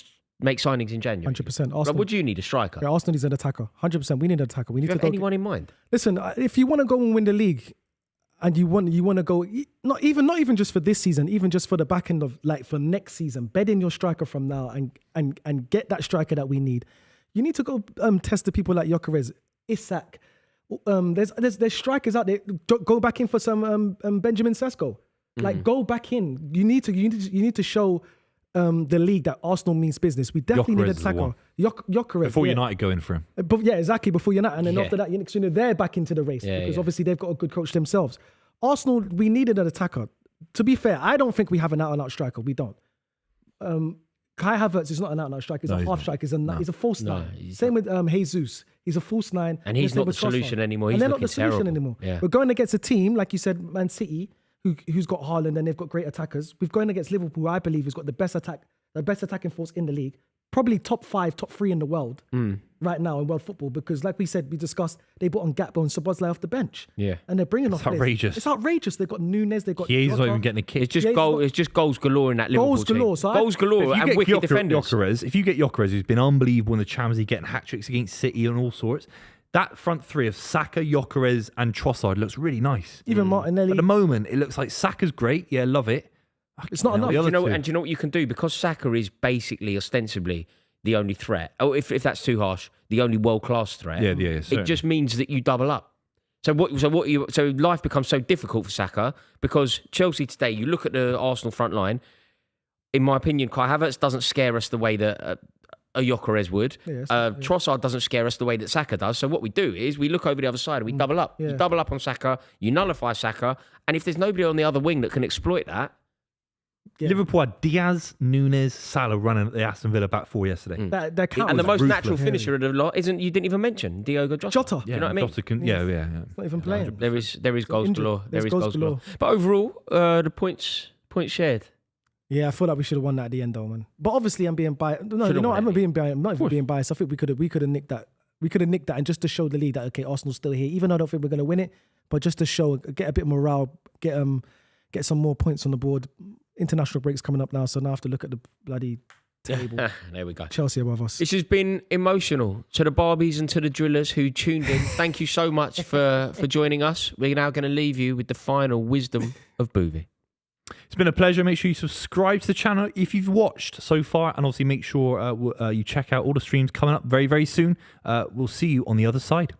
make signings in January? 100%. Arsenal. Like, would you need a striker? Yeah, Arsenal needs an attacker. 100%. We need an attacker. We need Do you to have go. anyone in mind? Listen, if you want to go and win the league, and you want to go, not even just for this season, even just for the back end of for next season, bed in your striker from now and get that striker that we need. You need to go test the people like Gyökeres, Isak. There's strikers out there. Go back in for some Benjamin Sesko. Go back in. You need to show the league that Arsenal means business. We definitely need an attacker. Gyökeres. Before United go in for him. But yeah, exactly, before United. And then after that, they're back into the race because obviously they've got a good coach themselves. Arsenal, we needed an attacker. To be fair, I don't think we have an out-and-out striker. We don't. Kai Havertz is not an out-and-out striker. He's a half striker. He's a false nine. Same with Jesus. He's a false nine. And he's not the solution anymore. And they're not the solution anymore. Yeah. We're going against a team, like you said, Man City, who's got Haaland and they've got great attackers. We're going against Liverpool, I believe, who's got the best attacking force in the league. Probably top 5, top 3 in the world right now in world football because, like we said, we discussed, they brought on Gakpo and Szoboszlai off the bench. Yeah. And they're bringing off It's outrageous. It's outrageous. They've got Nunes, they've got... He's not even getting a kick. It's just goals galore in that Liverpool Goals galore. team. Goals galore and wicked defenders. If you get Gyökeres, who's been unbelievable in the Champions League, getting hat-tricks against City and all sorts, that front three of Saka, Gyökeres and Trossard looks really nice. Even Martinelli. At the moment, it looks like Saka's great. Yeah, love it. It's not enough. Do you know what you can do? Because Saka is basically, ostensibly, the only threat. Oh, if that's too harsh, the only world-class threat. Yeah, it just means that you double up. So life becomes so difficult for Saka because Chelsea today, you look at the Arsenal front line, in my opinion, Kai Havertz doesn't scare us the way that a Gyökeres would. Trossard doesn't scare us the way that Saka does. So what we do is we look over the other side and we double up. You double up on Saka, you nullify Saka, and if there's nobody on the other wing that can exploit that, Liverpool had Diaz, Nunes, Salah running at the Aston Villa back four yesterday. That and the most natural finisher of the lot you didn't even mention Diogo Jota. Yeah, you know what I mean? It's not even playing. There is goals galore. There is goals galore. But overall, the points shared. Yeah, I feel like we should have won that at the end, though, man. But obviously, I'm being biased. No, I'm not being biased. I'm not even being biased. I think we could have nicked that. We could have nicked that, and just to show the league that Arsenal's still here. Even though I don't think we're going to win it, but just to show, get a bit of morale, get some more points on the board. International break's coming up now, so now I have to look at the bloody table. There we go. Chelsea above us. This has been emotional to the Barbies and to the drillers who tuned in. Thank you so much for joining us. We're now going to leave you with the final wisdom of Buvey. It's been a pleasure. Make sure you subscribe to the channel if you've watched so far, and obviously make sure you check out all the streams coming up very, very soon. We'll see you on the other side.